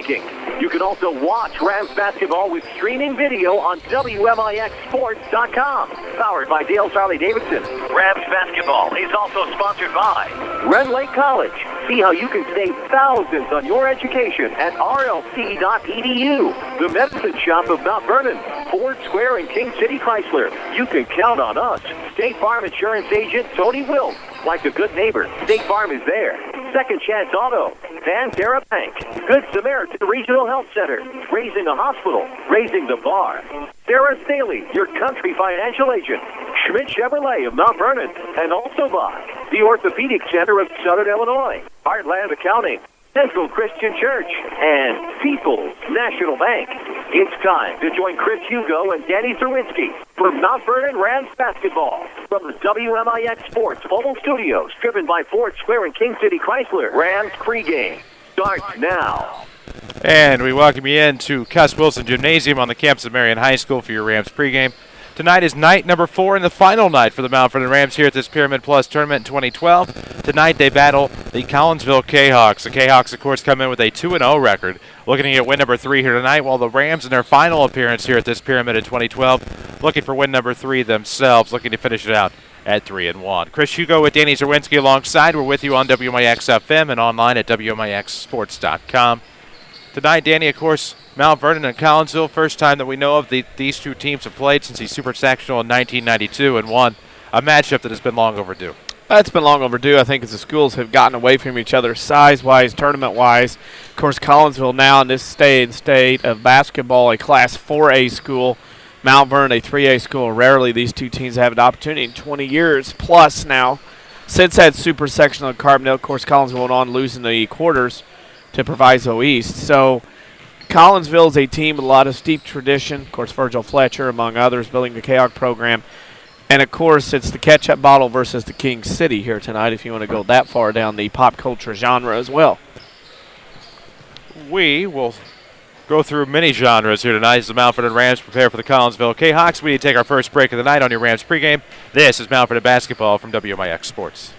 You can also watch Rams basketball with streaming video on WMIXsports.com. Powered by Dale's Harley-Davidson. Rams basketball is also sponsored by Red Lake College. See how you can save thousands on your education at rlc.edu. The medicine shop of Mt.Vernon, Ford Square, and King City Chrysler. You can count on us. State Farm Insurance Agent Tony Wilk. Like a good neighbor, State Farm is there. Second Chance Auto, Terra Bank, Good Samaritan Regional Health Center, Raising a Hospital, Raising the Bar. Sarah Staley, your country financial agent. Schmidt Chevrolet of Mount Vernon, and also by the Orthopedic Center of Southern Illinois, Heartland Accounting, Central Christian Church, and People's National Bank. It's time to join Chris Hugo and Danny Czerwinski for Mount Vernon Rams basketball from the WMIX Sports Mobile Studios, driven by Ford Square and King City Chrysler. Rams pregame starts now. And we welcome you into Cuss Wilson Gymnasium on the campus of Marion High School for your Rams pregame. Tonight is night number 4 and the final night for the Mt. Vernon Rams here at this Pyramid Plus tournament in 2012. Tonight they battle the Collinsville Kahoks. The Kahoks, of course, come in with a 2-0 record, looking to get win number 3 here tonight, while the Rams in their final appearance here at this Pyramid in 2012, looking for win number 3 themselves, looking to finish it out at 3-1. Chris Hugo with Danny Czerwinski alongside. We're with you on WMIX FM and online at WMIXsports.com. Tonight, Danny, of course, Mt. Vernon and Collinsville, first time that we know of these two teams have played since the Super Sectional in 1992 and won a matchup that has been long overdue. It's been long overdue, I think, as the schools have gotten away from each other size-wise, tournament-wise. Of course, Collinsville now in this state of basketball, a Class 4A school, Mt. Vernon a 3A school. Rarely these two teams have an opportunity in 20 years plus now. Since that Super Sectional in Carbondale, of course, Collinsville went on losing the quarters to Proviso East. So Collinsville is a team with a lot of steep tradition. Of course, Virgil Fletcher, among others, building the Kahawk program. And, of course, it's the ketchup bottle versus the King City here tonight, if you want to go that far down the pop culture genre as well. We will go through many genres here tonight as the Mt. Vernon Rams prepare for the Collinsville Kahawks. We take our first break of the night on your Rams pregame. This is Mt. Vernon basketball from WMIX Sports.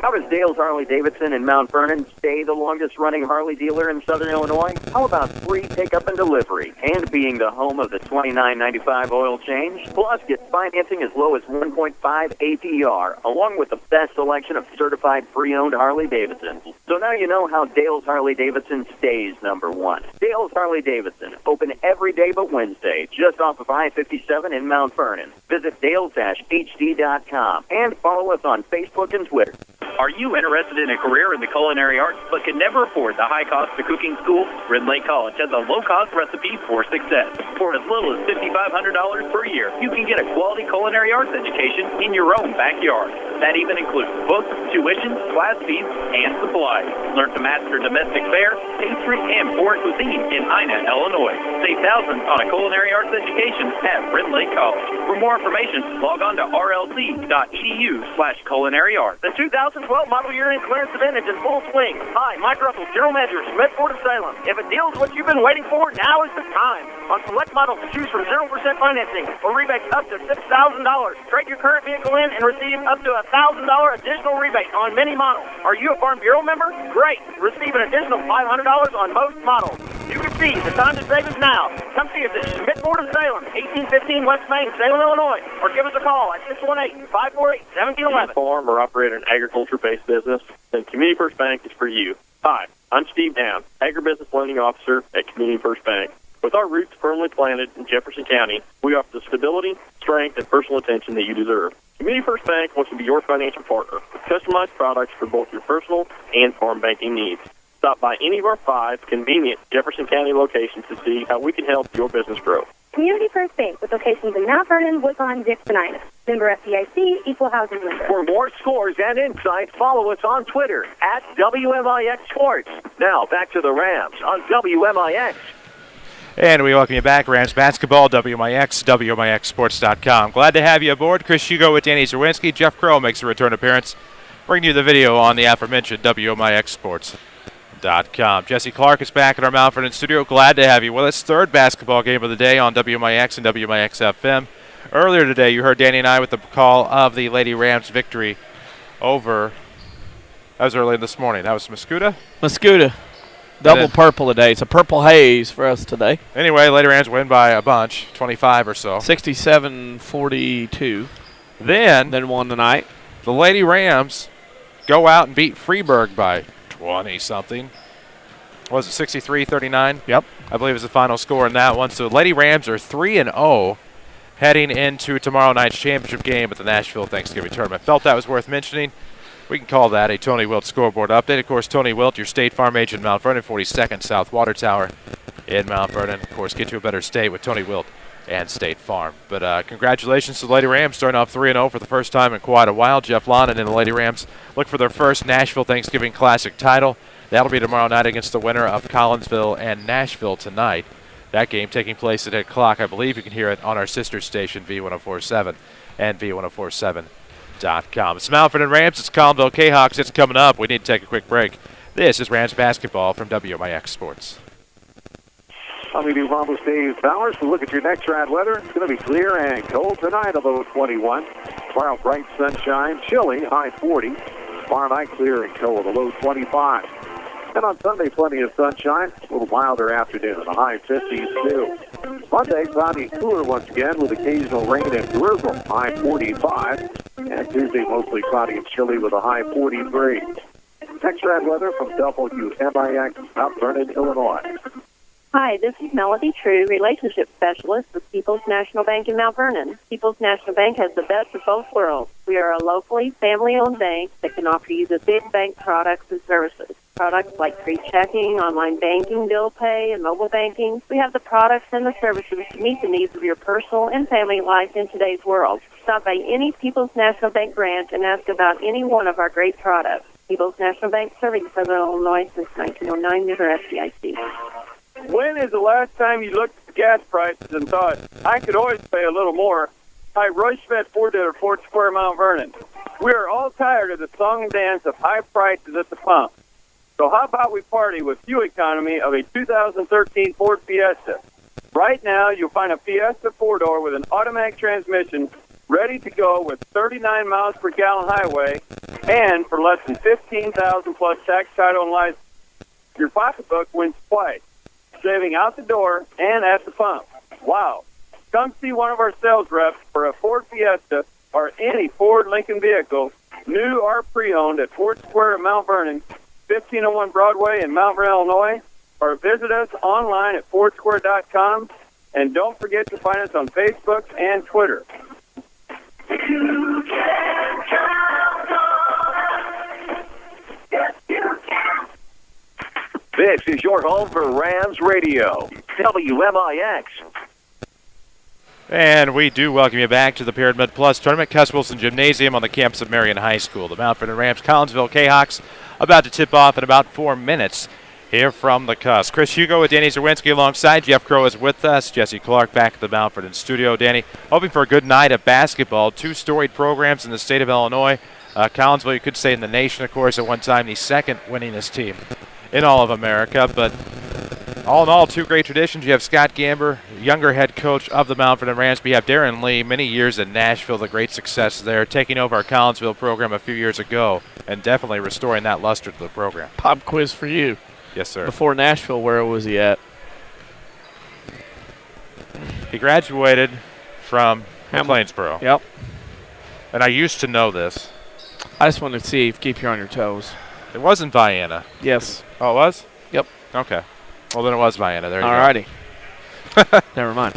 How does Dale's Harley-Davidson in Mt. Vernon stay the longest-running Harley dealer in Southern Illinois? How about free pickup and delivery, and being the home of the $29.95 oil change? Plus, get financing as low as 1.5 APR, along with the best selection of certified pre-owned Harley-Davidsons. So now you know how Dale's Harley-Davidson stays number 1. Dale's Harley-Davidson, open every day but Wednesday, just off of I-57 in Mt. Vernon. Visit dales-hd.com and follow us on Facebook and Twitter. Are you interested in a career in the culinary arts but can never afford the high cost of cooking school? Red Lake College has a low-cost recipe for success. For as little as $5,500 per year, you can get a quality culinary arts education in your own backyard. That even includes books, tuition, class fees, and supplies. Learn to master domestic fare, pastry, and foreign cuisine in Ina, Illinois. Save thousands on a culinary arts education at Red Lake College. For more information, log on to rlc.edu/culinary arts. The 2012 model year in clearance event is in full swing. Hi, Mike Russell, General Manager, Smith Ford of Salem. If a deal's what you've been waiting for, now is the time. On select models, choose from 0% financing or rebates up to $6,000. Trade your current vehicle in and receive up to a $1,000 additional rebate on many models. Are you a Farm Bureau member? Great. Receive an additional $500 on most models. You can see the time to save is now. Come see us at Schmidt Ford of Salem, 1815 West Main, Salem, Illinois, or give us a call at 618-548-1711. Farm or operate an agriculture-based business, then Community First Bank is for you. Hi, I'm Steve Down, Agribusiness Lending Officer at Community First Bank. With our roots firmly planted in Jefferson County, we offer the stability, strength, and personal attention that you deserve. Community First Bank wants to be your financial partner with customized products for both your personal and farm banking needs. Stop by any of our 5 convenient Jefferson County locations to see how we can help your business grow. Community First Bank, with locations in Mt. Vernon, Woodlawn, Dixon, Ina. Member FDIC, equal housing lender. For more scores and insights, follow us on Twitter at WMIX Sports. Now, back to the Rams on WMIX. And we welcome you back, Rams basketball, WMIX, WMIXsports.com. Glad to have you aboard. Chris Hugo with Danny Czerwinski. Jeff Crow makes a return appearance, bringing you the video on the aforementioned WMIXsports.com. Jesse Clark is back in our Mt. Vernon studio. Glad to have you with us. Third basketball game of the day on WMIX and WMIX FM. Earlier today, you heard Danny and I with the call of the Lady Rams victory over, that was early this morning. That was Mascoutah? Mascoutah Double purple today. It's a purple haze for us today. Anyway, Lady Rams win by a bunch, 25 or so. 67-42. Then won tonight. The Lady Rams go out and beat Freeburg by 20-something. Was it 63-39? Yep. I believe was the final score in that one. So the Lady Rams are 3-0 heading into tomorrow night's championship game at the Nashville Thanksgiving Tournament. Felt that was worth mentioning. We can call that a Tony Wilt scoreboard update. Of course, Tony Wilt, your State Farm agent in Mount Vernon, 42nd South Water Tower in Mount Vernon. Of course, get to a better state with Tony Wilt and State Farm. But congratulations to the Lady Rams, starting off 3-0 for the first time in quite a while. Jeff Londen and the Lady Rams look for their first Nashville Thanksgiving Classic title. That'll be tomorrow night against the winner of Collinsville and Nashville tonight. That game taking place at 8 o'clock. I believe you can hear it on our sister station, V1047 and V1047.com. It's Mount Vernon Rams. It's Collinsville Kahoks. It's coming up. We need to take a quick break. This is Rams basketball from WMIX Sports. I'm meteorologist Dave Bowers. We'll look at your next rad weather. It's going to be clear and cold tonight, a low 21. Tomorrow, bright sunshine, chilly, high 40. Tomorrow night, clear and cold, a low 25. And on Sunday, plenty of sunshine, a little milder afternoon, a high 50s too. Monday, cloudy and cooler once again with occasional rain and drizzle, high 45. And Tuesday, mostly cloudy and chilly with a high 43. Next rad weather from WMIX, Mount Vernon, Illinois. Hi, this is Melody True, Relationship Specialist with People's National Bank in Mount Vernon. People's National Bank has the best of both worlds. We are a locally family-owned bank that can offer you the big bank products and services. Products like free checking, online banking, bill pay, and mobile banking. We have the products and the services to meet the needs of your personal and family life in today's world. Stop by any People's National Bank branch and ask about any one of our great products. People's National Bank, serving Southern Illinois since 1909, member FDIC. When is the last time you looked at the gas prices and thought, I could always pay a little more? Hi, Roy Schmidt, Ford dealer, Fort Square, Mount Vernon. We are all tired of the song and dance of high prices at the pump. So how about we party with fuel economy of a 2013 Ford Fiesta? Right now, you'll find a Fiesta four-door with an automatic transmission ready to go with 39 miles per gallon highway and for less than $15,000 plus tax, title, and license. Your pocketbook wins twice, saving out the door and at the pump. Wow. Come see one of our sales reps for a Ford Fiesta or any Ford Lincoln vehicle, new or pre-owned, at Fort Square, Mount Vernon, 1501 Broadway in Mount Vernon, Illinois, or visit us online at fordsquare.com. And don't forget to find us on Facebook and Twitter. This is your home for Rams Radio, WMIX. And we do welcome you back to the Pyramid Plus Tournament, Cuss Wilson Gymnasium on the campus of Marion High School. The Mount Vernon Rams, Collinsville Kahoks, about to tip off in about 4 minutes here from the Cuss. Chris Hugo with Danny Czerwinski alongside. Jeff Crow is with us. Jesse Clark back at the Mount Vernon studio. Danny, hoping for a good night of basketball. 2 storied programs in the state of Illinois. Collinsville, you could say in the nation, of course, at one time the second winningest team in all of America. But all in all, 2 great traditions. You have Scott Gamber, younger head coach of the Mount Vernon Rams. We have Darren Lee, many years in Nashville, the great success there, taking over our Collinsville program a few years ago and definitely restoring that luster to the program. Pop quiz for you. Yes, sir. Before Nashville, where was he at? He graduated from Plainsboro. Yep. And I used to know this. I just wanted to see if keep you on your toes. It wasn't Vienna. Yes. Oh, it was? Yep. Okay. Well, then it was Vienna. There you Alrighty. Never mind.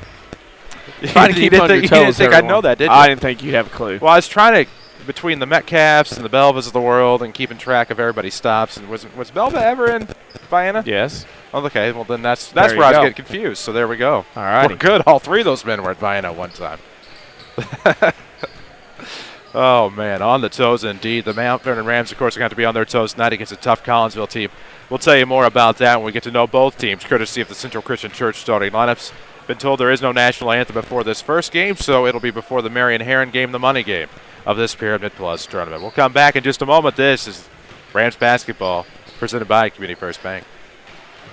go. Trying to keep on your toes. You didn't think I'd know that, did you? I didn't think you'd have a clue. Well, I was trying to, between the Metcalfs and the Belvas of the world and keeping track of everybody's stops. And was Belva ever in Vienna? Yes. Oh, okay. Well, then that's where I was getting confused. So there we go. Alrighty. Well, good. All 3 of those men were at Vienna one time. Oh, man, on the toes indeed. The Mount Vernon Rams, of course, are going to be on their toes tonight against a tough Collinsville team. We'll tell you more about that when we get to know both teams, courtesy of the Central Christian Church starting lineups. Been told there is no national anthem before this first game, so it'll be before the Marion Heron game, the money game of this Pyramid Plus tournament. We'll come back in just a moment. This is Rams basketball presented by Community First Bank.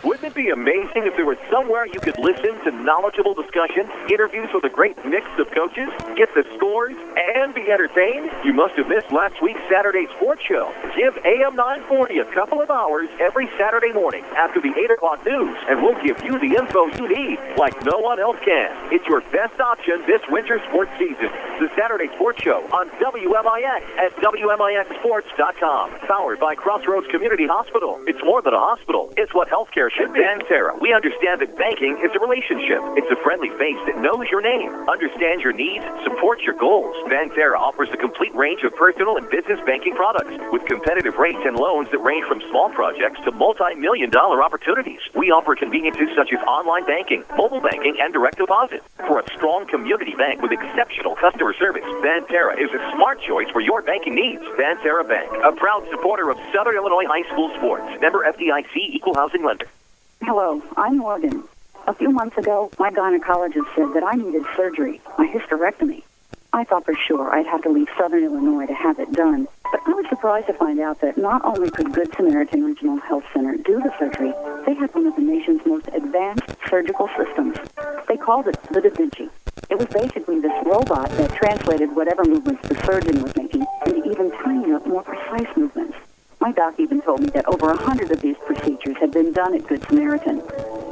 Wouldn't it be amazing if there was somewhere you could listen to knowledgeable discussion, interviews with a great mix of coaches, get the scores, and be entertained? You must have missed last week's Saturday Sports Show. Give AM 940 a couple of hours every Saturday morning after the 8 o'clock news, and we'll give you the info you need like no one else can. It's your best option this winter sports season. The Saturday Sports Show on WMIX at WMIXsports.com. Powered by Crossroads Community Hospital. It's more than a hospital. It's what healthcare should be. Banterra, we understand that banking is a relationship. It's a friendly face that knows your name, understands your needs, supports your goals. Banterra offers a complete range of personal and business banking products with competitive rates and loans that range from small projects to multi-million-dollar opportunities. We offer conveniences such as online banking, mobile banking, and direct deposit. For a strong community bank with exceptional customer service, Banterra is a smart choice for your banking needs. Banterra Bank, a proud supporter of Southern Illinois high school sports. Member FDIC, equal housing lender. Hello, I'm Morgan. A few months ago, my gynecologist said that I needed surgery, a hysterectomy. I thought for sure I'd have to leave Southern Illinois to have it done. But I was surprised to find out that not only could Good Samaritan Regional Health Center do the surgery, they had one of the nation's most advanced surgical systems. They called it the Da Vinci. It was basically this robot that translated whatever movements the surgeon was making into even tinier, more precise movements. My doc even told me that over 100 of these procedures had been done at Good Samaritan.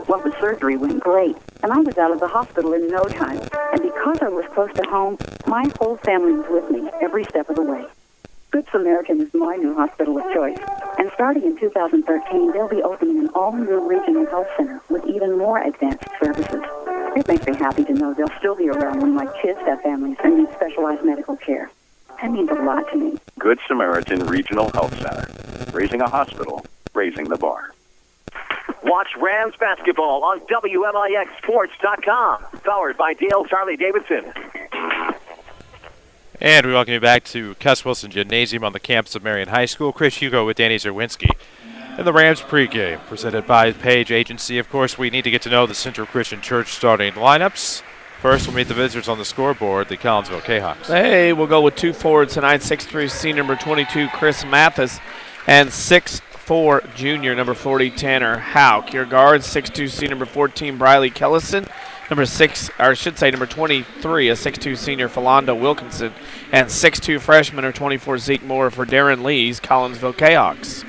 Well, the surgery went great, and I was out of the hospital in no time. And because I was close to home, my whole family was with me every step of the way. Good Samaritan is my new hospital of choice. And starting in 2013, they'll be opening an all-new regional health center with even more advanced services. It makes me happy to know they'll still be around when my kids have families and need specialized medical care. That means a lot to me. Good Samaritan Regional Health Center. Raising a hospital, raising the bar. Watch Rams basketball on WMIXsports.com. Powered by Dale Charlie Davidson. And we welcome you back to Cuss Wilson Gymnasium on the campus of Marion High School. Chris Hugo with Danny Czerwinski. And the Rams pregame presented by Page Agency. Of course, we need to get to know the Central Christian Church starting lineups. First, we'll meet the visitors on the scoreboard, the Collinsville Kahoks. Hey, we'll go with two forwards tonight, 6'3", senior number 22, Chris Mathis, and 6'4", junior number 40, Tanner Hauk. Your guards, 6'2", senior number 14, Briley Kellison, number 23, a 6'2", senior, Philando Wilkinson, and 6'2", freshman or 24, Zeke Moore for Darren Lee's Collinsville Kahoks.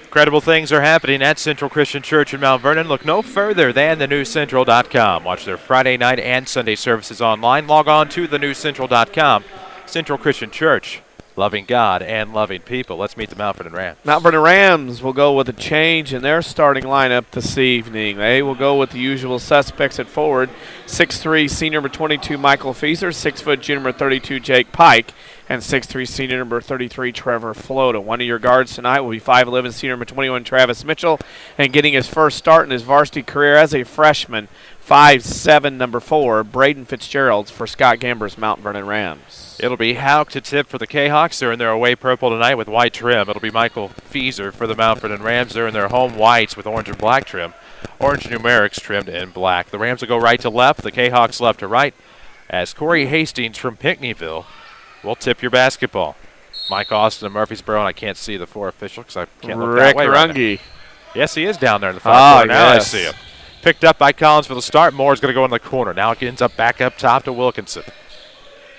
Incredible things are happening at Central Christian Church in Mt.Vernon. Look no further than thenewcentral.com. Watch their Friday night and Sunday services online. Log on to thenewcentral.com. Central Christian Church, loving God and loving people. Let's meet the Mt.Vernon Rams. Mt.Vernon Rams will go with a change in their starting lineup this evening. They will go with the usual suspects at forward. 6'3", senior number 22, Michael Fieser, 6 foot junior number 32, Jake Pike, and 6'3", senior number 33, Trevor Flota. One of your guards tonight will be 5'11", senior number 21, Travis Mitchell, and getting his first start in his varsity career as a freshman, 5'7", number 4, Braden Fitzgerald for Scott Gamber's Mt.Vernon Rams. It'll be Hauk to tip for the Kahoks. They're in their away purple tonight with white trim. It'll be Michael Fieser for the Mt.Vernon Rams. They're in their home whites with orange and black trim. Orange numerics trimmed in black. The Rams will go right to left, the Kahoks left to right, as Corey Hastings from Pinckneyville will tip your basketball. Mike Austin of Murfreesboro, and I can't see the four official because I can't look that way right now. Yes, he is down there in the far corner. Now I see him. Picked up by Collinsville to start. Moore's going to go in the corner. Now it ends up back up top to Wilkinson.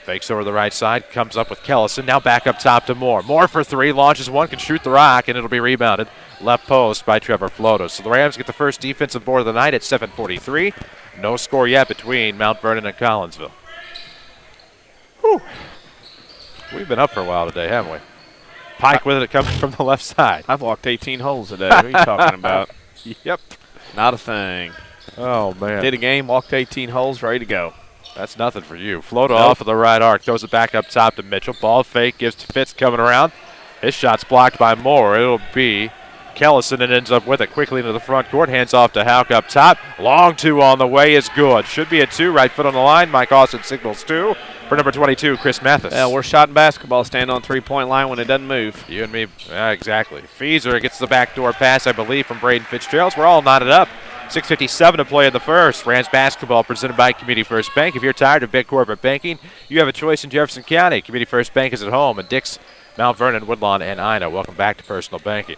Fakes over the right side, comes up with Kellison. Now back up top to Moore. Moore for three, launches one, can shoot the rock, and it'll be rebounded left post by Trevor Flota. So the Rams get the first defensive board of the night at 7:43. No score yet between Mt.Vernon and Collinsville. Whew. We've been up for a while today, haven't we? Pike with it coming from the left side. I've walked 18 holes today. What are you talking about? Yep. Not a thing. Oh, man. Did a game, walked 18 holes, ready to go. That's nothing for you. Float off of the right arc. Throws it back up top to Mitchell. Ball fake gives to Fitz coming around. His shot's blocked by Moore. It'll be Kellison and ends up with it quickly into the front court. Hands off to Hauk up top. Long two on the way is good. Should be a two. Right foot on the line. Mike Austin signals two for number 22, Chris Mathis. Yeah, we're shot in basketball. Stand on three-point line when it doesn't move. You and me. Yeah, exactly. Fieser gets the backdoor pass, I believe, from Braden Fitzgerald. We're all knotted up. 6:57 to play in the first. Rams basketball presented by Community First Bank. If you're tired of big corporate banking, you have a choice in Jefferson County. Community First Bank is at home in Dix, Mt.Vernon, Woodlawn, and Ina. Welcome back to Personal Banking.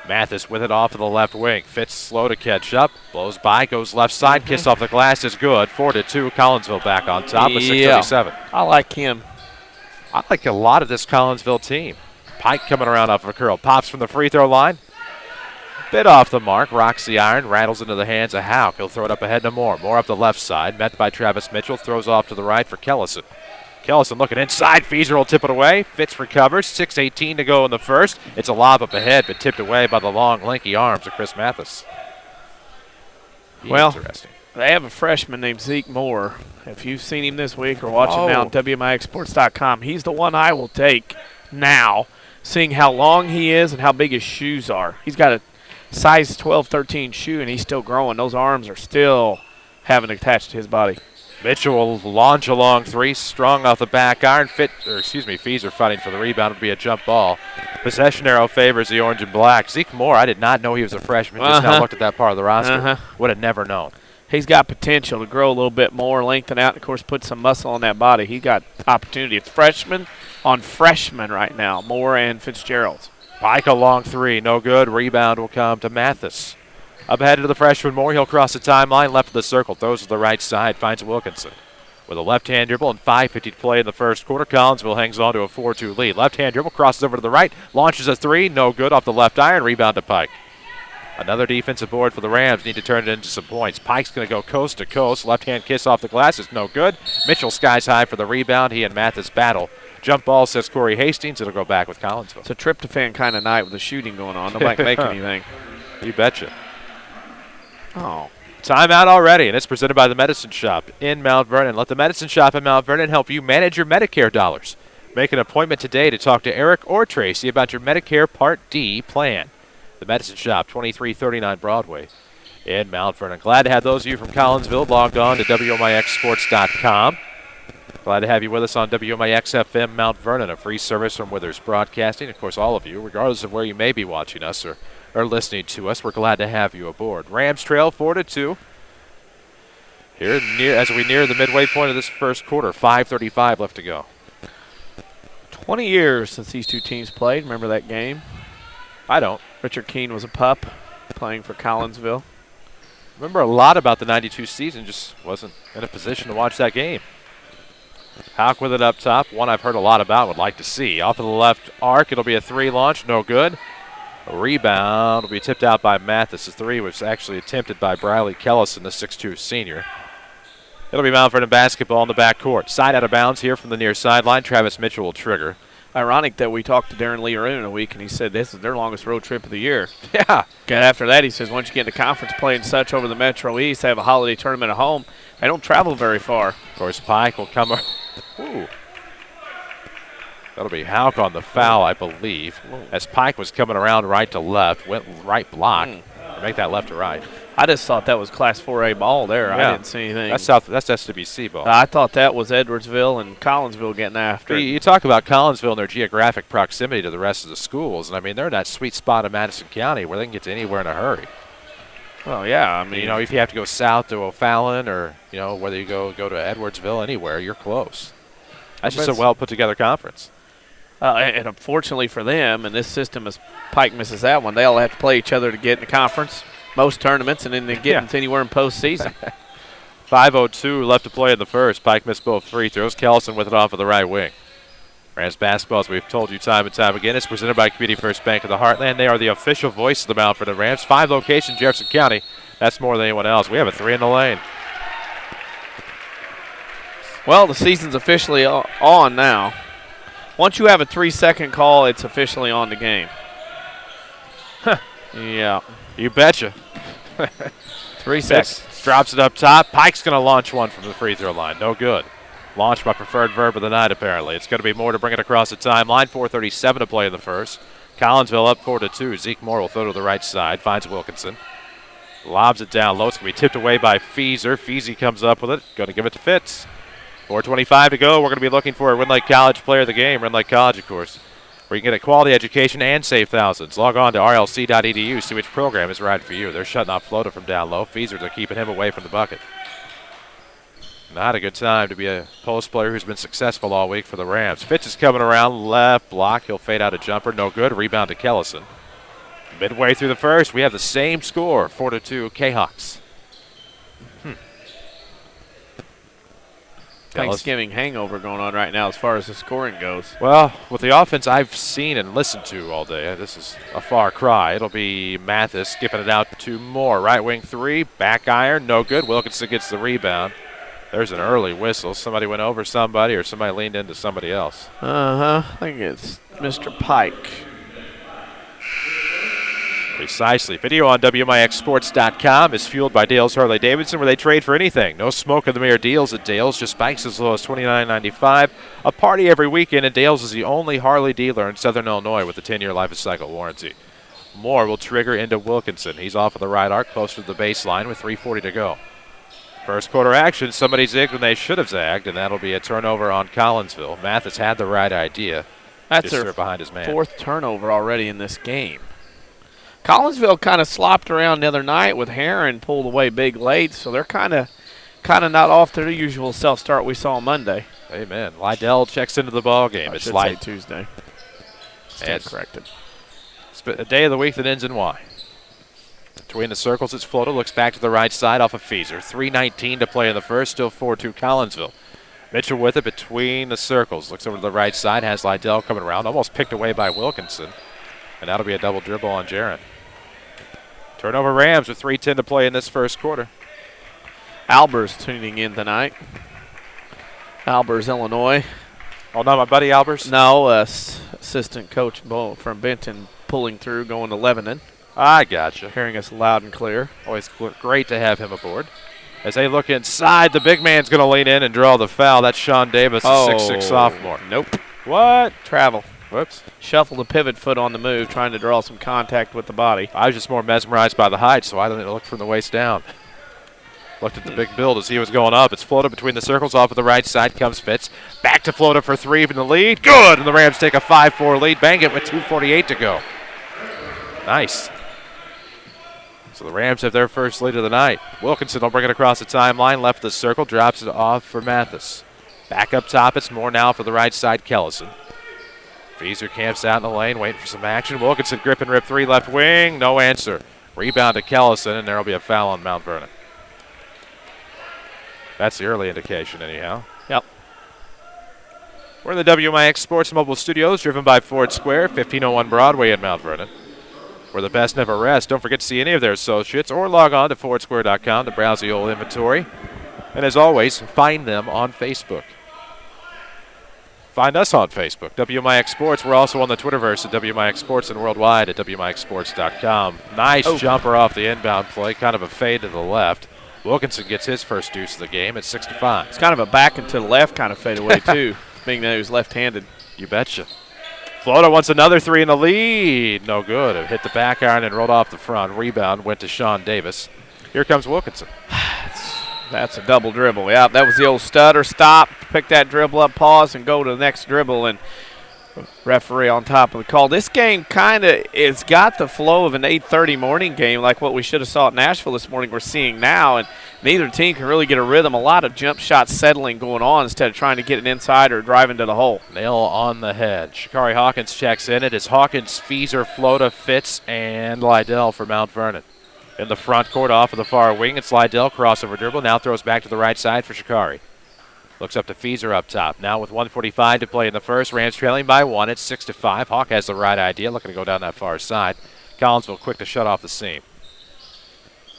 Mathis with it off of the left wing. Fitz slow to catch up. Blows by, goes left side. Kiss off the glass is good. 4-2. Collinsville back on top with 6:37. I like him. I like a lot of this Collinsville team. Pike coming around off of a curl. Pops from the free throw line. Bit off the mark. Rocks the iron. Rattles into the hands of Hauk. He'll throw it up ahead to Moore. Moore up the left side. Met by Travis Mitchell. Throws off to the right for Kellison. Kellison looking inside. Feeser will tip it away. Fitz recovers. 6:18 to go in the first. It's a lob up ahead, but tipped away by the long, lanky arms of Chris Mathis. Interesting. They have a freshman named Zeke Moore. If you've seen him this week or watching now on WMIXsports.com, he's the one I will take now, seeing how long he is and how big his shoes are. He's got a size 12, 13 shoe, and he's still growing. Those arms are still having attached to his body. Mitchell will launch a long three, strong off the back iron. Feeser fighting for the rebound. It'll be a jump ball. Possession arrow favors the orange and black. Zeke Moore, I did not know he was a freshman. Just now looked at that part of the roster. Would have never known. He's got potential to grow a little bit more, lengthen out, and, of course, put some muscle on that body. He's got opportunity. It's freshman on freshman right now, Moore and Fitzgerald. Pike a long three, no good. Rebound will come to Mathis. Up ahead to the freshman Moore. He'll cross the timeline, left of the circle, throws to the right side, finds Wilkinson. With a left-hand dribble and 5:50 to play in the first quarter, Collinsville hangs on to a 4-2 lead. Left-hand dribble, crosses over to the right, launches a three, no good off the left iron, rebound to Pike. Another defensive board for the Rams. Need to turn it into some points. Pike's going to go coast to coast. Left-hand kiss off the glass is no good. Mitchell skies high for the rebound. He and Mathis battle. Jump ball, says Corey Hastings. It'll go back with Collinsville. It's a tryptophan kind of night with the shooting going on. Nobody can make anything. You betcha. Oh. Timeout already, and it's presented by the Medicine Shop in Mt.Vernon. Let the Medicine Shop in Mt.Vernon help you manage your Medicare dollars. Make an appointment today to talk to Eric or Tracy about your Medicare Part D plan. The Medicine Shop, 2339 Broadway in Mt.Vernon. Glad to have those of you from Collinsville logged on to WMIXsports.com. Glad to have you with us on WMIX FM Mt.Vernon, a free service from Withers Broadcasting. Of course, all of you, regardless of where you may be watching us or listening to us, we're glad to have you aboard. Rams trail 4-2. Here as we near the midway point of this first quarter, 5:35 left to go. 20 years since these two teams played. Remember that game? I don't. Richard Keene was a pup playing for Collinsville. Remember a lot about the 92 season, just wasn't in a position to watch that game. Hauk with it up top, one I've heard a lot about, would like to see. Off of the left arc, it'll be a three launch, no good. A rebound will be tipped out by Mathis. The three was actually attempted by Briley Kellison, the 6'2 senior. It'll be Mt.Vernon basketball in the backcourt. Side out of bounds here from the near sideline. Travis Mitchell will trigger. Ironic that we talked to Darren Learoon in a week, and he said this is their longest road trip of the year. Yeah. After that, he says once you get into conference play and such over the Metro East, they have a holiday tournament at home. They don't travel very far. Of course, Pike will come. Ooh. That'll be Hauk on the foul, I believe. As Pike was coming around right to left, went right block. Make that left to right. I just thought that was Class 4A ball there. Yeah. I didn't see anything. That's SWBC ball. I thought that was Edwardsville and Collinsville getting after it. You talk about Collinsville and their geographic proximity to the rest of the schools, and I mean they're in that sweet spot of Madison County where they can get to anywhere in a hurry. Well, yeah, I mean, if you have to go south to O'Fallon or whether you go to Edwardsville, anywhere, you're close. That's just a well put together conference. And unfortunately for them, and this system, as Pike misses that one, they all have to play each other to get in the conference, most tournaments, and then they get into anywhere in postseason. 5:02 left to play in the first. Pike missed both free throws. Kellison with it off of the right wing. Rams basketball, as we've told you time and time again, is presented by Community First Bank of the Heartland. They are the official voice of the Mt.Vernon Rams. 5 locations, Jefferson County. That's more than anyone else. We have a 3 in the lane. Well, the season's officially on now. Once you have a 3-second call, it's officially on the game. Yeah. You betcha. 3 seconds. Drops it up top. Pike's going to launch one from the free throw line. No good. Launched by preferred verb of the night, apparently. It's going to be Moore to bring it across the timeline. 4:37 to play in the first. Collinsville up 4-2. Zeke Moore will throw to the right side. Finds Wilkinson. Lobs it down low. It's going to be tipped away by Feeser. Feezy comes up with it. Going to give it to Fitz. 4:25 to go. We're going to be looking for a Rend Lake College player of the game. Rend Lake College, of course, where you can get a quality education and save thousands. Log on to rlc.edu. See which program is right for you. They're shutting off Flota from down low. Feeser, they're keeping him away from the bucket. Not a good time to be a post player who's been successful all week for the Rams. Fitz is coming around left block. He'll fade out a jumper. No good. Rebound to Kellison. Midway through the first, we have the same score, 4-2 Kahoks. Thanksgiving hangover going on right now as far as the scoring goes. Well, with the offense I've seen and listened to all day, this is a far cry. It'll be Mathis skipping it out to Moore. Right wing three, back iron, no good. Wilkinson gets the rebound. There's an early whistle. Somebody went over somebody or somebody leaned into somebody else. I think it's Mr. Pike. Precisely. Video on WMIXsports.com is fueled by Dale's Harley-Davidson, where they trade for anything. No smoke in the mirror deals at Dale's, just bikes as low as $29.95. A party every weekend, and Dale's is the only Harley dealer in Southern Illinois with a 10-year life of cycle warranty. Moore will trigger into Wilkinson. He's off of the right arc, close to the baseline with 3:40 to go. First quarter action, somebody zigged when they should have zagged, and that'll be a turnover on Collinsville. Mathis had the right idea. That's their behind his man. 4th turnover already in this game. Collinsville kind of slopped around the other night with Heron pulled away big late, so they're kind of not off their usual self-start we saw on Monday. Amen. Lydell checks into the ball game. It's like Tuesday. Stand corrected. It's a day of the week that ends in Y. Between the circles, it's Flota. Looks back to the right side off of Feeser. 3:19 to play in the first. Still 4-2 Collinsville. Mitchell with it between the circles. Looks over to the right side. Has Lydell coming around. Almost picked away by Wilkinson. And that'll be a double dribble on Jaron. Turnover Rams with 3:10 to play in this first quarter. Albers tuning in tonight. Albers, Illinois. Oh, not my buddy Albers? No, assistant coach Bo from Benton pulling through, going to Lebanon. I gotcha. Hearing us loud and clear. Always great to have him aboard. As they look inside, the big man's going to lean in and draw the foul. That's Sean Davis, a 6'6" sophomore. Nope. What? Travel. Whoops. Shuffle the pivot foot on the move, trying to draw some contact with the body. I was just more mesmerized by the height, so I didn't look from the waist down. Looked at the big build as he was going up. It's Flota between the circles. Off of the right side comes Fitz. Back to Flota for three in the lead. Good! And the Rams take a 5-4 lead. Bang it with 2:48 to go. Nice. So the Rams have their first lead of the night. Wilkinson will bring it across the timeline. Left of the circle. Drops it off for Mathis. Back up top. It's more now for the right side. Kellison. Feeser camps out in the lane, waiting for some action. Wilkinson grip and rip three left wing. No answer. Rebound to Kellison, and there will be a foul on Mt.Vernon. That's the early indication, anyhow. Yep. We're in the WMIX Sports Mobile Studios, driven by Ford Square, 1501 Broadway in Mt.Vernon. Where the best never rest. Don't forget to see any of their associates or log on to fordsquare.com to browse the old inventory. And as always, find them on Facebook. Find us on Facebook, WMIX Sports. We're also on the Twitterverse at WMIX Sports and worldwide at WMIXsports.com. Nice jumper off the inbound play, kind of a fade to the left. Wilkinson gets his first deuce of the game at 65. It's kind of a back and to the left kind of fadeaway, too, being that he was left-handed. You betcha. Flota wants another three in the lead. No good. It hit the back iron and rolled off the front. Rebound went to Sean Davis. Here comes Wilkinson. That's a double dribble. Yeah, that was the old stutter. Stop, pick that dribble up, pause, and go to the next dribble. And referee on top of the call. This game it's got the flow of an 8:30 morning game like what we should have saw at Nashville this morning we're seeing now. And neither team can really get a rhythm. A lot of jump shot settling going on instead of trying to get it inside or driving to the hole. Nail on the head. Shakari Hawkins checks in. It is Hawkins, Feeser, Flota, Fitz, and Lydell for Mt.Vernon. In the front court off of the far wing, it's Lydell, crossover dribble, now throws back to the right side for Shakari. Looks up to Feeser up top. Now with 1:45 to play in the first, Rams trailing by one. It's 6-5. Hawk has the right idea, looking to go down that far side. Collinsville quick to shut off the seam.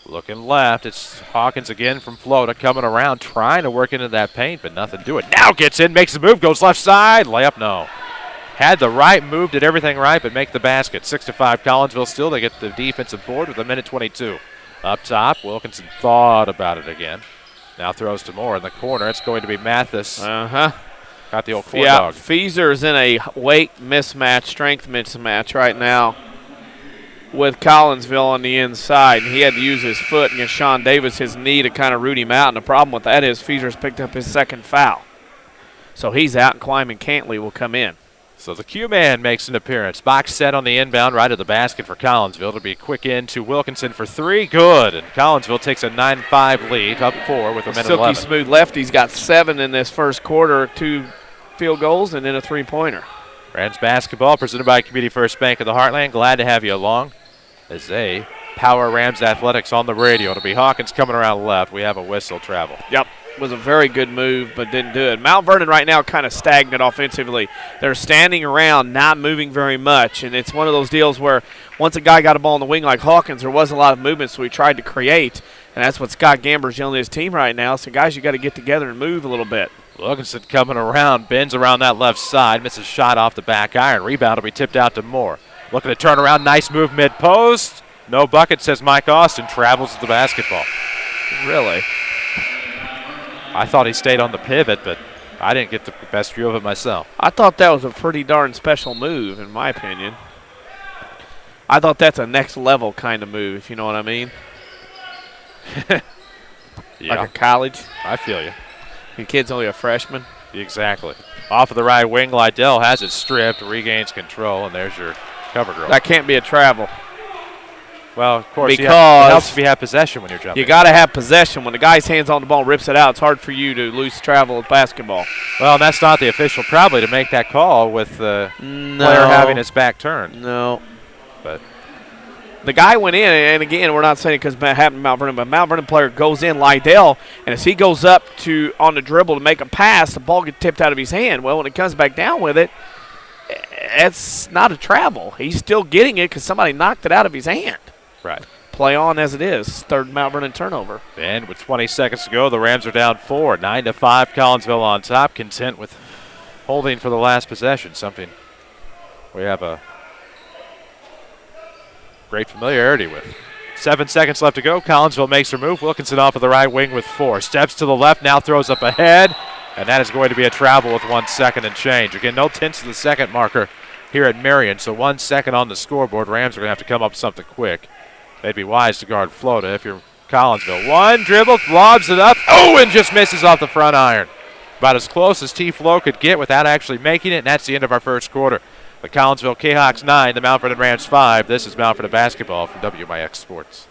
Looking left, it's Hawkins again from Flota, coming around, trying to work into that paint, but nothing to do it. Now gets in, makes the move, goes left side. Layup, no. Had the right move, did everything right, but make the basket. 6-5 Collinsville still. They get the defensive board with a minute 22. Up top, Wilkinson thought about it again. Now throws to Moore in the corner. It's going to be Mathis. Got the old corn dog. Feeser is in a weight mismatch, strength mismatch right now with Collinsville on the inside. And he had to use his foot against Sean Davis, his knee, to kind of root him out. And the problem with that is Feeser's picked up his second foul. So he's out, and Klyman Cantley will come in. So the Q-man makes an appearance. Box set on the inbound, right at the basket for Collinsville. It'll be a quick in to Wilkinson for three. Good. And Collinsville takes a 9-5 lead, up 4 with a minute 11. Silky smooth lefty's got 7 in this first quarter, 2 field goals, and then a three-pointer. Rams basketball presented by Community First Bank of the Heartland. Glad to have you along. as they power Rams Athletics on the radio. It'll be Hawkins coming around left. We have a whistle travel. Yep. Was a very good move, but didn't do it. Mt.Vernon right now kind of stagnant offensively. They're standing around, not moving very much, and it's one of those deals where once a guy got a ball in the wing like Hawkins, there wasn't a lot of movement, so he tried to create, and that's what Scott Gamber's yelling at his team right now. So, guys, you got to get together and move a little bit. Wilkinson coming around, bends around that left side, misses shot off the back iron. Rebound will be tipped out to Moore. Looking to turn around, nice move mid-post. No bucket, says Mike Austin, travels with the basketball. Really? I thought he stayed on the pivot, but I didn't get the best view of it myself. I thought that was a pretty darn special move, in my opinion. I thought that's a next-level kind of move, if you know what I mean. Yeah. Like a college. I feel you. Your kid's only a freshman. Exactly. Off of the right wing, Lydell has it stripped, regains control, and there's your cover girl. That can't be a travel. Well, of course, because it helps if you have possession when you're jumping. You got to have possession. When the guy's hands on the ball and rips it out, it's hard for you to lose travel with basketball. Well, that's not the official probably to make that call with the player having his back turned. No. But the guy went in, and again, we're not saying it because it happened to Mt.Vernon, but Mt.Vernon player goes in, Lydell, and as he goes up to on the dribble to make a pass, the ball gets tipped out of his hand. Well, when it comes back down with it, it's not a travel. He's still getting it because somebody knocked it out of his hand. Right. Play on as it is. Third Mt.Vernon turnover. And with 20 seconds to go, the Rams are down 4. 9-5, Collinsville on top, content with holding for the last possession, something we have a great familiarity with. 7 seconds left to go. Collinsville makes her move. Wilkinson off of the right wing with 4. Steps to the left, now throws up ahead, and that is going to be a travel with 1 second and change. Again, no tenths to the second marker here at Marion, so 1 second on the scoreboard. Rams are going to have to come up with something quick. They'd be wise to guard Flota if you're Collinsville. One dribble, lobs it up. Oh, and just misses off the front iron. About as close as T. Flo could get without actually making it, and that's the end of our first quarter. The Collinsville Kahoks 9, the Mt.Vernon Rams 5. This is Mt.Vernon basketball from WMIX Sports.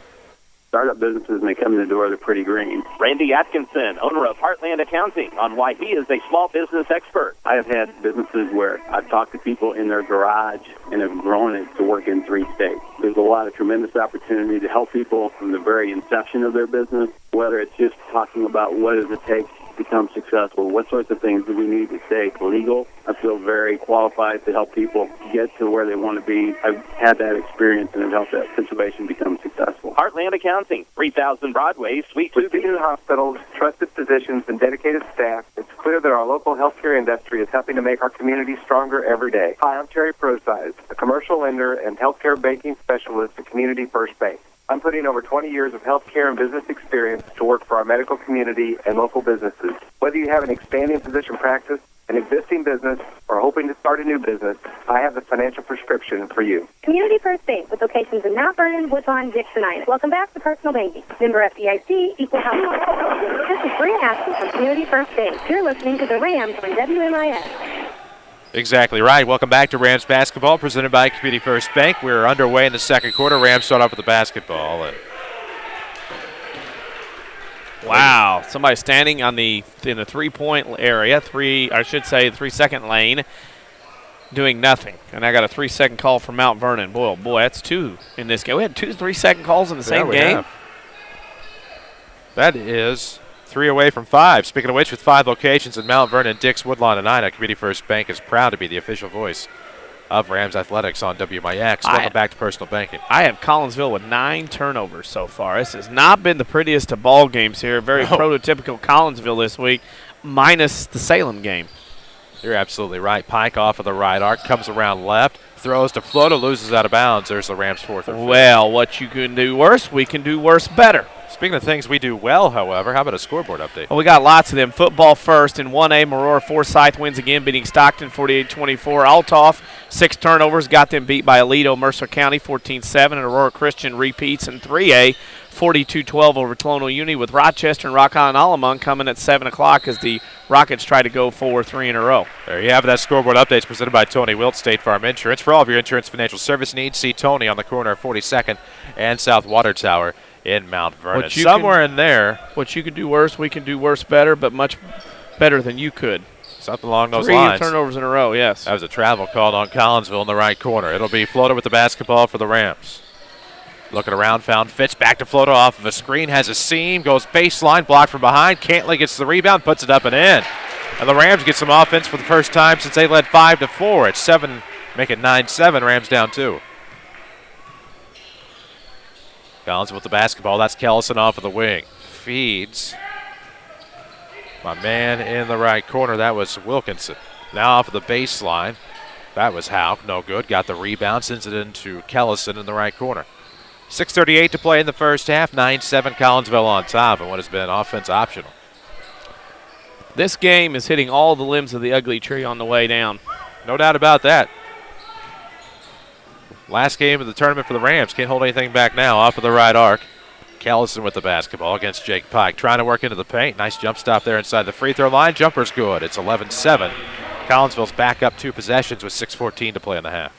Startup businesses may come in the door, they're pretty green. Randy Atkinson, owner of Heartland Accounting, on why he is a small business expert. I have had businesses where I've talked to people in their garage and have grown it to work in 3 states. There's a lot of tremendous opportunity to help people from the very inception of their business, whether it's just talking about what does it take to become successful, what sorts of things do we need to stay legal. I feel very qualified to help people get to where they want to be. I've had that experience and have helped that situation become successful. Heartland Accounting, 3000 Broadway, Suite 2B. With leading hospitals, trusted physicians, and dedicated staff, it's clear that our local healthcare industry is helping to make our community stronger every day. Hi, I'm Terry Prosize, a commercial lender and healthcare banking specialist at Community First Bank. I'm putting over 20 years of healthcare and business experience to work for our medical community and local businesses. Whether you have an expanding physician practice, an existing business, or hoping to start a new business, I have the financial prescription for you. Community First Bank with locations in Mt.Vernon, Woodlawn, Dixonitis. Welcome back to Personal Banking. Member FDIC, equal housing. This is Bree Aston from Community First Bank. You're listening to the Rams on WMIX. Exactly right. Welcome back to Rams basketball, presented by Community First Bank. We're underway in the second quarter. Rams start off with the basketball. Wow, somebody standing in the 3-point area, 3-second lane, doing nothing. And I got a 3-second call from Mt.Vernon. Boy, that's 2 in this game. We had 2 3-second calls in the same game. Have. That is 3 away from 5. Speaking of which, with 5 locations in Mt.Vernon, Dix, Woodlawn, and Ina, Community First Bank is proud to be the official voice of Rams Athletics on WMIX. Welcome back to Personal Banking. I have Collinsville with 9 turnovers so far. This has not been the prettiest of ball games here. Very prototypical Collinsville this week, minus the Salem game. You're absolutely right. Pike off of the right arc, comes around left, throws to Flota, loses out of bounds. There's the Rams' 4th. Well, what you can do worse, we can do worse better. Speaking of things we do well, however, how about a scoreboard update? Well, we got lots of them. Football first in 1A. Marora Forsyth wins again, beating Stockton 48-24. Altoff, 6 turnovers, got them beat by Aledo, Mercer County 14-7. And Aurora Christian repeats in 3A, 42-12 over Colonial Uni, with Rochester and Rock Island Alamung coming at 7 o'clock as the Rockets try to go 4-3 in a row. There you have it. That scoreboard updates presented by Tony Wilt, State Farm Insurance. For all of your insurance financial service needs, see Tony on the corner of 42nd and South Water Tower in Mt.Vernon. Somewhere in there. What you could do worse, we can do worse better, but much better than you could. Something along those lines. 3 turnovers in a row, yes. That was a travel called on Collinsville in the right corner. It'll be Flota with the basketball for the Rams. Looking around, found Fitz, back to Floto off of a screen, has a seam, goes baseline, blocked from behind. Cantley gets the rebound, puts it up and in. And the Rams get some offense for the first time since they led 5-4. It's 7, make it 9-7, Rams down 2. Collins with the basketball, that's Kellison off of the wing. Feeds. My man in the right corner, that was Wilkinson. Now off of the baseline, that was Hauk, no good. Got the rebound, sends it into Kellison in the right corner. 6:38 to play in the first half, 9-7 Collinsville on top, and what has been offense optional. This game is hitting all the limbs of the ugly tree on the way down. No doubt about that. Last game of the tournament for the Rams. Can't hold anything back now. Off of the right arc. Kellison with the basketball against Jake Pike. Trying to work into the paint. Nice jump stop there inside the free throw line. Jumper's good. It's 11-7. Collinsville's back up 2 possessions with 6:14 to play in the half.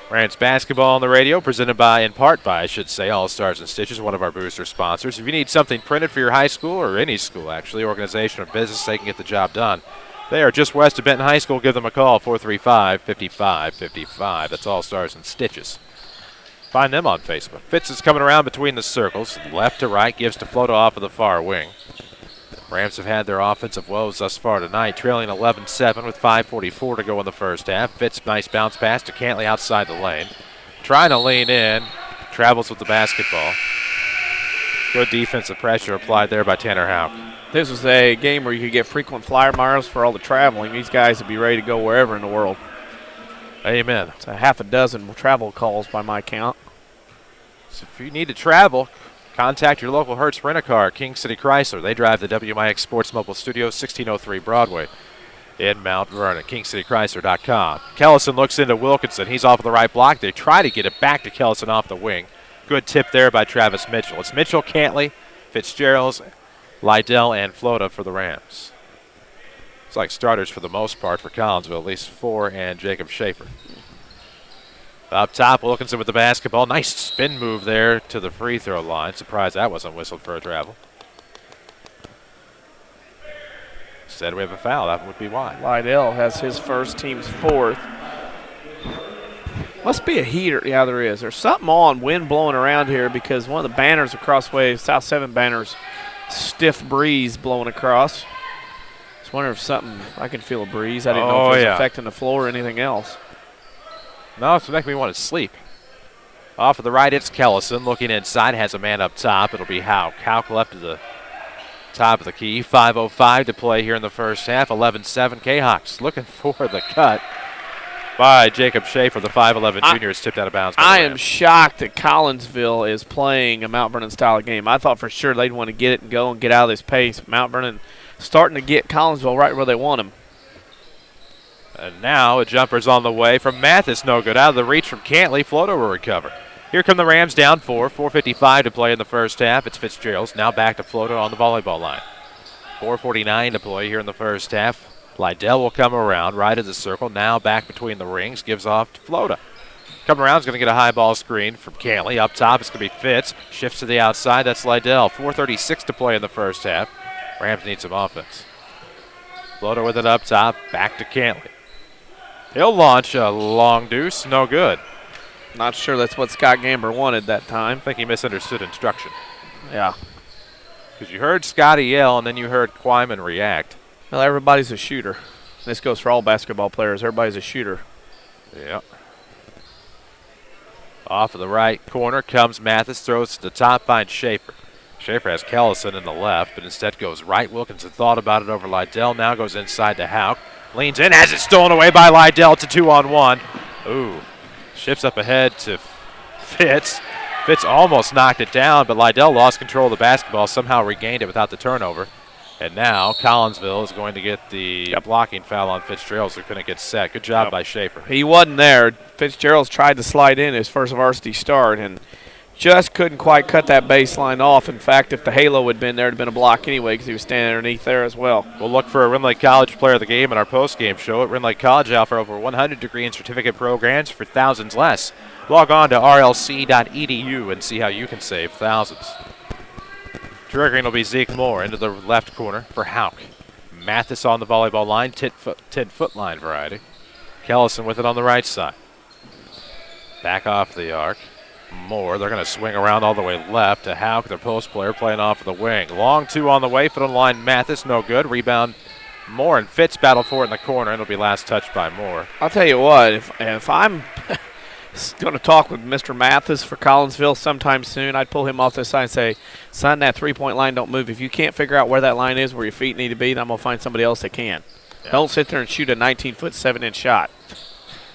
Rams basketball on the radio, presented by, in part by, I should say, All Stars and Stitches, one of our booster sponsors. If you need something printed for your high school, or any school actually, organization or business, they can get the job done. They are just west of Benton High School. Give them a call, 435-5555. That's All Stars and Stitches. Find them on Facebook. Fitz is coming around between the circles, left to right, gives to Floto off of the far wing. Rams have had their offensive woes thus far tonight, trailing 11-7 with 5:44 to go in the first half. Fitz, nice bounce pass to Cantley outside the lane. Trying to lean in, travels with the basketball. Good defensive pressure applied there by Tanner Hauk. This was a game where you could get frequent flyer miles for all the traveling. These guys would be ready to go wherever in the world. Amen. It's a half a dozen travel calls by my count. So if you need to travel, contact your local Hertz Rent-A-Car, King City Chrysler. They drive the WMIX Sports Mobile Studios, 1603 Broadway in Mount Vernon. KingCityChrysler.com. Kellison looks into Wilkinson. He's off of the right block. They try to get it back to Kellison off the wing. Good tip there by Travis Mitchell. It's Mitchell, Cantley, Fitzgerald, Lydell, and Flota for the Rams. It's like starters for the most part for Collinsville, at least 4, and Jacob Schaefer. Up top, Wilkinson with the basketball. Nice spin move there to the free throw line. Surprised that wasn't whistled for a travel. Instead, we have a foul. That would be why. Lydell has his first, team's 4th. Must be a heater. Yeah, there is. There's something on, wind blowing around here because one of the banners across the way, South 7 banners, stiff breeze blowing across. Just wonder if something, I can feel a breeze. I didn't know if it was affecting the floor or anything else. No, it's making me want to sleep. Off of the right, it's Kellison. Looking inside, has a man up top. It'll be Hauk. Hauk left to the top of the key. 5:05 to play here in the first half. 11-7. Kahoks looking for the cut by Jacob Schaefer. The 5'11 junior is tipped out of bounds. I am shocked that Collinsville is playing a Mount Vernon style of game. I thought for sure they'd want to get it and go and get out of this pace. Mount Vernon starting to get Collinsville right where they want them. And now a jumper's on the way from Mathis. No good. Out of the reach from Cantley. Floto will recover. Here come the Rams down 4. 4:55 to play in the first half. It's Fitzgerald. Now back to Floto on the volleyball line. 4:49 to play here in the first half. Lydell will come around right of the circle. Now back between the rings. Gives off to Floto. Coming around is going to get a high ball screen from Cantley. Up top it's going to be Fitz. Shifts to the outside. That's Lydell. 4:36 to play in the first half. Rams need some offense. Floto with it up top. Back to Cantley. He'll launch a long deuce. No good. Not sure that's what Scott Gamber wanted that time. I think he misunderstood instruction. Yeah. Because you heard Scotty yell and then you heard Kwyman react. Well, everybody's a shooter. This goes for all basketball players. Everybody's a shooter. Yeah. Off of the right corner comes Mathis. Throws to the top, finds Schaefer. Schaefer has Kellison in the left, but instead goes right. Wilkinson thought about it over Lydell. Now goes inside to Hauk. Leans in, has it stolen away by Lydell to 2-on-1. Ooh. Shifts up ahead to Fitz. Fitz almost knocked it down, but Lydell lost control of the basketball, somehow regained it without the turnover. And now Collinsville is going to get the blocking foul on Fitzgerald, so couldn't get set. Good job by Schaefer. He wasn't there. Fitzgerald's tried to slide in his first varsity start and just couldn't quite cut that baseline off. In fact, if the halo had been there, it would have been a block anyway because he was standing underneath there as well. We'll look for a Rend Lake College player of the game in our post-game show. At Rend Lake College, they offer over 100 degree and certificate programs for thousands less. Log on to rlc.edu and see how you can save thousands. Triggering will be Zeke Moore into the left corner for Hauk. Mathis on the volleyball line, 10-foot line variety. Kellison with it on the right side. Back off the arc. Moore, they're going to swing around all the way left to Hauk, their post player, playing off of the wing. Long two on the way, foot on the line, Mathis, no good. Rebound, Moore, and Fitz battle for it in the corner, and it'll be last touched by Moore. I'll tell you what, if I'm going to talk with Mr. Mathis for Collinsville sometime soon, I'd pull him off this side and say, son, that three-point line don't move. If you can't figure out where that line is, where your feet need to be, then I'm going to find somebody else that can. Yeah. Don't sit there and shoot a 19-foot, 7-inch shot.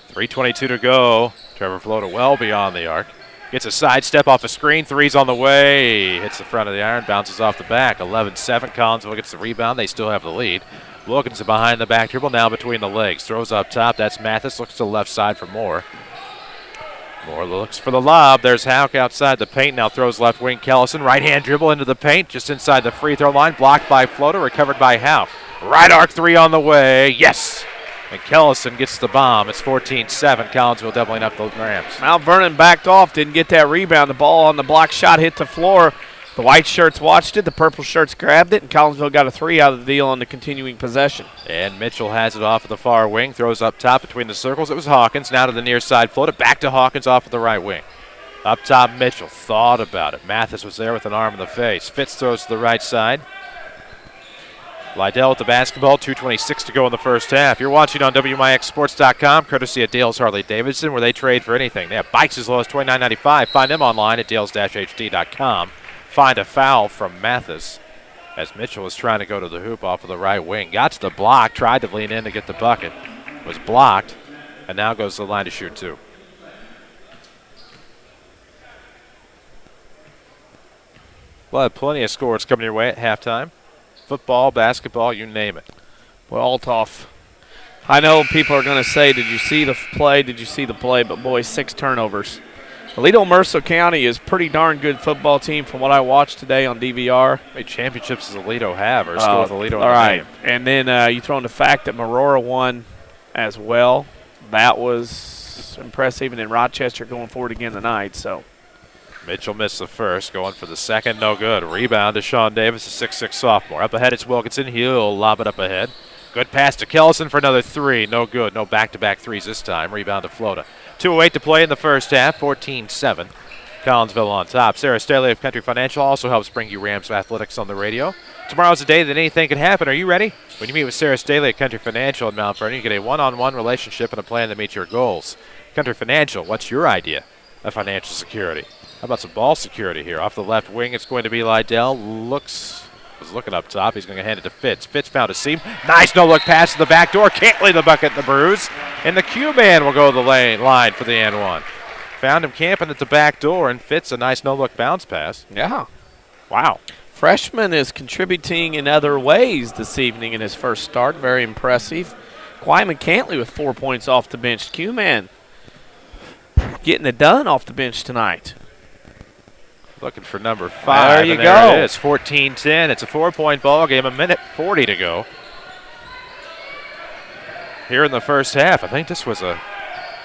3:22 to go. Trevor Floda well beyond the arc. Gets a side step off a screen. Three's on the way. Hits the front of the iron. Bounces off the back. 11-7. Collinsville gets the rebound. They still have the lead. Wilkinson behind the back dribble. Now between the legs. Throws up top. That's Mathis. Looks to the left side for Moore. Moore looks for the lob. There's Hauk outside the paint. Now throws left wing. Kellison. Right-hand dribble into the paint. Just inside the free throw line. Blocked by Floda. Recovered by Hauk. Right arc three on the way. Yes! And Kellison gets the bomb. It's 14-7. Collinsville doubling up the Rams. Mt.Vernon backed off, didn't get that rebound. The ball on the block shot hit the floor. The white shirts watched it. The purple shirts grabbed it, and Collinsville got a three out of the deal on the continuing possession. And Mitchell has it off of the far wing. Throws up top between the circles. It was Hawkins. Now to the near side. Floated back to Hawkins off of the right wing. Up top, Mitchell thought about it. Mathis was there with an arm in the face. Fitz throws to the right side. Lydell with the basketball, 2:26 to go in the first half. You're watching on WMIXSports.com, courtesy of Dale's Harley-Davidson, where they trade for anything. They have bikes as low as $29.95. Find them online at dales-hd.com. Find a foul from Mathis as Mitchell was trying to go to the hoop off of the right wing. Got to the block, tried to lean in to get the bucket. Was blocked, and now goes to the line to shoot two. We'll have plenty of scores coming your way at halftime. Football, basketball, you name it. Well, Altoff, I know people are going to say, did you see the play? Did you see the play? But, boy, 6 turnovers. Aledo Mercer County is a pretty darn good football team from what I watched today on DVR. How many championships does Aledo have or still with Aledo in all right. the And name? then you throw in the fact that Marora won as well. That was impressive. And then Rochester going forward again tonight. So Mitchell missed the first, going for the second, no good. Rebound to Sean Davis, a 6'6 sophomore. Up ahead, it's Wilkinson. He'll lob it up ahead. Good pass to Kellison for another three. No good. No back-to-back threes this time. Rebound to Floda. 2:08 to play in the first half. 14-7. Collinsville on top. Sarah Staley of Country Financial also helps bring you Rams athletics on the radio. Tomorrow's a day that anything can happen. Are you ready? When you meet with Sarah Staley at Country Financial in Mt.Vernon, you get a one-on-one relationship and a plan to meet your goals. Country Financial, what's your idea of financial security? How about some ball security here? Off the left wing, it's going to be Lydell. Was looking up top. He's going to hand it to Fitz. Fitz found a seam. Nice no-look pass to the back door. Can't lay the bucket in the bruise. And the Q-man will go to the line for the and one. Found him camping at the back door, and Fitz a nice no-look bounce pass. Yeah. Wow. Freshman is contributing in other ways this evening in his first start. Very impressive. Wyman Cantley with 4 points off the bench. Q-man getting it done off the bench tonight. Looking for number 5. There you go. There it is, 14-10. It's a 4-point ball game, a minute 40 to go. Here in the first half, I think this was a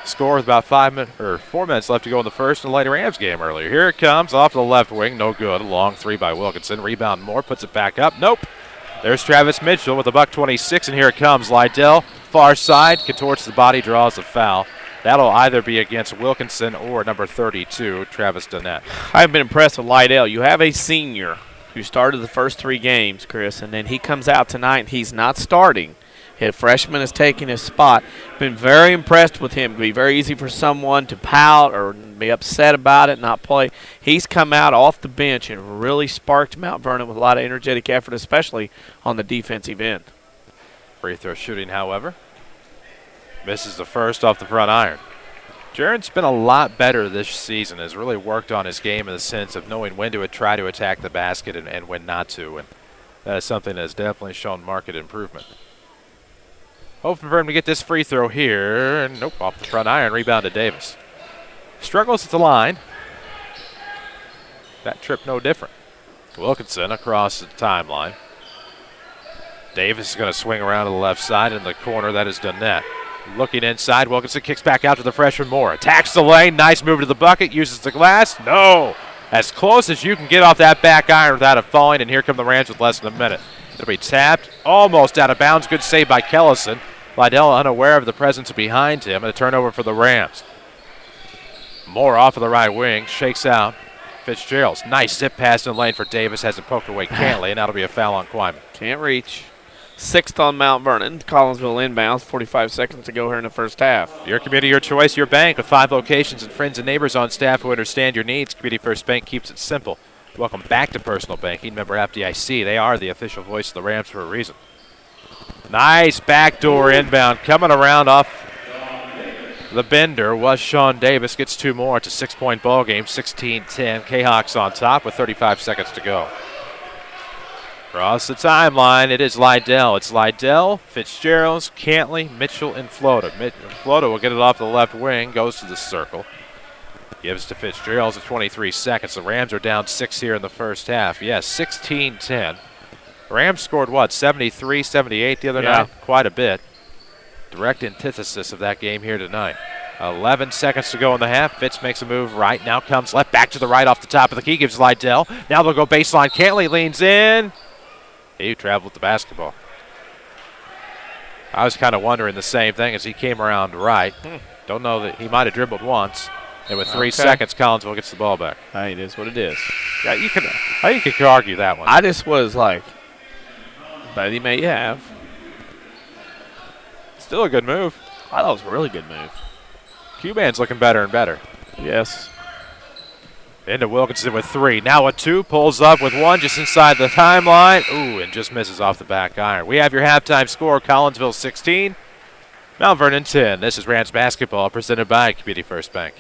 score with about 4 minutes left to go in the first in the Lady Rams game earlier. Here it comes off the left wing, no good. A long three by Wilkinson. Rebound Moore, puts it back up. Nope. There's Travis Mitchell with a $126, and here it comes. Lydell, far side, contorts the body, draws the foul. That'll either be against Wilkinson or number 32, Travis Donette. I've been impressed with Lydell. You have a senior who started the first 3 games, Chris, and then he comes out tonight and he's not starting. A freshman is taking his spot. Been very impressed with him. It'd be very easy for someone to pout or be upset about it, not play. He's come out off the bench and really sparked Mt.Vernon with a lot of energetic effort, especially on the defensive end. Free throw shooting, however. Misses the first off the front iron. Jaren's been a lot better this season, has really worked on his game in the sense of knowing when to try to attack the basket and when not to. And that is something that has definitely shown marked improvement. Hoping for him to get this free throw here. Nope, off the front iron. Rebound to Davis. Struggles at the line. That trip no different. Wilkinson across the timeline. Davis is going to swing around to the left side in the corner. That is Donette. Looking inside, Wilkinson kicks back out to the freshman Moore. Attacks the lane, nice move to the bucket, uses the glass. No! As close as you can get off that back iron without it falling, and here come the Rams with less than a minute. It'll be tapped, almost out of bounds. Good save by Kellison. Lydell unaware of the presence behind him, and a turnover for the Rams. Moore off of the right wing, shakes out. Fitzgerald's nice zip pass in the lane for Davis, has it poked away Cantley, and that'll be a foul on Kwyman. Can't reach. 6th on Mount Vernon. Collinsville inbounds. 45 seconds to go here in the first half. Your community, your choice, your bank, with 5 locations and friends and neighbors on staff who understand your needs. Community First Bank keeps it simple. Welcome back to personal banking. Member FDIC. They are the official voice of the Rams for a reason. Nice backdoor inbound coming around off the bender was Sean Davis. Gets 2 more. It's a 6-point ball game. 16-10. Kahoks on top with 35 seconds to go. Across the timeline, it is Lydell. It's Lydell, Fitzgerald, Cantley, Mitchell, and Floda. Floda will get it off the left wing, goes to the circle. Gives to Fitzgerald at 23 seconds. The Rams are down 6 here in the first half. Yes, 16-10. Rams scored, what, 73, 78 the other night? Quite a bit. Direct antithesis of that game here tonight. 11 seconds to go in the half. Fitz makes a move right. Now comes left, back to the right off the top of the key. Gives Lydell. Now they'll go baseline. Cantley leans in. He traveled with the basketball. I was kind of wondering the same thing as he came around right. Don't know that he might have dribbled once. And with 3 seconds, Collinsville gets the ball back. Hey, it is what it is. Yeah, you could argue that one. I just was like, but he may have. Still a good move. I thought it was a really good move. Q-Man's looking better and better. Yes. Into Wilkinson with 3. Now a 2. Pulls up with 1 just inside the timeline. Ooh, and just misses off the back iron. We have your halftime score. Collinsville 16. Mount Vernon 10. This is Rams basketball presented by Community First Bank.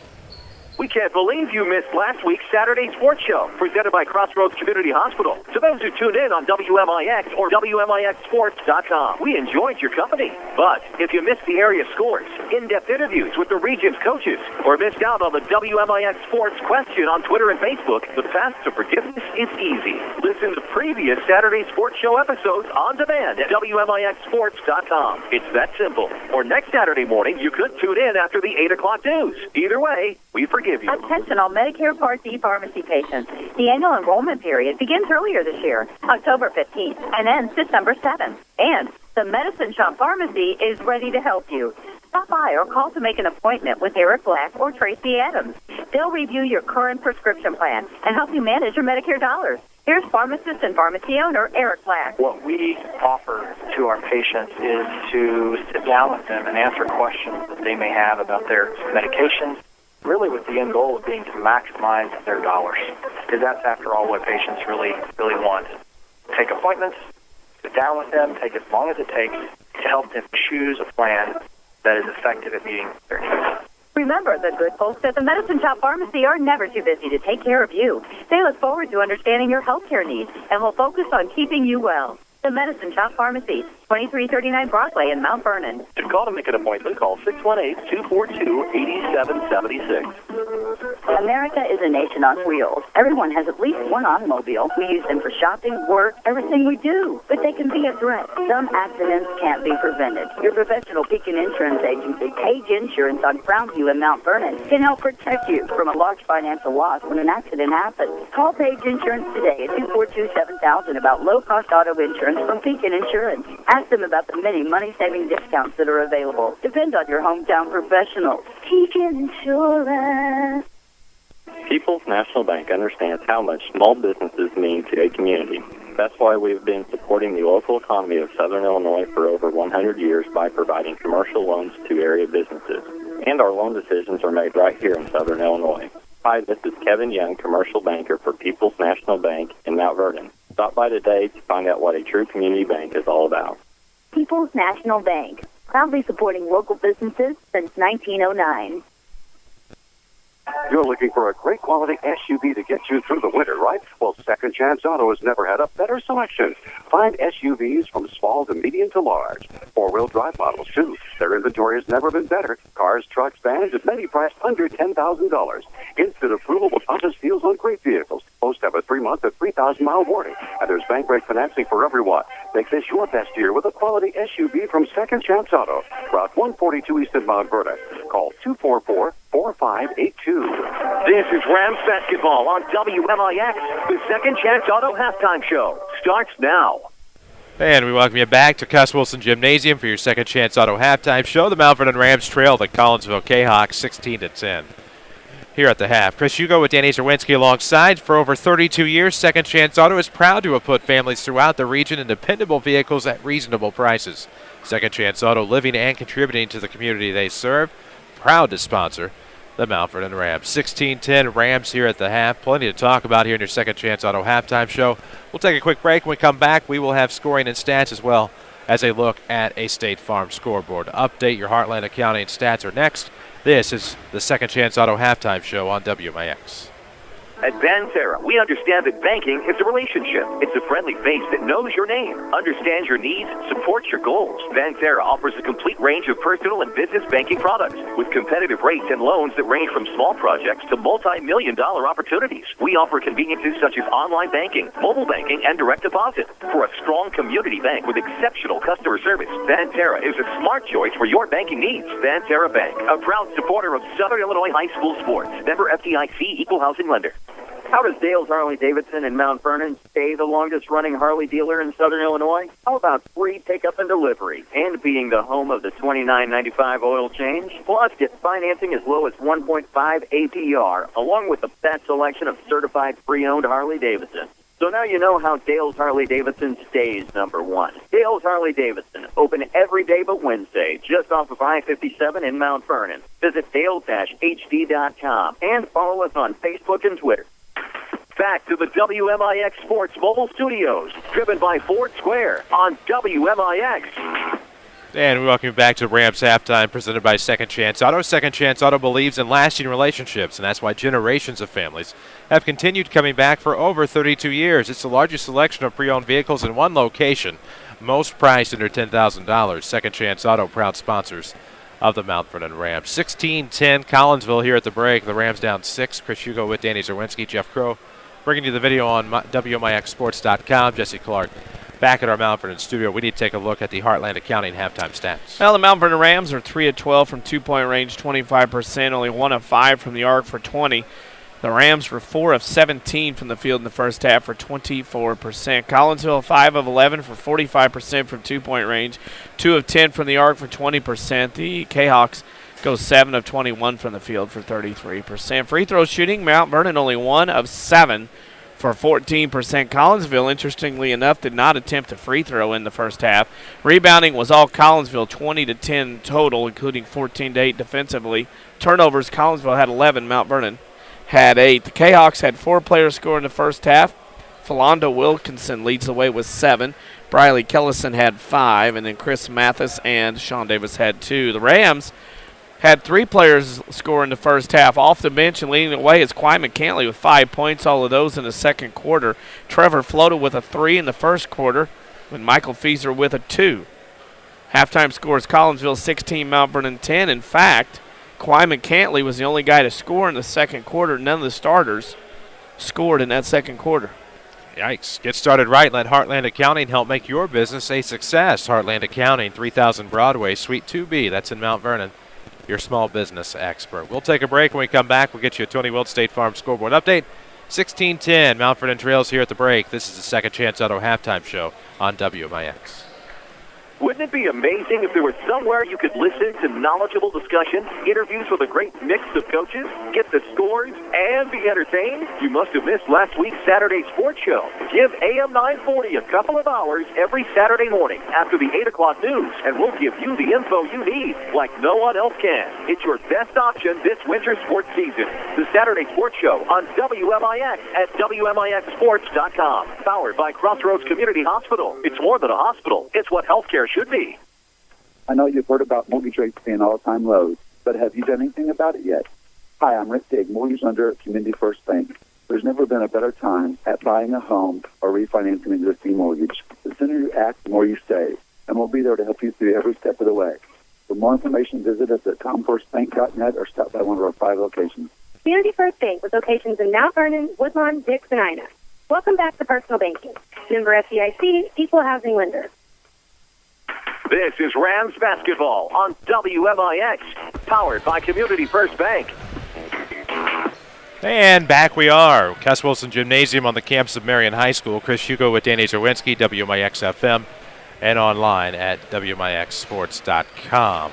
We can't believe you missed last week's Saturday Sports Show, presented by Crossroads Community Hospital. To those who tuned in on WMIX or WMIXsports.com, we enjoyed your company. But if you missed the area scores, in-depth interviews with the region's coaches, or missed out on the WMIX Sports question on Twitter and Facebook, the path to forgiveness is easy. Listen to previous Saturday Sports Show episodes on demand at WMIXsports.com. It's that simple. Or next Saturday morning, you could tune in after the 8 o'clock news. Either way, we forgive you. Attention all Medicare Part D pharmacy patients. The annual enrollment period begins earlier this year, October 15th, and ends December 7th. And the Medicine Shop Pharmacy is ready to help you. Stop by or call to make an appointment with Eric Black or Tracy Adams. They'll review your current prescription plan and help you manage your Medicare dollars. Here's pharmacist and pharmacy owner Eric Black. What we offer to our patients is to sit down with them and answer questions that they may have about their medications, really with the end goal of being to maximize their dollars. Because that's, after all, what patients really want. Take appointments, sit down with them, take as long as it takes to help them choose a plan that is effective at meeting their needs. Remember, the good folks at the Medicine Shop Pharmacy are never too busy to take care of you. They look forward to understanding your health care needs and will focus on keeping you well. The Medicine Shop Pharmacy, 2339 Broadway in Mount Vernon. To call to make an appointment, call 618-242-8776. America is a nation on wheels. Everyone has at least one automobile. We use them for shopping, work, everything we do. But they can be a threat. Some accidents can't be prevented. Your professional Pekin Insurance Agency, Page Insurance on Brownview in Mount Vernon, can help protect you from a large financial loss when an accident happens. Call Page Insurance today at 242-7000 about low-cost auto insurance from Pekin Insurance. Ask them about the many money-saving discounts that are available. Depend on your hometown professionals. Pekin Insurance. People's National Bank understands how much small businesses mean to a community. That's why we've been supporting the local economy of Southern Illinois for over 100 years by providing commercial loans to area businesses. And our loan decisions are made right here in Southern Illinois. Hi, this is Kevin Young, commercial banker for People's National Bank in Mount Vernon. Stop by today to find out what a true community bank is all about. People's National Bank, proudly supporting local businesses since 1909. You're looking for a great quality SUV to get you through the winter, right? Well, Second Chance Auto has never had a better selection. Find SUVs from small to medium to large. Four-wheel drive models, too. Their inventory has never been better. Cars, trucks, vans, and many priced under $10,000. Instant approval with honest deals on great vehicles. Most have a 3-month or 3,000-mile warranty. And there's bank rate financing for everyone. Make this your best year with a quality SUV from Second Chance Auto. Route 142 East in Mount Vernon. Call 244-4582. This is Rams basketball on WMIX. The Second Chance Auto halftime show starts now. And we welcome you back to Cuss Wilson Gymnasium for your Second Chance Auto halftime show. The Mt. Vernon Rams trail the Collinsville Kahoks 16-10. here at the half. Chris Hugo with Danny Czerwinski alongside. For over 32 years, Second Chance Auto is proud to have put families throughout the region in dependable vehicles at reasonable prices. Second Chance Auto, living and contributing to the community they serve. Proud to sponsor the Mt.Vernon Rams. 16-10 Rams here at the half. Plenty to talk about here in your Second Chance Auto halftime show. We'll take a quick break. When we come back, we will have scoring and stats as well as a look at a State Farm scoreboard update. Your Heartland Accounting stats are next. This is the Second Chance Auto halftime show on WMIX. At Banterra, we understand that banking is a relationship. It's a friendly face that knows your name, understands your needs, supports your goals. Banterra offers a complete range of personal and business banking products with competitive rates and loans that range from small projects to multi-million-dollar opportunities. We offer conveniences such as online banking, mobile banking, and direct deposit. For a strong community bank with exceptional customer service, Banterra is a smart choice for your banking needs. Banterra Bank, a proud supporter of Southern Illinois high school sports. Member FDIC, equal housing lender. How does Dale's Harley-Davidson in Mt.Vernon stay the longest-running Harley dealer in Southern Illinois? How about free pickup and delivery? And being the home of the $29.95 oil change? Plus, get financing as low as 1.5 APR, along with the best selection of certified pre-owned Harley-Davidson. So now you know how Dale's Harley-Davidson stays number one. Dale's Harley-Davidson, open every day but Wednesday, just off of I-57 in Mt.Vernon. Visit dale-hd.com and follow us on Facebook and Twitter. Back to the WMIX Sports Mobile Studios, driven by Ford Square on WMIX. And we welcome you back to Rams Halftime, presented by Second Chance Auto. Second Chance Auto believes in lasting relationships, and that's why generations of families have continued coming back for over 32 years. It's the largest selection of pre-owned vehicles in one location, most priced under $10,000. Second Chance Auto, proud sponsors of the Mt.Vernon Rams. 16-10 Collinsville here at the break. The Rams down 6. Chris Hugo with Danny Czerwinski, Jeff Crow bringing you the video on WMIXsports.com. Jesse Clark back at our Mt.Vernon studio. We need to take a look at the Heartland Accounting halftime stats. Well, the Mt.Vernon Rams are 3 of 12 from two-point range, 25%, only 1 of 5 from the arc for 20. The Rams were 4 of 17 from the field in the first half for 24%. Collinsville 5 of 11 for 45% from two-point range, 2 of 10 from the arc for 20%. The Kahoks goes 7 of 21 from the field for 33%. Free throw shooting, Mt.Vernon only 1 of 7 for 14%. Collinsville, interestingly enough, did not attempt a free throw in the first half. Rebounding was all Collinsville, 20-10 total, including 14-8 defensively. Turnovers, Collinsville had 11, Mt.Vernon had 8. The Kahoks had 4 players score in the first half. Philando Wilkinson leads the way with 7. Briley Kellison had 5, and then Chris Mathis and Sean Davis had 2. The Rams had 3 players score in the first half. Off the bench and leading the way is Quayman Cantley with 5 points, all of those in the second quarter. Trevor Floto with a 3 in the first quarter, and Michael Fieser with a 2. Halftime scores Collinsville 16, Mt.Vernon 10. In fact, Quayman Cantley was the only guy to score in the second quarter. None of the starters scored in that second quarter. Yikes. Get started right. Let Heartland Accounting help make your business a success. Heartland Accounting, 3000 Broadway, Suite 2B. That's in Mt.Vernon. Your small business expert. We'll take a break. When we come back, we'll get you a Tony Wilt State Farm scoreboard update. 16-10, Mt.Vernon Trails here at the break. This is the Second Chance Auto halftime show on WMIX. Wouldn't it be amazing if there was somewhere you could listen to knowledgeable discussion, interviews with a great mix of coaches, get the scores, and be entertained? You must have missed last week's Saturday sports show. Give AM 940 a couple of hours every Saturday morning after the 8 o'clock news, and we'll give you the info you need like no one else can. It's your best option this winter sports season. The Saturday sports show on WMIX at WMIXsports.com. Powered by Crossroads Community Hospital. It's more than a hospital. It's what healthcare should be. I know you've heard about mortgage rates being all-time lows, but have you done anything about it yet? Hi, I'm Rick Digg, mortgage lender at Community First Bank. There's never been a better time at buying a home or refinancing an existing mortgage. The sooner you act, the more you save, and we'll be there to help you through every step of the way. For more information, visit us at comfirstbank.net or stop by one of our 5 locations. Community First Bank with locations in Mt.Vernon, Woodlawn, Dix, and Ina. Welcome back to Personal Banking. Member FDIC, equal housing lender. This is Rams basketball on WMIX, powered by Community First Bank. And back we are. Cass Wilson Gymnasium on the campus of Marion High School. Chris Hugo with Danny Czerwinski, WMIX FM, and online at WMIXsports.com.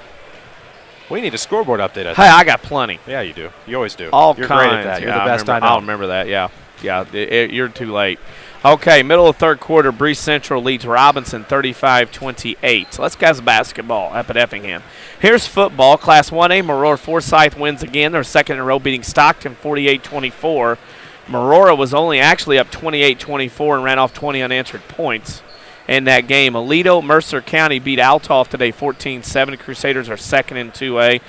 We need a scoreboard update, I think. Hey, I got plenty. Yeah, you do. You always do. All You're kinds. great at that. You're Yeah, the best I know. I'll remember that, yeah. Yeah, you're too late. Okay, middle of third quarter, Breese Central leads Robinson 35-28. So let's guys basketball up at Effingham. Here's football. Class 1A, Marora Forsyth wins again. They're second in a row, beating Stockton 48-24. Marora was only actually up 28-24 and ran off 20 unanswered points in that game. Aledo Mercer County beat Althoff today 14-7. Crusaders are second in 2A.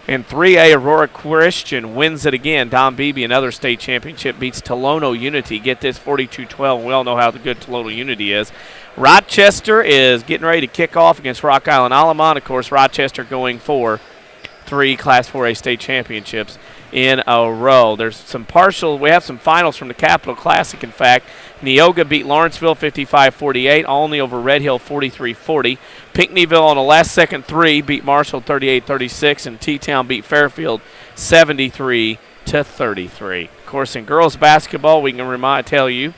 In 3A, Aurora Christian wins it again. Don Beebe, another state championship, beats Tolono Unity. Get this, 42-12. We all know how good Tolono Unity is. Rochester is getting ready to kick off against Rock Island Alamont. Of course, Rochester going for 3 Class 4A state championships in a row. There's some partial. We have some finals from the Capital Classic, in fact. Neoga beat Lawrenceville 55-48. Olney over Red Hill 43-40. Pinckneyville on a last-second 3 beat Marshall 38-36. And T-Town beat Fairfield 73-33. Of course, in girls basketball, we can tell you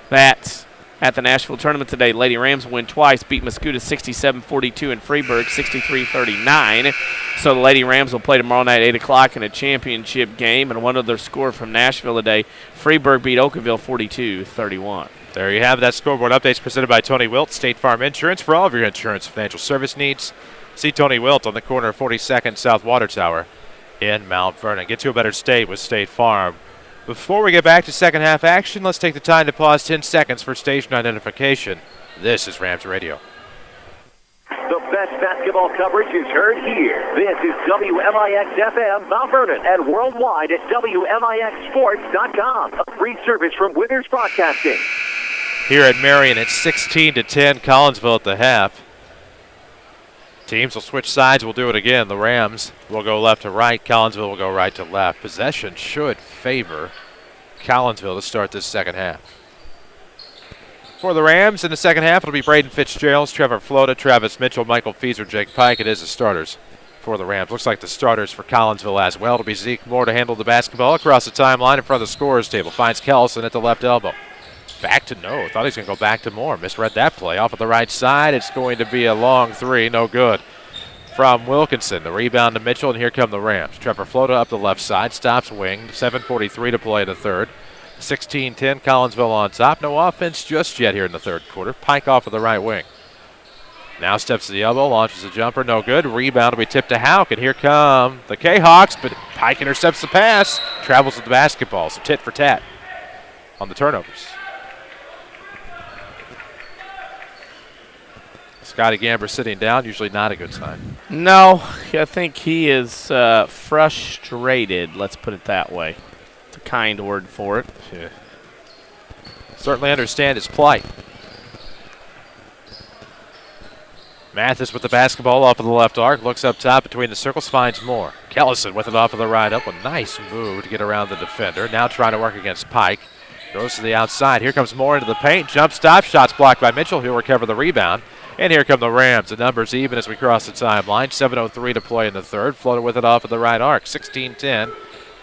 that at the Nashville tournament today, Lady Rams win twice, beat Mascoutah 67-42 and Freeburg 63-39. So the Lady Rams will play tomorrow night at 8 o'clock in a championship game. And one other score from Nashville today, Freeburg beat Oakville 42-31. There you have it. That scoreboard updates presented by Tony Wilt, State Farm Insurance. For all of your insurance financial service needs, see Tony Wilt on the corner of 42nd South Water Tower in Mount Vernon. Get to a better state with State Farm. Before we get back to second half action, let's take the time to pause 10 seconds for station identification. This is Rams Radio. The best basketball coverage is heard here. This is WMIX FM Mount Vernon and worldwide at WMIXsports.com. A free service from Withers Broadcasting. Here at Marion, it's 16-10, Collinsville at the half. Teams will switch sides. We'll do it again. The Rams will go left to right. Collinsville will go right to left. Possession should favor Collinsville to start this second half. For the Rams in the second half, it'll be Braden Fitzgerald, Trevor Flota, Travis Mitchell, Michael Feeser, Jake Pike. It is the starters for the Rams. Looks like the starters for Collinsville as well. It'll be Zeke Moore to handle the basketball across the timeline in front of the scorer's table. Finds Kellison at the left elbow. Back to no. Thought he was going to go back to Moore. Misread that play. Off of the right side. It's going to be a long 3. No good. From Wilkinson. The rebound to Mitchell, and here come the Rams. Trevor Flota up the left side. Stops wing. 7:43 to play in the third. 16-10. Collinsville on top. No offense just yet here in the third quarter. Pike off of the right wing. Now steps to the elbow. Launches a jumper. No good. Rebound will be tipped to Hauk, and here come the Kahoks, but Pike intercepts the pass. Travels with the basketball. So tit for tat on the turnovers. Scotty Gamber sitting down, usually not a good sign. No, I think he is frustrated, let's put it that way. It's a kind word for it. Yeah. Certainly understand his plight. Mathis with the basketball off of the left arc, looks up top between the circles, finds Moore. Kellison with it off of the right up, a nice move to get around the defender. Now trying to work against Pike. Goes to the outside. Here comes Moore into the paint. Jump stop. Shots blocked by Mitchell. He'll recover the rebound. And here come the Rams. The numbers even as we cross the timeline. 7:03 to play in the third. Floated with it off of the right arc. 16-10.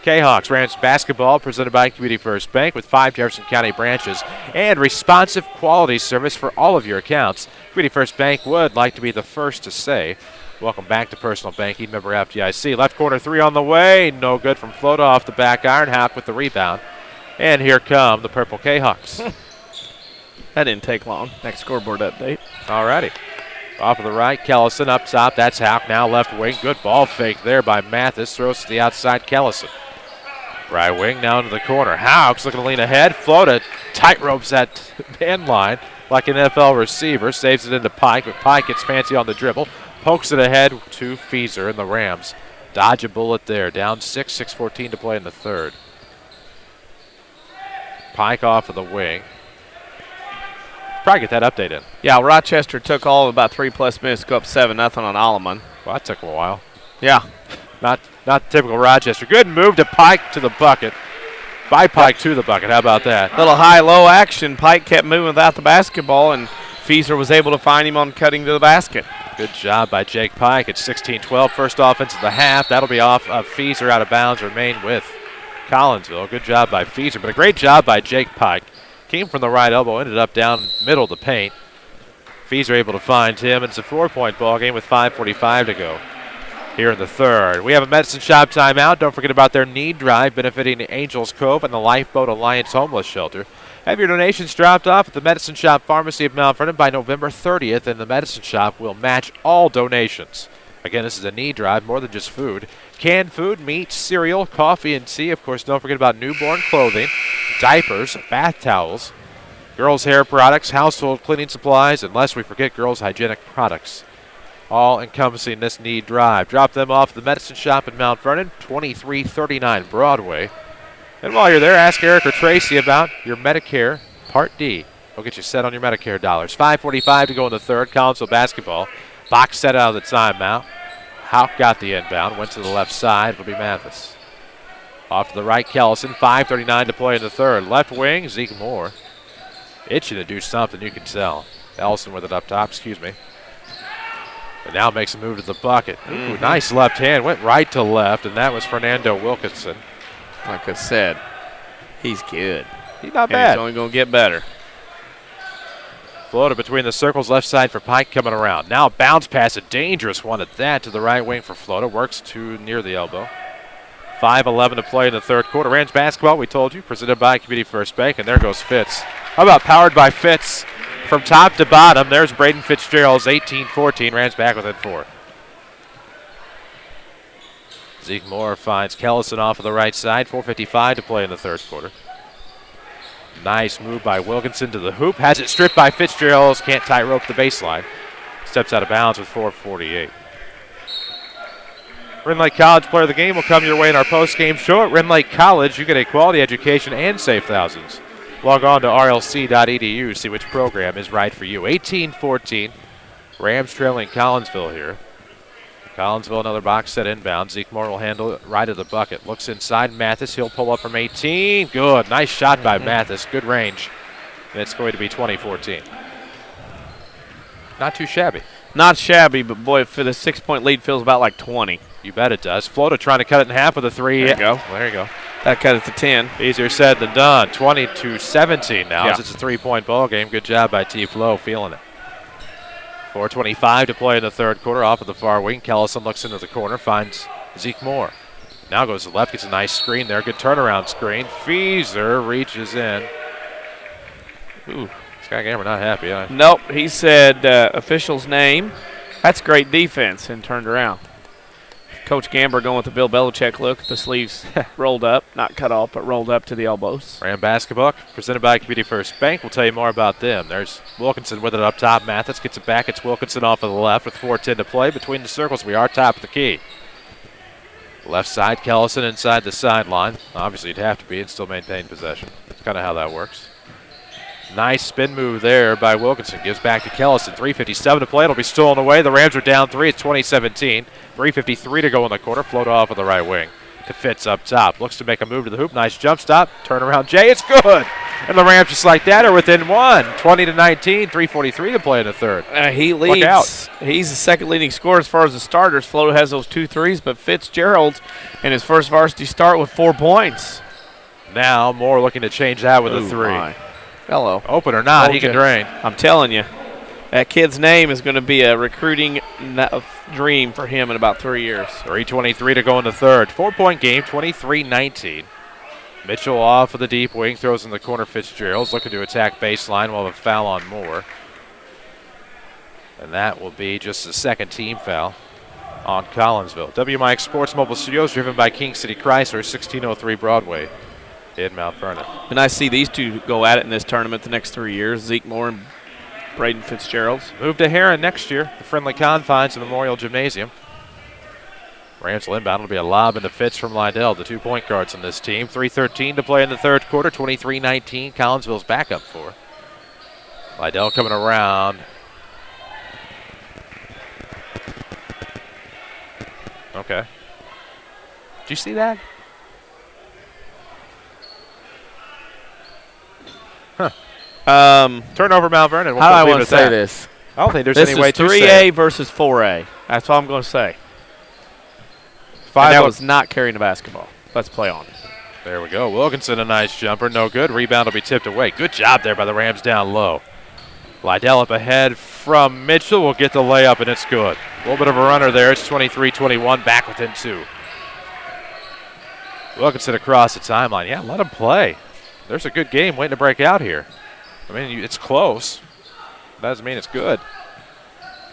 Kahoks. Rams basketball presented by Community First Bank with 5 Jefferson County branches and responsive quality service for all of your accounts. Community First Bank would like to be the first to say, welcome back to personal banking. Member FDIC. Left corner 3 on the way. No good from Flota off the back iron. Hauk with the rebound. And here come the Purple Kahoks. That didn't take long. Next scoreboard update. Alrighty. Off of the right, Kellison up top. That's Hauk now left wing. Good ball fake there by Mathis. Throws to the outside, Kellison. Right wing now into the corner. Hauk's looking to lean ahead. Flota tight ropes that end line like an NFL receiver. Saves it into Pike, but Pike gets fancy on the dribble. Pokes it ahead to Feeser, and the Rams dodge a bullet there. Down 6:14 to play in the third. Pike off of the wing. Probably get that update in. Yeah, Rochester took all of about 3+ minutes to go up 7-0 on Alleman. Well, that took a while. Yeah. Not typical Rochester. Good move to Pike to the bucket. By Pike to the bucket. How about that? Little high-low action. Pike kept moving without the basketball, and Feeser was able to find him on cutting to the basket. Good job by Jake Pike. It's 16-12. First offense of the half. That'll be off of Feeser out of bounds. Remain with Collinsville. Good job by Feeser, but a great job by Jake Pike. Came from the right elbow, ended up down middle of the paint. Feeser able to find him. It's a 4-point ball game with 5:45 to go. here in the third. We have a Medicine Shop timeout. Don't forget about their knee drive benefiting the Angels Cove and the Lifeboat Alliance Homeless Shelter. Have your donations dropped off at the Medicine Shop Pharmacy of Mt.Vernon by November 30th, and the Medicine Shop will match all donations. Again, this is a knee drive, more than just food. Canned food, meat, cereal, coffee, and tea. Of course, don't forget about newborn clothing, diapers, bath towels, girls' hair products, household cleaning supplies, and lest we forget girls' hygienic products. All encompassing this knee drive. Drop them off at the Medicine Shop in Mt.Vernon, 2339 Broadway. And while you're there, ask Eric or Tracy about your Medicare Part D. We'll get you set on your Medicare dollars. 5:45 to go in the third. Collinsville basketball. Box set out of the timeout. Houck got the inbound. Went to the left side. It'll be Mathis. Off to the right, Kellison. 5:39 to play in the third. Left wing, Zeke Moore. Itching to do something, you can tell. Ellison with it up top, And now makes a move to the bucket. Ooh, nice left hand. Went right to left, and that was Fernando Wilkinson. Like I said, he's good. He's not bad. He's only going to get better. Floater between the circles, left side for Pike coming around. Now bounce pass, a dangerous one at that to the right wing for Floater. Works to near the elbow. 5:11 to play in the third quarter. Rams basketball, we told you, presented by Community First Bank, and there goes Fitz. How about powered by Fitz from top to bottom? There's Braden Fitzgerald's 18-14. Rams back within 4. Zeke Moore finds Kellison off of the right side. 4:55 to play in the third quarter. Nice move by Wilkinson to the hoop. Has it stripped by Fitzgerald. Can't tie rope the baseline. Steps out of bounds with 4:48. Rend Lake College player of the game will come your way in our post-game show. At Rend Lake College, you get a quality education and save thousands. Log on to rlc.edu, see which program is right for you. 18-14. Rams trailing Collinsville here. Collinsville, another box set inbound. Zeke Moore will handle it right at the bucket. Looks inside Mathis. He'll pull up from 18. Good. Nice shot by Mathis. Good range. And it's going to be 20-14. Not too shabby. Not shabby, but boy, for the 6-point lead, feels about like 20. You bet it does. Floater trying to cut it in half with a three. There you go. There you go. That cut it to 10. Easier said than done. 20-17 now. Yeah. As it's a 3-point ball game. Good job by T. Flo, feeling it. 4:25 to play in the third quarter. Off of the far wing. Kellison looks into the corner, finds Zeke Moore. Now goes to the left, gets a nice screen there. Good turnaround screen. Feeser reaches in. Ooh, Scott Gamber not happy, huh? Nope, he said official's name. That's great defense, and turned around. Coach Gamber going with the Bill Belichick look. The sleeves rolled up, not cut off, but rolled up to the elbows. Ram basketball presented by Community First Bank. We'll tell you more about them. There's Wilkinson with it up top. Mathis gets it back. It's Wilkinson off of the left with 4:10 to play. Between the circles, we are top of the key. Left side, Kellison inside the sideline. Obviously, you'd have to be and still maintain possession. That's kind of how that works. Nice spin move there by Wilkinson. Gives back to Kellison. 3:57 to play. It'll be stolen away. The Rams are down 3. It's 20-17. 3:53 to go in the quarter. Float off of the right wing. To Fitz up top. Looks to make a move to the hoop. Nice jump stop. Turnaround Jay. It's good. And the Rams just like that are within 1. 20-19. 3:43 to play in the third. He leads. Look out. He's the second leading scorer as far as the starters. Floto has those 2 threes, but Fitzgerald in his first varsity start with 4 points. Now Moore looking to change that with a 3. My. Hello. Open or not, he can drain. I'm telling you, that kid's name is going to be a recruiting dream for him in about 3 years. 3:23 to go in the third. 4-point game, 23-19. Mitchell off of the deep wing, throws in the corner. Fitzgerald's looking to attack baseline. We'll have a foul on Moore. And that will be just the second team foul on Collinsville. WMIX Sports Mobile Studios driven by King City Chrysler, 1603 Broadway in Mt.Vernon. And I see these two go at it in this tournament the next 3 years, Zeke Moore and Braden Fitzgerald. Move to Heron next year, the friendly confines of Memorial Gymnasium. Rams will inbound. It'll be a lob into Fitz from Lydell, the 2-point guards on this team. 3:13 to play in the third quarter, 23-19. Collinsville's back up 4. Lydell coming around. Okay. Did you see that? Turnover Mt.Vernon. How do I want to say this? I don't think there's any way to say it. This is 3A versus 4A. That's all I'm going to say. And that was not carrying the basketball. Let's play on. There we go. Wilkinson, a nice jumper. No good. Rebound will be tipped away. Good job there by the Rams down low. Lydell up ahead from Mitchell will get the layup, and it's good. A little bit of a runner there. It's 23-21, back within 2. Wilkinson across the timeline. Yeah, let him play. There's a good game waiting to break out here. I mean, it's close. That doesn't mean it's good.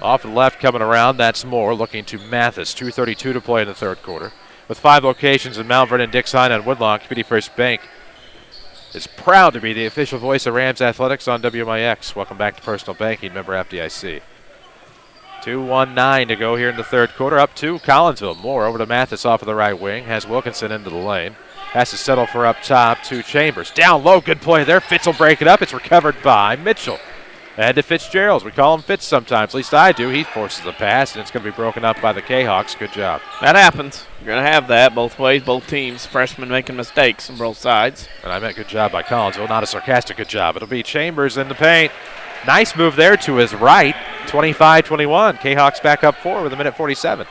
Off the left coming around, that's Moore looking to Mathis. 2:32 to play in the third quarter. With 5 locations in Mount Vernon, Dixon, and Woodlawn, Community First Bank is proud to be the official voice of Rams Athletics on WMIX. Welcome back to Personal Banking, member FDIC. 2:19 to go here in the third quarter. Up to Collinsville. Moore over to Mathis off of the right wing. Has Wilkinson into the lane. Has to settle for up top to Chambers. Down low, good play there. Fitz will break it up. It's recovered by Mitchell. Ahead to Fitzgerald. We call him Fitz sometimes. At least I do. He forces the pass, and it's going to be broken up by the Kahoks. Good job. That happens. You're going to have that both ways, both teams. Freshmen making mistakes on both sides. And I meant good job by Collinsville. Not a sarcastic good job. It'll be Chambers in the paint. Nice move there to his right. 25-21. Kahoks back up 4 with 1:47.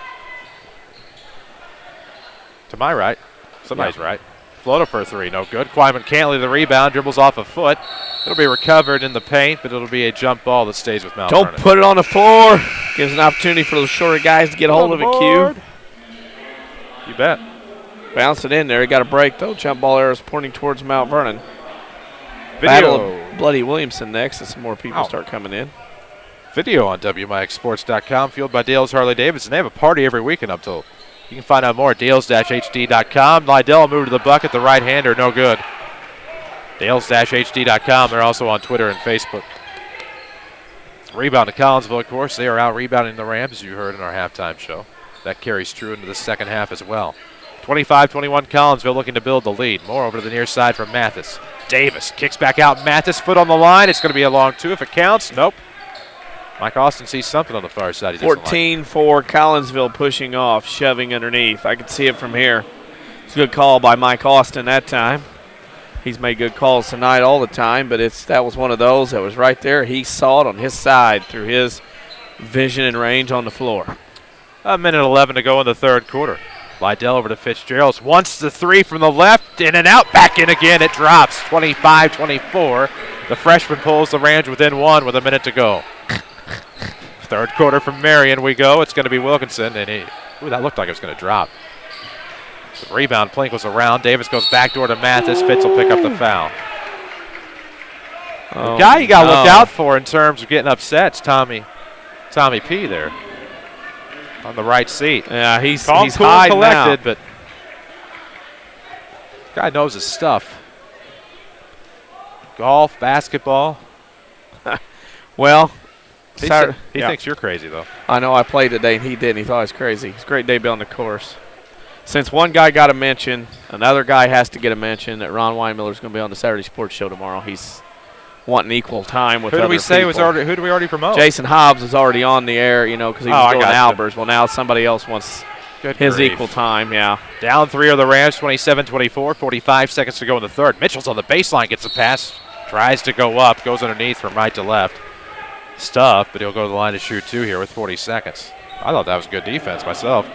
To my right. Somebody's right. Floater for a 3. No good. Quayman Cantley the rebound. Dribbles off a foot. It'll be recovered in the paint, but it'll be a jump ball that stays with Mount Vernon. Don't put it on the floor. Gives an opportunity for those shorter guys to get a hold of it, Q. You bet. Bounce it in there. He got a break, though. Jump ball arrows pointing towards Mount Vernon. Video. Battle of Bloody Williamson next as some more people start coming in. Video on WMIXsports.com, fueled by Dale's Harley-Davidson. They have a party every weekend up till. You can find out more at dales-hd.com. Lydell moved to the bucket. The right-hander, no good. Dales-hd.com. They're also on Twitter and Facebook. Rebound to Collinsville, of course. They are out rebounding the Rams, as you heard in our halftime show. That carries true into the second half as well. 25-21 Collinsville looking to build the lead. More over to the near side from Mathis. Davis kicks back out. Mathis, foot on the line. It's going to be a long 2 if it counts. Nope. Mike Austin sees something on the far side. 14 for Collinsville pushing off, shoving underneath. I can see it from here. It's a good call by Mike Austin that time. He's made good calls tonight all the time, but that was one of those that was right there. He saw it on his side through his vision and range on the floor. 1:11 to go in the third quarter. Lydell over to Fitzgerald. Wants the 3 from the left, in and out, back in again. It drops 25-24. The freshman pulls the Rams within 1 with a minute to go. Third quarter from Marion we go. It's going to be Wilkinson, and that looked like it was going to drop. The rebound, Plink was around. Davis goes backdoor to Mathis. Fitz will pick up the foul. The guy you got to look out for in terms of getting upset is Tommy P there on the right seat. Yeah, he's cool and collected, but the guy knows his stuff. Golf, basketball. Well, he thinks you're crazy, though. I know. I played today, and he didn't. He thought I was crazy. It's a great day to be on the course. Since one guy got a mention, another guy has to get a mention that Ron Weinmiller's going to be on the Saturday Sports Show tomorrow. He's wanting equal time with other people. Who do we already promote? Jason Hobbs is already on the air, because he was going to Albers. Well, now somebody else wants his equal time, yeah. Down 3 are the Rams, 27-24, 45 seconds to go in the third. Mitchell's on the baseline, gets a pass, tries to go up, goes underneath from right to left. Stuff, but he'll go to the line to shoot 2 here with 40 seconds. I thought that was good defense myself.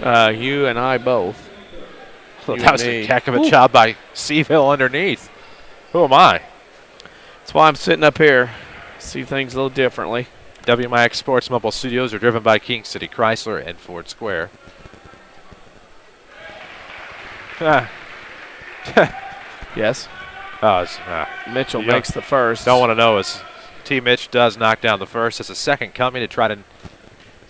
You and I both. That was a heck of a job by Seville underneath. Who am I? That's why I'm sitting up here. See things a little differently. WMIX Sports Mobile Studios are driven by King City Chrysler and Ford Square. Yes. Mitchell makes the first. Don't want to know as T. Mitch does knock down the first. It's a second coming to try to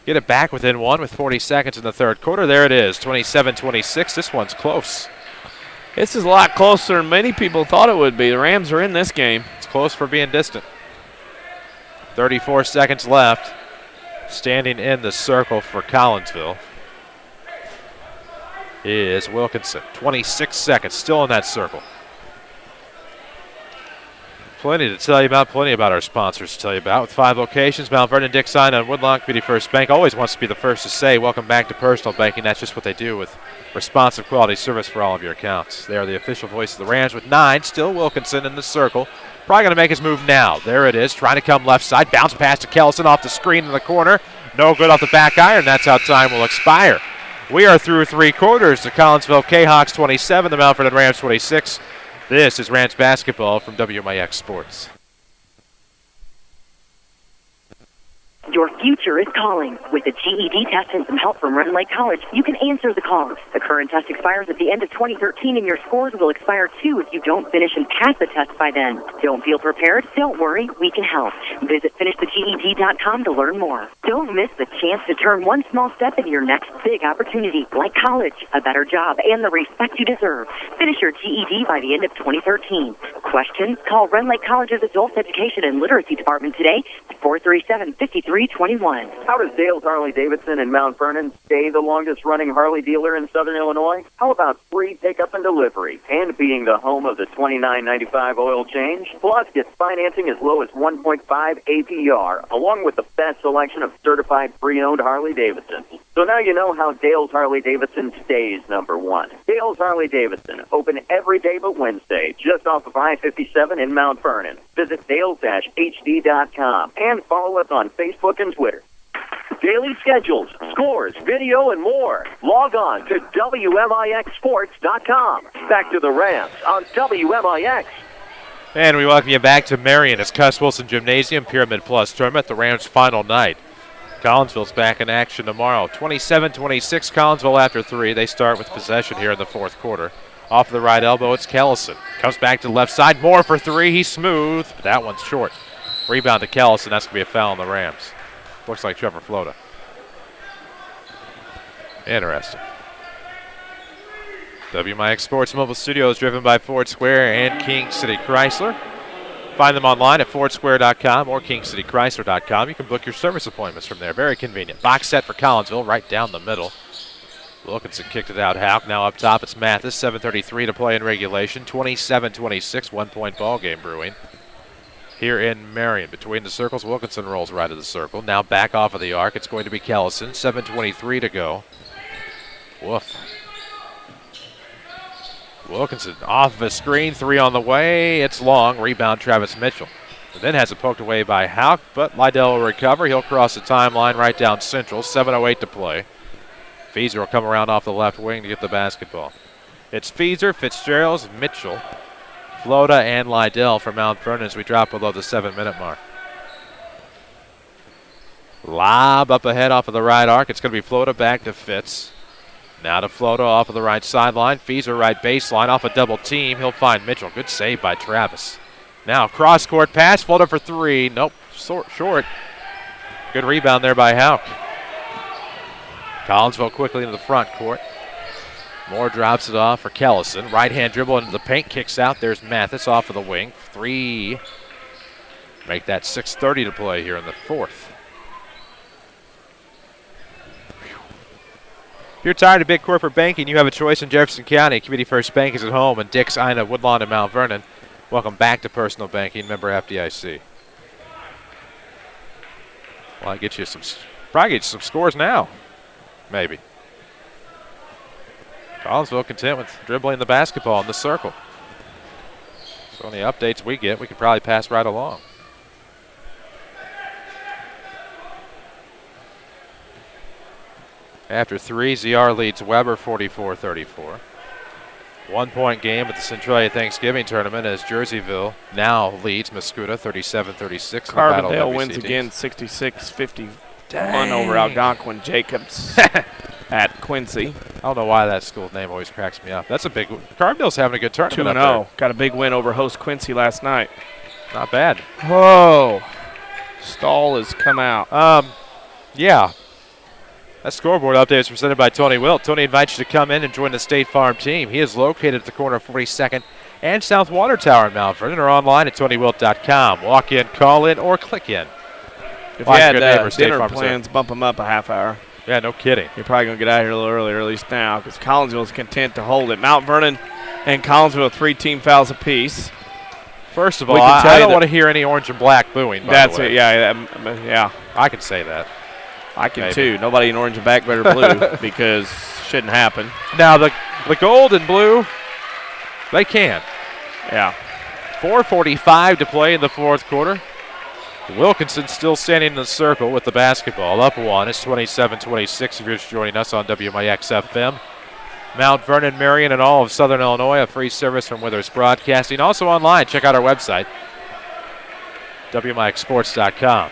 get it back within 1 with 40 seconds in the third quarter. There it is, 27-26. This one's close. This is a lot closer than many people thought it would be. The Rams are in this game. It's close for being distant. 34 seconds left. Standing in the circle for Collinsville is Wilkinson. 26 seconds, still in that circle. Plenty to tell you about, plenty about our sponsors to tell you about. With 5 locations, Mount Vernon, Dixon, and Woodlawn, Community First Bank always wants to be the first to say, welcome back to personal banking. That's just what they do with responsive quality service for all of your accounts. They are the official voice of the Rams with 9. Still Wilkinson in the circle. Probably going to make his move now. There it is, trying to come left side. Bounce pass to Kellison off the screen in the corner. No good off the back iron. That's how time will expire. We are through 3 quarters. The Collinsville Kahoks 27, the Mount Vernon Rams 26. This is Rams basketball from WMIX Sports. Your future is calling. With the GED test and some help from Rend Lake College, you can answer the calls. The current test expires at the end of 2013, and your scores will expire too if you don't finish and pass the test by then. Don't feel prepared? Don't worry, we can help. Visit finishtheged.com to learn more. Don't miss the chance to turn one small step into your next big opportunity, like college, a better job, and the respect you deserve. Finish your GED by the end of 2013. Questions? Call Rend Lake College's Adult Education and Literacy Department today at 437-5321. How does Dale's Harley-Davidson in Mount Vernon stay the longest-running Harley dealer in Southern Illinois? How about free pickup and delivery, and being the home of the $29.95 oil change? Plus, get financing as low as 1.5 APR, along with the best selection of certified pre-owned Harley-Davidson. So now you know how Dale's Harley-Davidson stays number one. Dale's Harley-Davidson, open every day but Wednesday, just off of I-57 in Mount Vernon. Visit dales-hd.com and follow us on Facebook and Twitter. Daily schedules, scores, video, and more. Log on to WMIXsports.com. Back to the Rams on WMIX. And we welcome you back to Marion. It's Cuss Wilson Gymnasium Pyramid Plus Tournament, the Rams' final night. Collinsville's back in action tomorrow. 27-26 Collinsville after 3. They start with possession here in the fourth quarter. Off the right elbow, it's Kellison. Comes back to the left side. Moore for 3. He's smooth, but that one's short. Rebound to Kellison. That's going to be a foul on the Rams. Looks like Trevor Flota. Interesting. WMIX Sports Mobile Studios driven by Ford Square and King City Chrysler. Find them online at fordsquare.com or kingcitychrysler.com. You can book your service appointments from there. Very convenient. Box set for Collinsville right down the middle. Wilkinson kicked it out. Houck now up top. It's Mathis. 7:33 to play in regulation. 27-26. 1-point ball game brewing here in Marion. Between the circles, Wilkinson rolls right of the circle. Now back off of the arc. It's going to be Kellison. 7:23 to go. Woof. Wilkinson off of a screen. 3 on the way. It's long. Rebound Travis Mitchell. And then has it poked away by Houck, but Lydell will recover. He'll cross the timeline right down central. 7:08 to play. Feeser will come around off the left wing to get the basketball. It's Feeser, Fitzgerald, Mitchell, Flota, and Lydell for Mount Vernon as we drop below the 7-minute mark. Lob up ahead off of the right arc. It's going to be Flota back to Fitz. Now to Flota off of the right sideline. Feeser right baseline off a double team. He'll find Mitchell. Good save by Travis. Now cross-court pass. Flota for 3. Nope, short. Good rebound there by Houck. Collinsville quickly into the front court. Moore drops it off for Kellison. Right-hand dribble into the paint. Kicks out. There's Mathis off of the wing. 3. Make that 6:30 to play here in the fourth. If you're tired of big corporate banking, you have a choice in Jefferson County. Community First Bank is at home in Dix, Ina, Woodlawn, and Mount Vernon. Welcome back to personal banking. Member FDIC. Well, I get you probably get you some scores now. Maybe. Collinsville content with dribbling the basketball in the circle. So any updates we get, we could probably pass right along. After 3, ZR leads Weber 44-34. 1-point game at the Centralia Thanksgiving Tournament as Jerseyville now leads Mascoutah 37-36. Carbondale wins again 66-51 over Algonquin Jacobs at Quincy. I don't know why that school's name always cracks me up. That's a big Carbondale's having a good tournament. 2-0. Got a big win over host Quincy last night. Not bad. Whoa. Stall has come out. Yeah. That scoreboard update is presented by Tony Wilt. Tony invites you to come in and join the State Farm team. He is located at the corner of 42nd and South Water Tower in Mount Vernon, or online at TonyWilt.com. Walk in, call in, or click in. If you had dinner plans, bump them up a half hour. Yeah, no kidding. You're probably going to get out of here a little earlier, at least now, because Collinsville is content to hold it. Mount Vernon and Collinsville 3 team fouls apiece. First of all, I don't want to hear any orange and black booing. That's it. Yeah. I can say that. I can too. Nobody in orange and black better blue because shouldn't happen. Now the gold and blue, they can. Yeah. 4:45 to play in the fourth quarter. Wilkinson still standing in the circle with the basketball. Up 1. It's 27-26 if you're just joining us on WMIX FM. Mount Vernon, Marion, and all of Southern Illinois. A free service from Withers Broadcasting. Also online, check out our website, WMIXsports.com.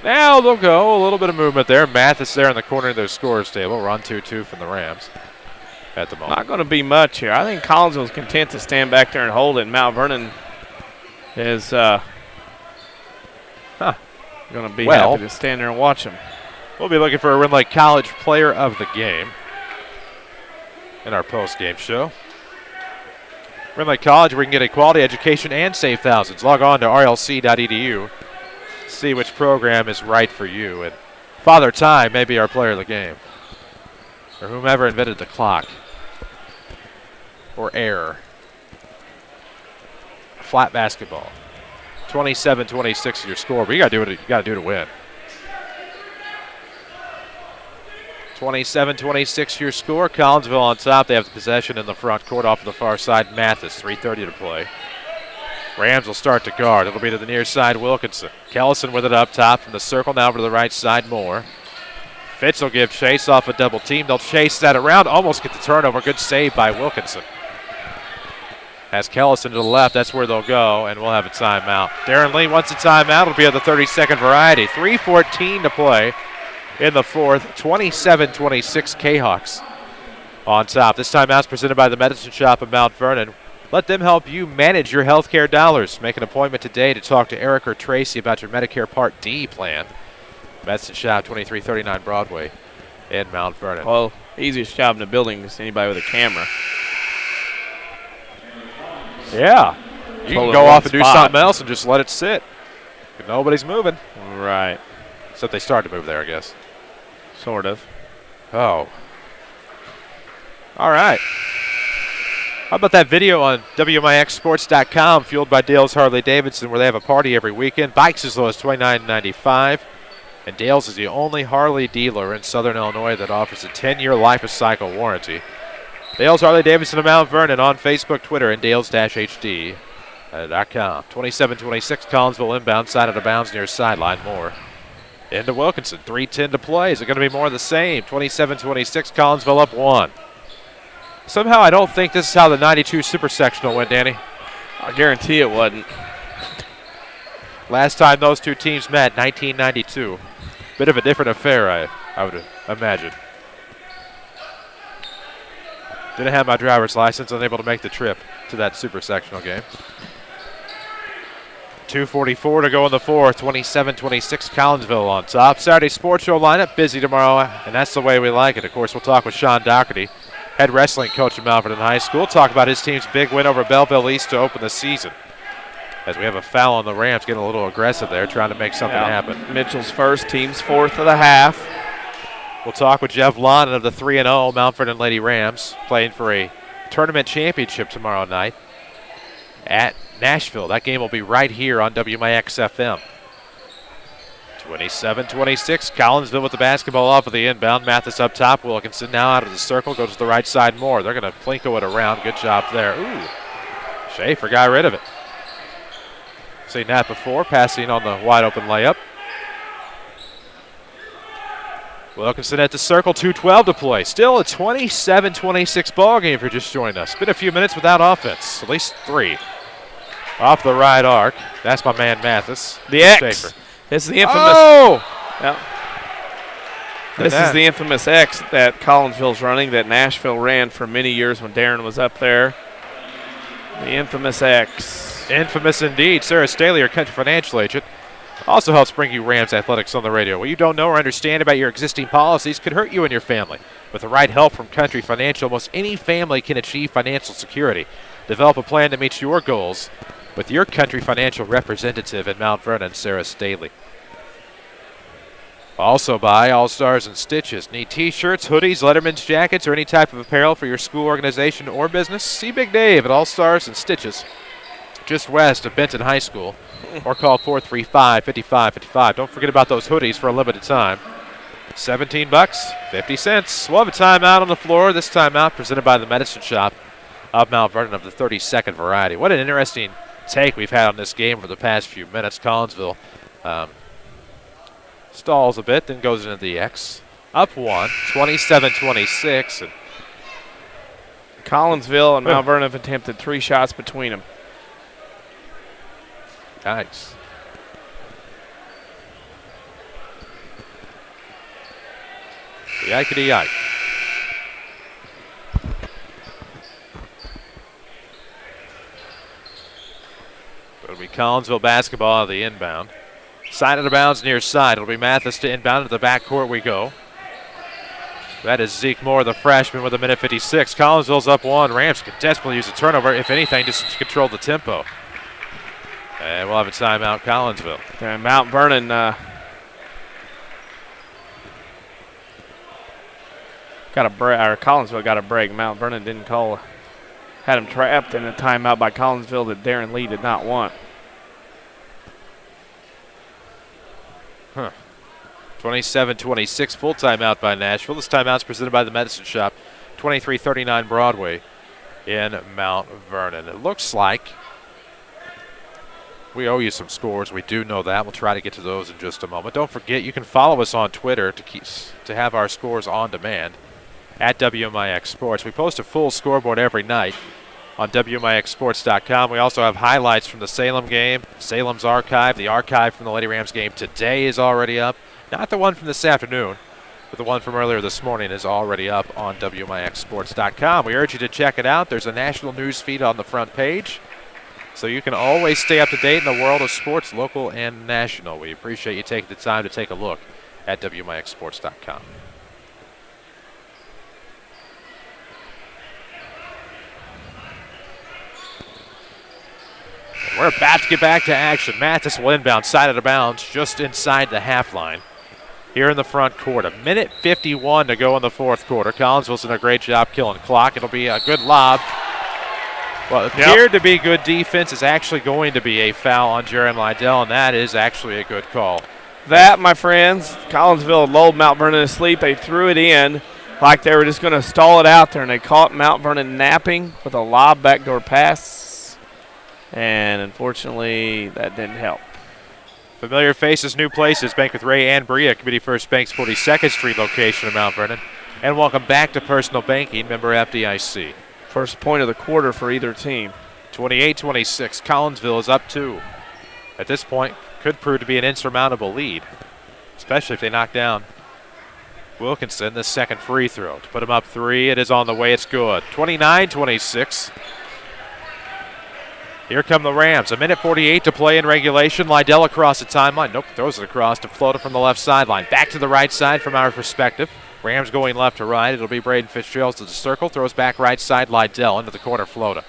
Now they'll go. A little bit of movement there. Mathis there in the corner of their scorers table. Run 2-2 from the Rams at the moment. Not going to be much here. I think Collinsville's content to stand back there and hold it. Mt.Vernon is going to be happy to stand there and watch them. We'll be looking for a Ren Lake College player of the game in our post-game show. Ren Lake College, where you can get a quality education and save thousands. Log on to rlc.edu. See which program is right for you. And Father Time may be our player of the game. Or whomever invented the clock. Or air. Flat basketball. 27-26 is your score, but you gotta do to win. 27-26 your score. Collinsville on top. They have the possession in the front court off of the far side. Mathis, 3:30 to play. Rams will start to guard. It'll be to the near side, Wilkinson. Kellison with it up top from the circle, now over to the right side, Moore. Fitz will give chase off a double team. They'll chase that around, almost get the turnover. Good save by Wilkinson. Has Kellison to the left, that's where they'll go, and we'll have a timeout. Darren Lee wants a timeout. It'll be at the 30-second variety. 3:14 to play in the fourth. 27-26 Kahoks on top. This timeout's presented by the Medicine Shop of Mt.Vernon. Let them help you manage your health care dollars. Make an appointment today to talk to Eric or Tracy about your Medicare Part D plan. Medicine Shop, 2339 Broadway in Mt.Vernon. Well, easiest job in the building is anybody with a camera. Yeah. You can go off and do something else and just let it sit. If nobody's moving. Right. Except they started to move there, I guess. Sort of. Oh. All right. How about that video on WMIXsports.com, fueled by Dale's Harley-Davidson, where they have a party every weekend. Bikes as low as $29.95. And Dale's is the only Harley dealer in Southern Illinois that offers a 10-year life of cycle warranty. Dale's Harley-Davidson of Mt.Vernon on Facebook, Twitter, and Dales-HD.com. 27-26, Collinsville inbound, side out of bounds near sideline. Moore into Wilkinson. 3:10 to play. Is it going to be more of the same? 27-26, Collinsville up 1. Somehow I don't think this is how the 92 Super Sectional went, Danny. I guarantee it wasn't. Last time those two teams met, 1992. Bit of a different affair, I would imagine. Didn't have my driver's license, unable to make the trip to that Super Sectional game. 2:44 to go in the fourth. 27-26 Collinsville on top. Saturday Sports Show lineup, busy tomorrow, and that's the way we like it. Of course, we'll talk with Sean Doherty, head wrestling coach at Mt.Vernon High School. Talk about his team's big win over Belleville East to open the season. As we have a foul on the Rams, getting a little aggressive there, trying to make something happen. Mitchell's first, team's fourth of the half. We'll talk with Jeff Lon of the 3-0 Mt.Vernon Lady Rams, playing for a tournament championship tomorrow night at Nashville. That game will be right here on WMIX FM. 27-26, Collinsville with the basketball off of the inbound. Mathis up top, Wilkinson now out of the circle, goes to the right side more. They're going to plinko it around. Good job there. Ooh, Schaefer got rid of it. Seen that before, passing on the wide open layup. Wilkinson at the circle, 2:12 to play. Still a 27-26 ball game if you're just joining us. Been a few minutes without offense, at least 3. Off the right arc. That's my man Mathis. The X. Schaefer. This is the infamous. Oh! Yeah. This is the infamous X that Collinsville's running, that Nashville ran for many years when Darren was up there. The infamous X. Infamous indeed. Sarah Staley, your country financial agent, also helps bring you Rams athletics on the radio. What you don't know or understand about your existing policies could hurt you and your family. With the right help from Country Financial, most any family can achieve financial security. Develop a plan that meets your goals with your Country Financial representative in Mt.Vernon, Sarah Staley. Also by All Stars and Stitches. Need t-shirts, hoodies, Letterman's jackets, or any type of apparel for your school, organization, or business? See Big Dave at All Stars and Stitches, just west of Benton High School, or call 435-5555. Don't forget about those hoodies for a limited time. $17, 50 cents. We'll have a timeout on the floor. This timeout presented by the Medicine Shop of Mt.Vernon of the 32nd variety. What an interesting take we've had on this game for the past few minutes. Collinsville stalls a bit, then goes into the X. Up 1, 27-26. And Collinsville and Mt.Vernon have attempted 3 shots between them. Nice. Yikety yike. It'll be Collinsville basketball on the inbound. Side of the bounds near side. It'll be Mathis to inbound. To the backcourt we go. That is Zeke Moore, the freshman, with a minute 56. Collinsville's up 1. Rams could desperately use a turnover, if anything, just to control the tempo. And we'll have a timeout, Collinsville. And Mt.Vernon got a break, or Collinsville got a break. Mt.Vernon didn't call, had him trapped in a timeout by Collinsville that Darren Lee did not want. 27-26, full timeout by Nashville. This timeout's presented by the Medicine Shop, 2339 Broadway in Mount Vernon. It looks like we owe you some scores. We do know that. We'll try to get to those in just a moment. Don't forget, you can follow us on Twitter to have our scores on demand at WMIX Sports. We post a full scoreboard every night on WMIXsports.com. We also have highlights from the Salem game, Salem's archive. The archive from the Lady Rams game today is already up. Not the one from this afternoon, but the one from earlier this morning is already up on WMIXsports.com. We urge you to check it out. There's a national news feed on the front page, so you can always stay up to date in the world of sports, local and national. We appreciate you taking the time to take a look at WMIXsports.com. We're about to get back to action. Mathis will inbound, side of the bounds, just inside the half line. Here in the front court, a minute 51 to go in the fourth quarter. Collinsville's done a great job killing clock. It'll be a good lob. Well, it appeared to be good defense. It's actually going to be a foul on Jaron Lydell, and that is actually a good call. That, my friends, Collinsville lulled Mt.Vernon to sleep. They threw it in like they were just going to stall it out there, and they caught Mt.Vernon napping with a lob backdoor pass. And unfortunately, that didn't help. Familiar faces, new places. Bank with Ray and Bria, Committee First Bank's 42nd Street location in Mount Vernon. And welcome back to Personal Banking, member FDIC. First point of the quarter for either team. 28-26. Collinsville is up 2. At this point, could prove to be an insurmountable lead, especially if they knock down Wilkinson, the second free throw. To put him up 3, it is on the way. It's good. 29-26. Here come the Rams. A minute 48 to play in regulation. Lydell across the timeline. Nope, throws it across to Flota from the left sideline. Back to the right side from our perspective. Rams going left to right. It'll be Braden Fitzgerald to the circle. Throws back right side. Lydell into the corner. Flota.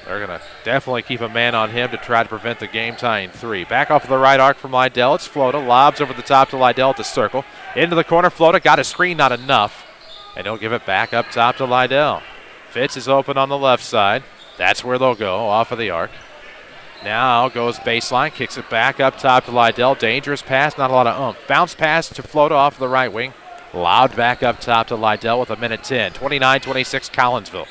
They're going to definitely keep a man on him to try to prevent the game-tying 3. Back off of the right arc from Lydell. It's Flota. Lobs over the top to Lydell at the circle. Into the corner. Flota got a screen, not enough. And he'll give it back up top to Lydell. Fitz is open on the left side. That's where they'll go, off of the arc. Now goes baseline, kicks it back up top to Lydell. Dangerous pass, not a lot of oomph. Bounce pass to Flota off of the right wing. Lobbed back up top to Lydell with a minute 10. 29-26 Collinsville.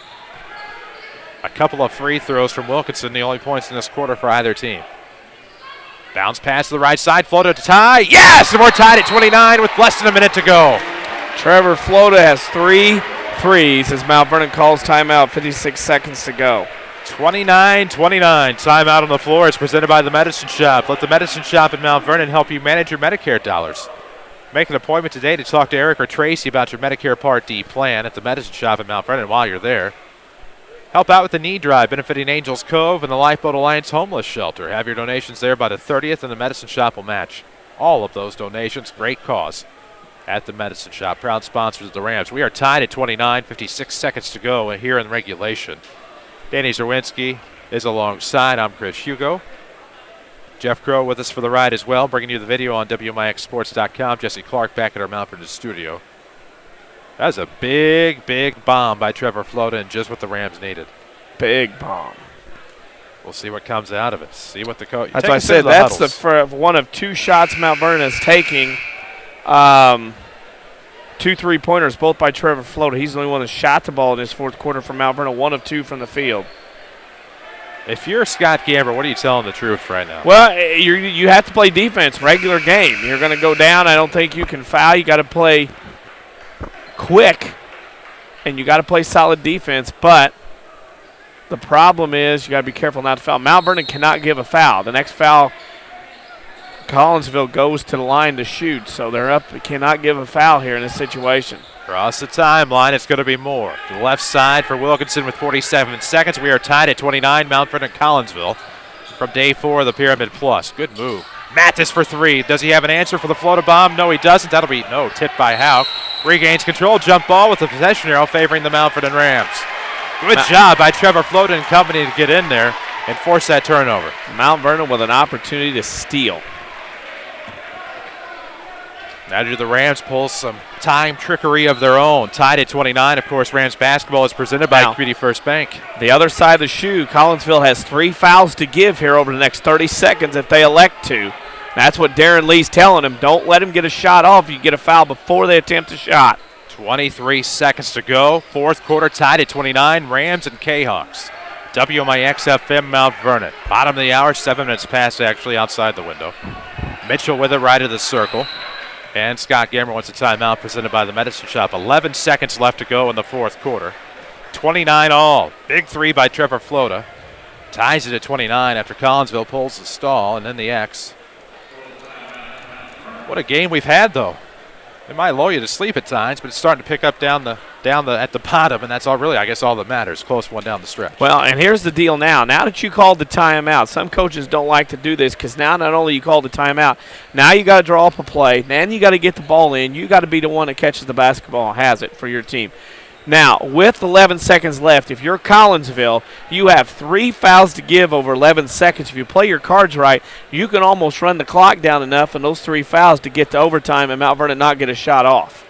A couple of free throws from Wilkinson, the only points in this quarter for either team. Bounce pass to the right side, Flota to tie. Yes, and we're tied at 29 with less than a minute to go. Trevor Flota has 3 threes as Mt.Vernon calls timeout, 56 seconds to go. 29-29, timeout on the floor. It's presented by the Medicine Shop. Let the Medicine Shop in Mount Vernon help you manage your Medicare dollars. Make an appointment today to talk to Eric or Tracy about your Medicare Part D plan at the Medicine Shop in Mount Vernon while you're there. Help out with the knee drive benefiting Angels Cove and the Lifeboat Alliance Homeless Shelter. Have your donations there by the 30th, and the Medicine Shop will match all of those donations. Great cause at the Medicine Shop. Proud sponsors of the Rams. We are tied at 29, 56 seconds to go here in regulation. Danny Czerwinski is alongside. I'm Chris Hugo. Jeff Crow with us for the ride as well, bringing you the video on WMIXsports.com. Jesse Clark back at our Mount Vernon studio. That was a big, big bomb by Trevor Flota, and just what the Rams needed. Big bomb. We'll see what comes out of it. See what the coach. That's why I said that's the one of 2 shots Mount Vernon is taking. 2 3-pointers, both by Trevor Flota. He's the only one that shot the ball in this fourth quarter from Mount Vernon. 1 of 2 from the field. If you're Scott Gamber, what are you telling the truth right now? Well, you have to play defense, regular game. You're going to go down. I don't think you can foul. You got to play quick, and you got to play solid defense. But the problem is you got to be careful not to foul. Mount Vernon cannot give a foul. The next foul Collinsville goes to the line to shoot, so they're up. They cannot give a foul here in this situation. Across the timeline, it's going to be more. To the left side for Wilkinson with 47 seconds. We are tied at 29, Mt.Vernon Collinsville from day 4 of the Pyramid Plus. Good move. Mattis for 3. Does he have an answer for the floater bomb? No, he doesn't. That'll be tipped by Hauk. Regains control, jump ball with the possession arrow favoring the Mt.Vernon Rams. Good job by Trevor Floater and company to get in there and force that turnover. Mt.Vernon with an opportunity to steal. Now do the Rams pull some time trickery of their own. Tied at 29. Of course, Rams basketball is presented by Community First Bank. The other side of the shoe, Collinsville has 3 fouls to give here over the next 30 seconds if they elect to. That's what Darren Lee's telling them. Don't let them get a shot off. You get a foul before they attempt a shot. 23 seconds to go. Fourth quarter tied at 29. Rams and Kahoks. WMIX FM Mt.Vernon. Bottom of the hour, 7 minutes past actually outside the window. Mitchell with it right of the circle. And Scott Gammer wants a timeout presented by the Medicine Shop. 11 seconds left to go in the fourth quarter. 29 all. Big 3 by Trevor Flota. Ties it at 29 after Collinsville pulls the stall and then the X. What a game we've had, though. It might lull you to sleep at times, but it's starting to pick up down at the bottom, and that's all really, I guess, all that matters. Close one down the stretch. Well, and here's the deal now. Now that you called the timeout, some coaches don't like to do this because now not only you called the timeout, now you got to draw up a play. Then you got to get the ball in. You got to be the one that catches the basketball and has it for your team. Now, with 11 seconds left, if you're Collinsville, you have 3 fouls to give over 11 seconds. If you play your cards right, you can almost run the clock down enough in those 3 fouls to get to overtime and Mt.Vernon not get a shot off.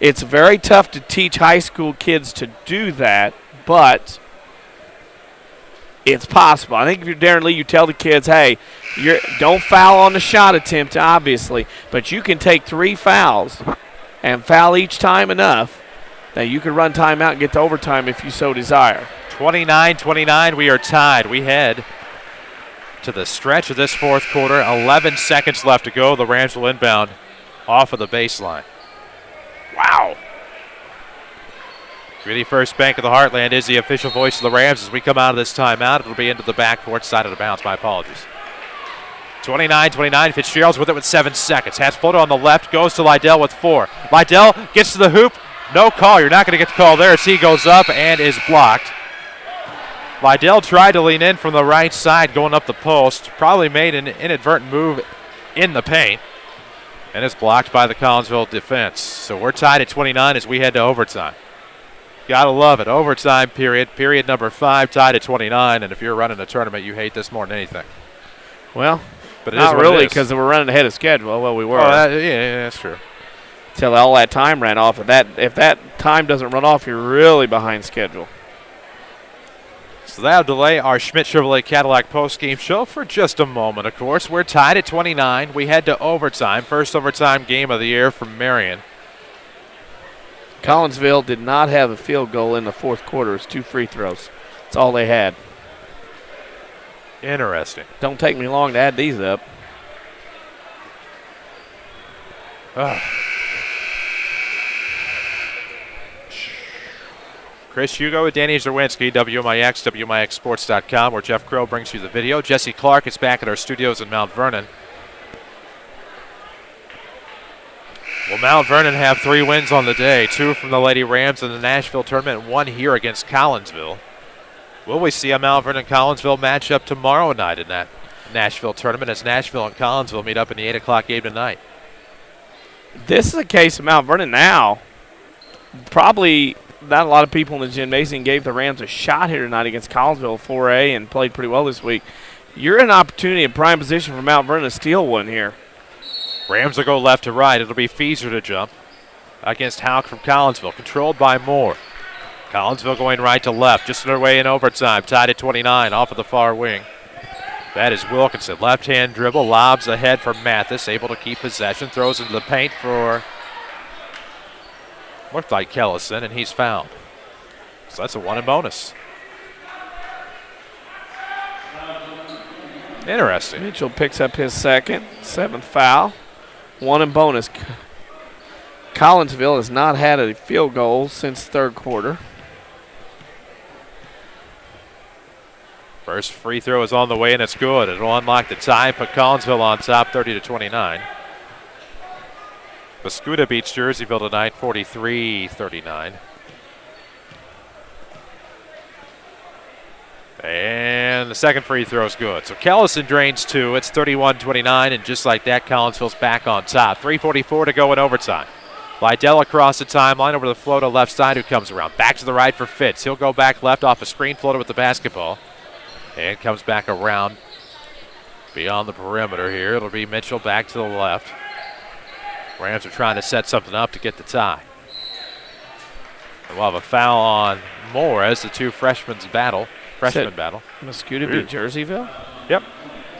It's very tough to teach high school kids to do that, but it's possible. I think if you're Darren Lee, you tell the kids, hey, don't foul on the shot attempt, obviously, but you can take 3 fouls and foul each time enough that you can run timeout and get to overtime if you so desire. 29-29, we are tied. We head to the stretch of this fourth quarter. 11 seconds left to go. The Rams will inbound off of the baseline. Wow. Community First Bank of the Heartland is the official voice of the Rams as we come out of this timeout. It'll be into the backcourt side of the bounce. My apologies. 29-29, Fitzgerald's with it with 7 seconds. Has Floater on the left, goes to Lydell with 4. Lydell gets to the hoop. No call. You're not going to get the call there as he goes up and is blocked. Lydell tried to lean in from the right side going up the post. Probably made an inadvertent move in the paint. And is blocked by the Collinsville defense. So we're tied at 29 as we head to overtime. Gotta love it. Overtime period. Period number 5 tied at 29. And if you're running a tournament, you hate this more than anything. Well, but it not is really because we're running ahead of schedule. Well, we were. Oh, yeah, that's true. Till all that time ran off. If that time doesn't run off, you're really behind schedule. So that'll delay our Schmidt Chevrolet Cadillac post-game show for just a moment, of course. We're tied at 29. We head to overtime. First overtime game of the year from Marion. Collinsville did not have a field goal in the fourth quarter. It's 2 free throws. That's all they had. Interesting. Don't take me long to add these up. Chris Hugo with Danny Czerwinski, WMIX, WMIXSports.com, where Jeff Crow brings you the video. Jesse Clark is back at our studios in Mt.Vernon. Will Mt.Vernon have 3 wins on the day? 2 from the Lady Rams in the Nashville tournament, 1 here against Collinsville. Will we see a Mt.Vernon-Collinsville matchup tomorrow night in that Nashville tournament as Nashville and Collinsville meet up in the 8 o'clock game tonight? This is a case of Mt.Vernon now. Probably not a lot of people in the gymnasium gave the Rams a shot here tonight against Collinsville 4A and played pretty well this week. You're in an opportunity in prime position for Mt.Vernon to steal one here. Rams will go left to right. It'll be Feeser to jump against Hauk from Collinsville, controlled by Moore. Collinsville going right to left, just underway in overtime, tied at 29 off of the far wing. That is Wilkinson. Left-hand dribble, lobs ahead for Mathis, able to keep possession, throws into the paint for, looked like Kellison, and he's fouled. So that's a 1 and bonus. Interesting. Mitchell picks up his second, 7th foul. 1 and bonus. Collinsville has not had a field goal since third quarter. First free throw is on the way, and it's good. It'll unlock the tie, put Collinsville on top 30-29. Mascoutah beats Jerseyville tonight 43-39. And the second free throw is good. So Callison drains 2. It's 31-29, and just like that, Collinsville's back on top. 3:44 to go in overtime. Lydell across the timeline over the flow to left side, who comes around. Back to the right for Fitz. He'll go back left off a screen floater with the basketball. And comes back around beyond the perimeter here. It'll be Mitchell back to the left. Rams are trying to set something up to get the tie. And we'll have a foul on Moore as the two freshmen battle. Mascoutah beat Jerseyville? Yep.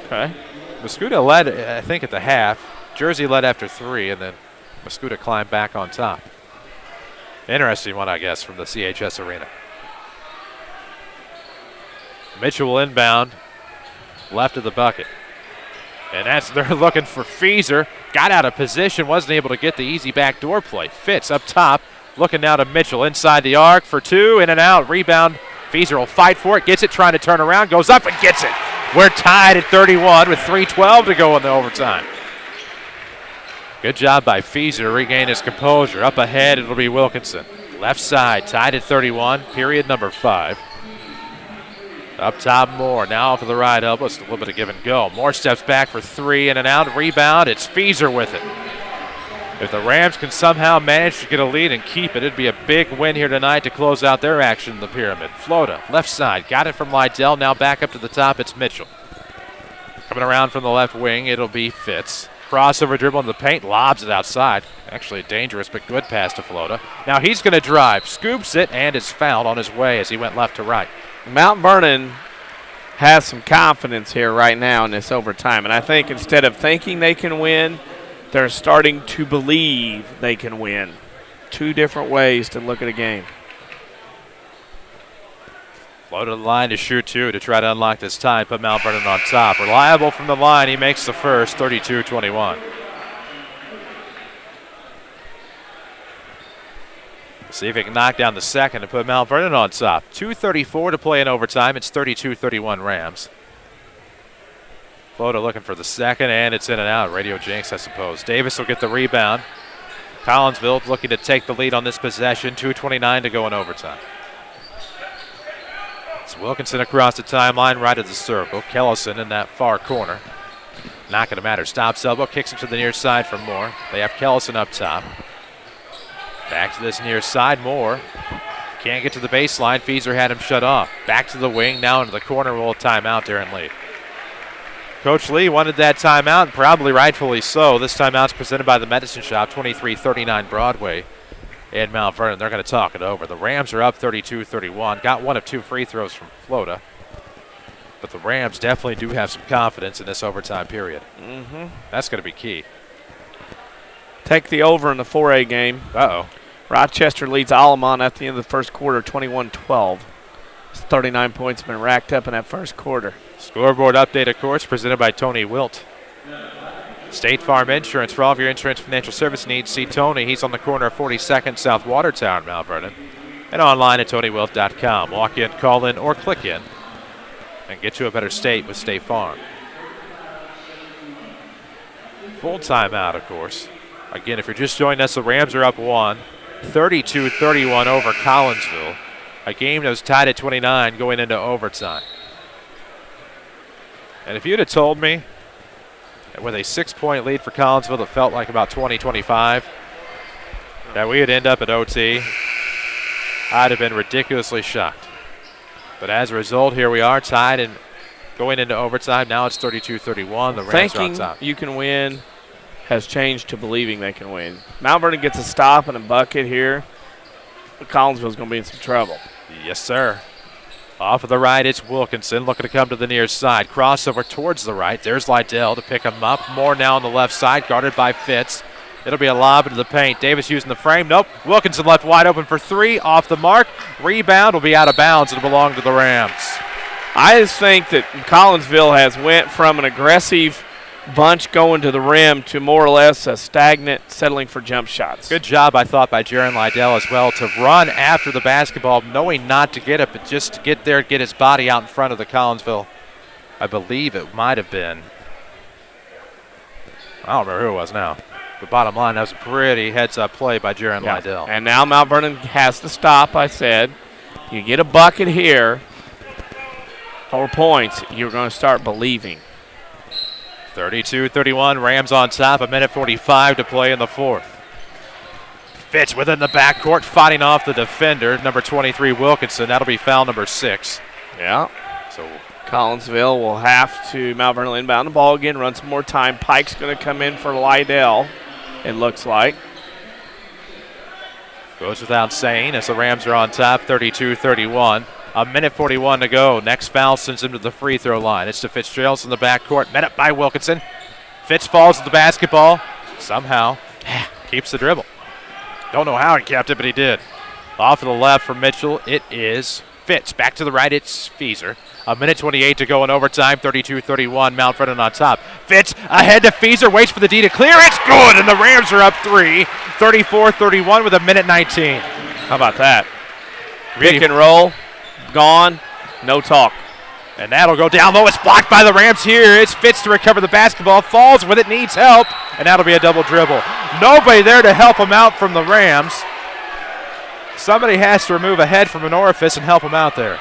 Okay. Mascoutah led, I think, at the half. Jersey led after 3, and then Mascoutah climbed back on top. Interesting one, I guess, from the CHS Arena. Mitchell will inbound left of the bucket. And they're looking for Feaser. Got out of position, wasn't able to get the easy backdoor play. Fitz up top, looking now to Mitchell inside the arc for 2, in and out, rebound. Feaser will fight for it, gets it, trying to turn around, goes up and gets it. We're tied at 31 with 3:12 to go in the overtime. Good job by Feaser to regain his composure. Up ahead, it'll be Wilkinson. Left side, tied at 31, period number 5. Up top, Moore. Now for the right elbow. It's a little bit of give and go. Moore steps back for 3, in and out. Rebound. It's Feaser with it. If the Rams can somehow manage to get a lead and keep it, it'd be a big win here tonight to close out their action in the pyramid. Flota, left side. Got it from Lydell. Now back up to the top. It's Mitchell. Coming around from the left wing, it'll be Fitz. Crossover dribble in the paint. Lobs it outside. Actually a dangerous but good pass to Flota. Now he's going to drive. Scoops it and is fouled on his way as he went left to right. Mt.Vernon has some confidence here right now in this overtime. And I think instead of thinking they can win, they're starting to believe they can win. Two different ways to look at a game. Floated the line to shoot 2 to try to unlock this tie, put Mt.Vernon on top. Reliable from the line, he makes the first, 32-21. See if he can knock down the second and put Mt.Vernon on top. 2:34 to play in overtime. It's 32-31 Rams. Flota looking for the second, and it's in and out. Radio jinx, I suppose. Davis will get the rebound. Collinsville looking to take the lead on this possession. 2:29 to go in overtime. It's Wilkinson across the timeline, right at the circle. Kellison in that far corner. Not going to matter. Stops elbow, kicks it to the near side for Moore. They have Kellison up top. Back to this near side, Moore. Can't get to the baseline. Feaser had him shut off. Back to the wing, now into the corner. Roll timeout, Darren Lee. Coach Lee wanted that timeout, and probably rightfully so. This timeout's presented by the Medicine Shop, 2339 Broadway in Mt.Vernon. They're going to talk it over. The Rams are up 32-31. Got one of 2 free throws from Flota. But the Rams definitely do have some confidence in this overtime period. That's going to be key. Take the over in the 4A game. Uh-oh. Rochester leads Alamon at the end of the first quarter, 21-12. 39 points have been racked up in that first quarter. Scoreboard update, of course, presented by Tony Wilt. State Farm Insurance. For all of your insurance financial service needs, see Tony. He's on the corner of 42nd South Watertown, Mt.Vernon. And online at TonyWilt.com. Walk in, call in, or click in and get to a better state with State Farm. Full timeout, of course. Again, if you're just joining us, the Rams are up 1, 32-31 over Collinsville. A game that was tied at 29 going into overtime. And if you'd have told me that with a 6-point lead for Collinsville that felt like about 20-25, that we would end up at OT, I'd have been ridiculously shocked. But as a result, here we are tied and going into overtime. Now it's 32-31. The Rams are on top. You can win has changed to believing they can win. Mt.Vernon gets a stop and a bucket here. Collinsville's going to be in some trouble. Yes, sir. Off of the right, it's Wilkinson looking to come to the near side. Crossover towards the right. There's Lydell to pick him up. Moore now on the left side, guarded by Fitz. It'll be a lob into the paint. Davis using the frame. Nope. Wilkinson left wide open for 3. Off the mark. Rebound will be out of bounds. It'll belong to the Rams. I just think that Collinsville has went from an aggressive bunch going to the rim to more or less a stagnant settling for jump shots. Good job, I thought, by Jaron Lydell as well to run after the basketball, knowing not to get it, but just to get there, get his body out in front of the Collinsville. I believe it might have been. I don't remember who it was now. But bottom line, that was a pretty heads-up play by Jaron Lydell. And now Mount Vernon has to stop, I said. You get a bucket here, 4 points, you're going to start believing. 32-31, Rams on top, 1:45 to play in the fourth. Fitch within the backcourt, fighting off the defender, number 23, Wilkinson. That'll be foul number 6. Yeah. So Collinsville will have to, Mount Vernon inbound the ball again, run some more time. Pike's going to come in for Lydell, it looks like. Goes without saying as the Rams are on top, 32-31. 1:41 to go. Next foul sends him to the free throw line. It's to Fitzgerald in the backcourt, met up by Wilkinson. Fitz falls to the basketball. Somehow keeps the dribble. Don't know how he kept it, but he did. Off to the left for Mitchell. It is Fitz. Back to the right, it's Feaser. 1:28 to go in overtime, 32-31, Mount Vernon on top. Fitz ahead to Feaser, waits for the D to clear. It's good, and the Rams are up 3, 34-31 with 1:19. How about that? Pick and roll, gone, no talk. And that'll go down low. It's blocked by the Rams here. It's Fitz to recover the basketball, falls with it, needs help, and that'll be a double dribble. Nobody there to help him out from the Rams. Somebody has to remove a head from an orifice and help him out there.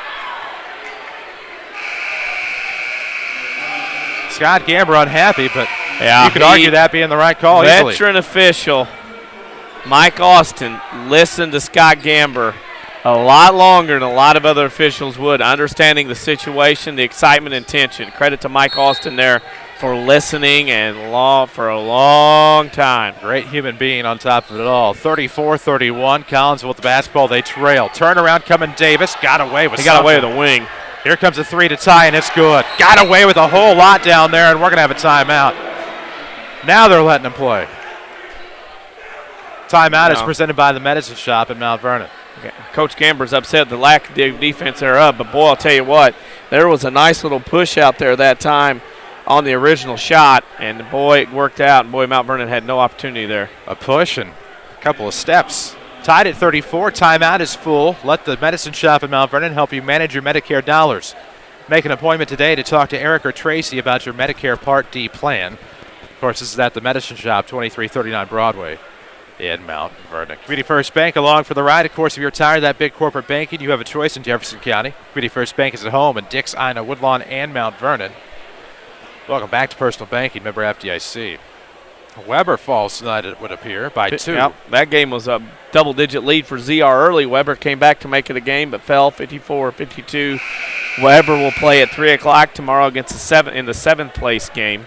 Scott Gamber unhappy, but you could argue that being the right call easily. Veteran official Mike Austin listened to Scott Gamber a lot longer than a lot of other officials would, understanding the situation, the excitement and tension. Credit to Mike Austin there for listening and for a long time. Great human being on top of it all. 34-31, Collinsville with the basketball. They trail. Turnaround coming Davis. Got away with got away with a wing. Here comes a 3 to tie, and it's good. Got away with a whole lot down there, and we're going to have a timeout. Now they're letting him play. Timeout is presented by the Medicine Shop in Mount Vernon. Okay. Coach Gamber's upset the lack of defense thereof, but boy, I'll tell you what, there was a nice little push out there that time on the original shot, and boy, it worked out, and boy, Mount Vernon had no opportunity there. A push and a couple of steps. Tied at 34, timeout is full. Let the Medicine Shop in Mount Vernon help you manage your Medicare dollars. Make an appointment today to talk to Eric or Tracy about your Medicare Part D plan. Of course, this is at the Medicine Shop, 2339 Broadway in Mount Vernon. Community First Bank along for the ride. Of course, if you're tired of that big corporate banking, you have a choice in Jefferson County. Community First Bank is at home in Dix, Ina, Woodlawn, and Mount Vernon. Welcome back to Personal Banking, member FDIC. Weber falls tonight, it would appear, by 2. Yep, that game was a double-digit lead for ZR early. Weber came back to make it a game, but fell 54-52. Weber will play at 3 o'clock tomorrow against the 7th place game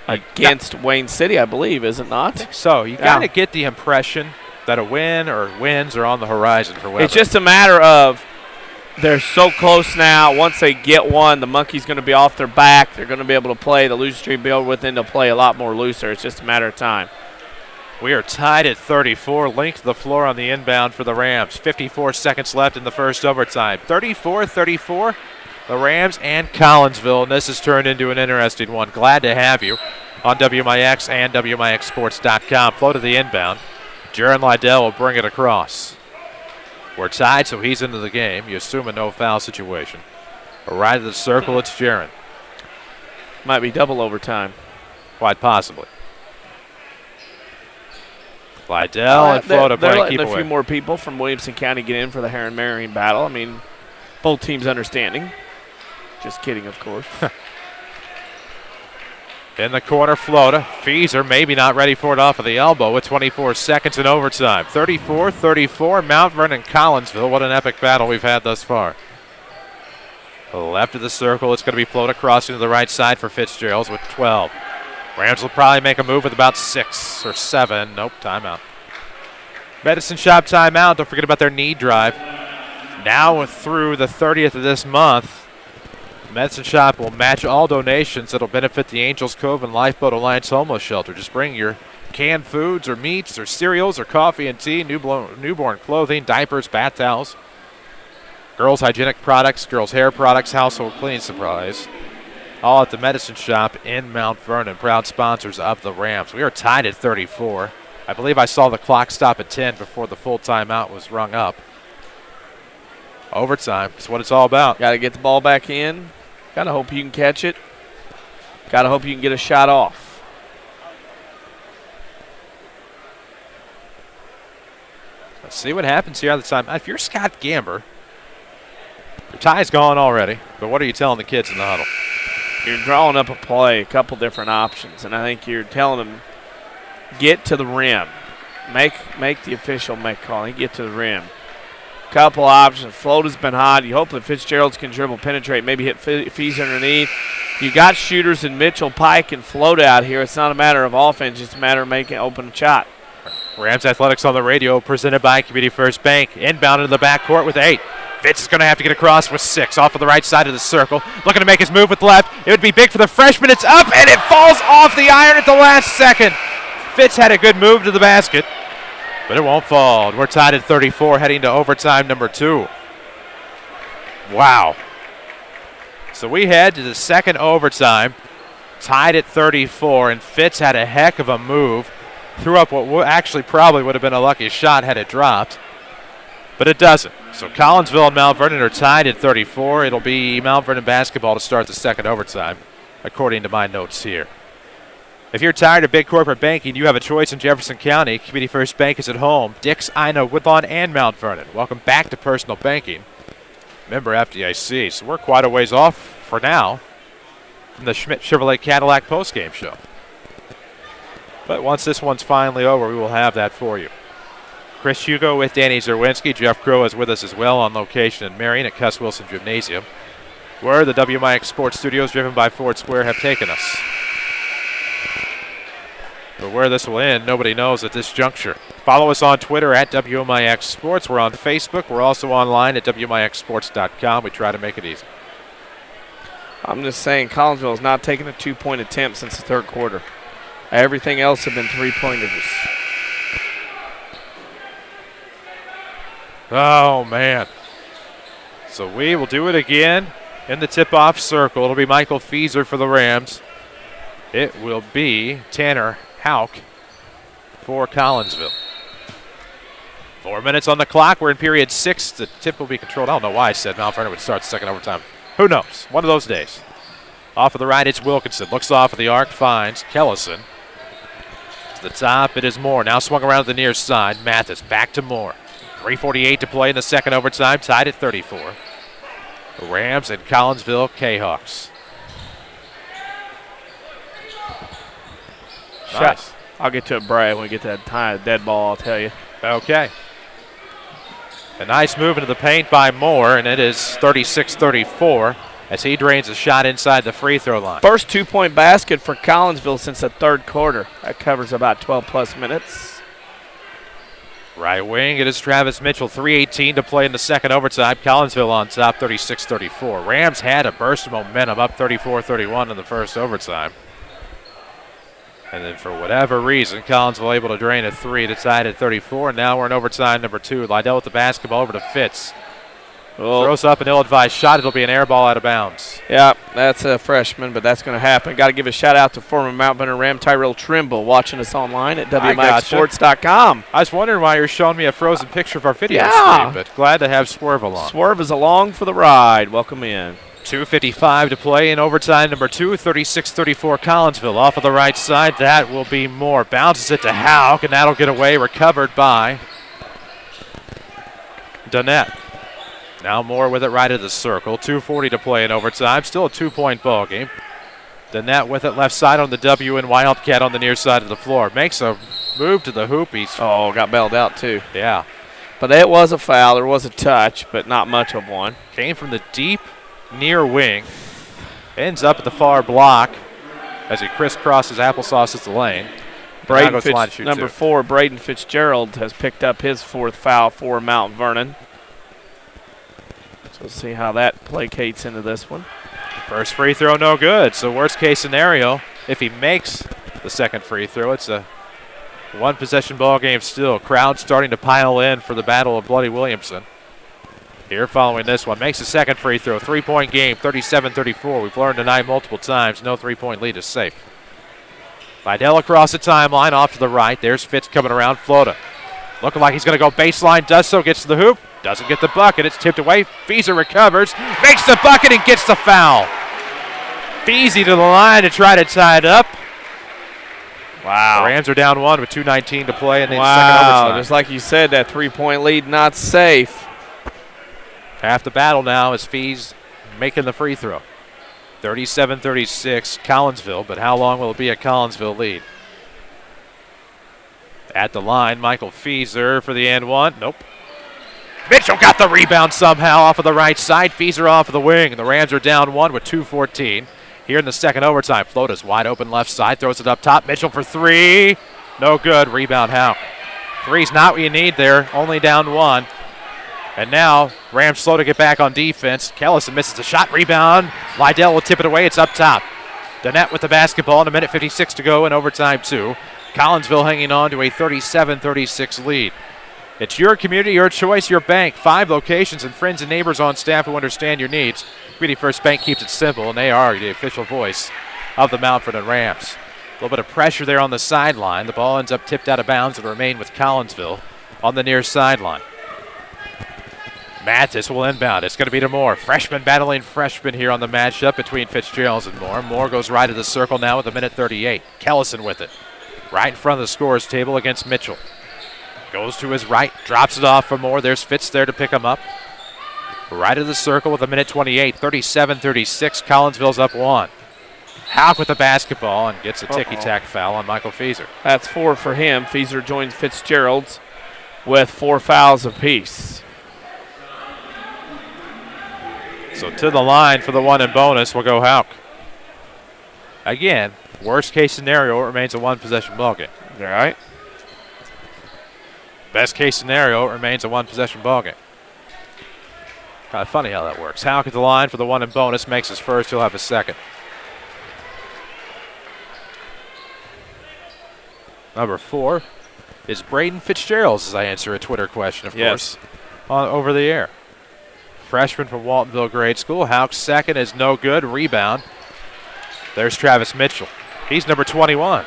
against Wayne City, I believe, is it not? I think so. You got to get the impression that a win or wins are on the horizon for Weber. It's just a matter of they're so close now. Once they get one, the monkey's going to be off their back. They're going to be able to play. The loser streak be over with, and they'll play a lot more looser. It's just a matter of time. We are tied at 34. Length of the floor on the inbound for the Rams. 54 seconds left in the first overtime. 34-34, the Rams and Collinsville. And this has turned into an interesting one. Glad to have you on WMIX and WMIXsports.com. Flow to the inbound. Jaron Lydell will bring it across. We're tied, so he's into the game. You assume a no-foul situation. Right of the circle, it's Jaron. Might be double overtime. Quite possibly. Lydell and Flo to they're play letting keep a away. few more people from Williamson County get in for the Marion battle. I mean, both teams understanding. Just kidding, of course. In the corner, Flota. Feaser maybe not ready for it off of the elbow with 24 seconds in overtime. 34-34, Mount Vernon, Collinsville. What an epic battle we've had thus far. Left of the circle, it's going to be Flota crossing to the right side for Fitzgerald with 12. Rams will probably make a move with about 6 or 7. Nope, timeout. Medicine Shop timeout. Don't forget about their knee drive. Now through the 30th of this month, Medicine Shop will match all donations that'll benefit the Angels Cove and Lifeboat Alliance Homeless Shelter. Just bring your canned foods or meats or cereals or coffee and tea, newborn clothing, diapers, bath towels, girls' hygienic products, girls' hair products, household cleaning supplies. all at the Medicine Shop in Mount Vernon, proud sponsors of the Rams. We are tied at 34. I believe I saw the clock stop at 10 before the full timeout was rung up. Overtime is what it's all about. Got to get the ball back in. Got to hope you can catch it. Got to hope you can get a shot off. Let's see what happens here at the time. If you're Scott Gamber, your tie's gone already, but what are you telling the kids in the huddle? You're drawing up a play, a couple different options, and I think you're telling them, get to the rim. Make the official make call. Get to the rim. Couple options. Float has been hot. You hope that Fitzgeralds can dribble, penetrate, maybe hit Fees underneath. You got shooters in Mitchell, Pike, and Float out here. It's not a matter of offense. It's a matter of making open a shot. Rams Athletics on the radio, presented by Community First Bank. Inbound into the backcourt with 8. Fitz is going to have to get across with 6 off of the right side of the circle. Looking to make his move with left. It would be big for the freshman. It's up, and it falls off the iron at the last second. Fitz had a good move to the basket, but it won't fall. We're tied at 34 heading to overtime number 2. Wow. So we head to the second overtime, tied at 34, and Fitz had a heck of a move. Threw up what actually probably would have been a lucky shot had it dropped, but it doesn't. So Collinsville and Mount Vernon are tied at 34. It'll be Mount Vernon basketball to start the second overtime, according to my notes here. If you're tired of big corporate banking, you have a choice in Jefferson County. Community First Bank is at home. Dix, Ina, Woodlawn, and Mount Vernon. Welcome back to personal banking. Member FDIC. So we're quite a ways off for now from the Schmidt Chevrolet Cadillac postgame show. But once this one's finally over, we will have that for you. Chris Hugo with Danny Czerwinski. Jeff Crow is with us as well on location in Marion at Cuss Wilson Gymnasium, where the WMIX Sports Studios, driven by Ford Square, have taken us. But where this will end, nobody knows at this juncture. Follow us on Twitter at WMIX Sports. We're on Facebook. We're also online at WMIXsports.com. We try to make it easy. I'm just saying Collinsville has not taken a 2-point attempt since the third quarter. Everything else have been 3-pointers. Oh, man. So we will do it again in the tip-off circle. It'll be Michael Fieser for the Rams. It will be Tanner Hauk for Collinsville. 4 minutes on the clock. We're in period 6. The tip will be controlled. I don't know why I said Mount Vernon would start the second overtime. Who knows? One of those days. Off of the right, it's Wilkinson. Looks off of the arc, finds Kellison. To the top, it is Moore. Now swung around to the near side. Mathis back to Moore. 3:48 to play in the second overtime, tied at 34. The Rams and Collinsville Kahoks. Nice. I'll get to it, Brad, when we get to that dead ball, I'll tell you. Okay. A nice move into the paint by Moore, and it is 36-34 as he drains a shot inside the free throw line. First 2-point basket for Collinsville since the third quarter. That covers about 12-plus minutes. Right wing, it is Travis Mitchell. 3:18 to play in the second overtime. Collinsville on top, 36-34. Rams had a burst of momentum, up 34-31 in the first overtime. And then for whatever reason, Collinsville able to drain a 3 to tie it at 34. And now we're in overtime number 2. Lydell with the basketball over to Fitz. Throws up an ill-advised shot. It'll be an air ball out of bounds. Yeah, that's a freshman, but that's going to happen. Got to give a shout-out to former Mount Vernon Ram Tyrell Trimble watching us online at WMIXsports.com. I was wondering why you're showing me a frozen picture of our video stream, but glad to have Swerve along. Swerve is along for the ride. Welcome in. 2:55 to play in overtime number 2, 36-34 Collinsville. Off of the right side, that will be Moore. Bounces it to Hauk, and that'll get away, recovered by Donette. Now Moore with it right of the circle. 2:40 to play in overtime. Still a 2-point ball game. Donette with it left side on the W, and Wildcat on the near side of the floor. Makes a move to the hoop. Got bailed out too. Yeah. But it was a foul. There was a touch, but not much of one. Came from the deep near wing. Ends up at the far block as he crisscrosses applesauce at the lane. Number 4, Braden Fitzgerald, has picked up his 4th foul for Mount Vernon. So we'll see how that placates into this one. First free throw, no good. So worst case scenario, if he makes the second free throw, it's a one-possession ball game still. Crowd starting to pile in for the Battle of Bloody Williamson. here following this one. Makes the second free throw. 3-point game, 37-34. We've learned tonight multiple times. No 3-point lead is safe. Liddell across the timeline, off to the right. There's Fitz coming around. Flota looking like he's going to go baseline. Does so, gets to the hoop. Doesn't get the bucket. It's tipped away. Feezer recovers. Makes the bucket and gets the foul. Feezy to the line to try to tie it up. Wow. The Rams are down 1 with 2:19 to play in the second Wow, overtime. just like you said, that 3-point lead not safe. Half the battle now is Fees making the free throw. 37-36 Collinsville, but how long will it be a Collinsville lead? At the line, Michael Feezer for the and one. Nope. Mitchell got the rebound somehow off of the right side. Feezer off of the wing. The Rams are down 1 with 2:14. Here in the second overtime, Flota's wide open left side, throws it up top. Mitchell for 3. No good. Rebound Houck. 3's not what you need there. Only down 1. And now Rams slow to get back on defense. Kellison misses a shot. Rebound. Liddell will tip it away. It's up top. Donette with the basketball and a minute 56 to go in overtime 2. Collinsville hanging on to a 37-36 lead. It's your community, your choice, your bank. 5 locations and friends and neighbors on staff who understand your needs. Community First Bank keeps it simple, and they are the official voice of the Mt.Vernon Rams. A little bit of pressure there on the sideline. The ball ends up tipped out of bounds and remain with Collinsville on the near sideline. Mattis will inbound. It's going to be to Moore. Freshman battling freshman here on the matchup between Fitzgerald and Moore. Moore goes right of the circle now with a minute 38. Kellison with it. Right in front of the scorer's table against Mitchell. Goes to his right, drops it off for Moore. There's Fitz there to pick him up. Right of the circle with a minute 28. 37-36. Collinsville's up 1. Houck with the basketball and gets a ticky-tack foul on Michael Feezer. That's 4 for him. Feezer joins Fitzgerald's with 4 fouls apiece. So to the line for the 1 and bonus will go Houck. Again, worst case scenario, it remains a 1-possession ballgame. All right. Best case scenario, it remains a 1-possession ballgame. Kind of funny how that works. Houck at the line for the 1 and bonus, makes his first, he'll have his second. Number 4 is Braden Fitzgerald, as I answer a Twitter question, of course, over the air. Freshman from Waltonville Grade School. Houck's second is no good. Rebound. There's Travis Mitchell. He's number 21.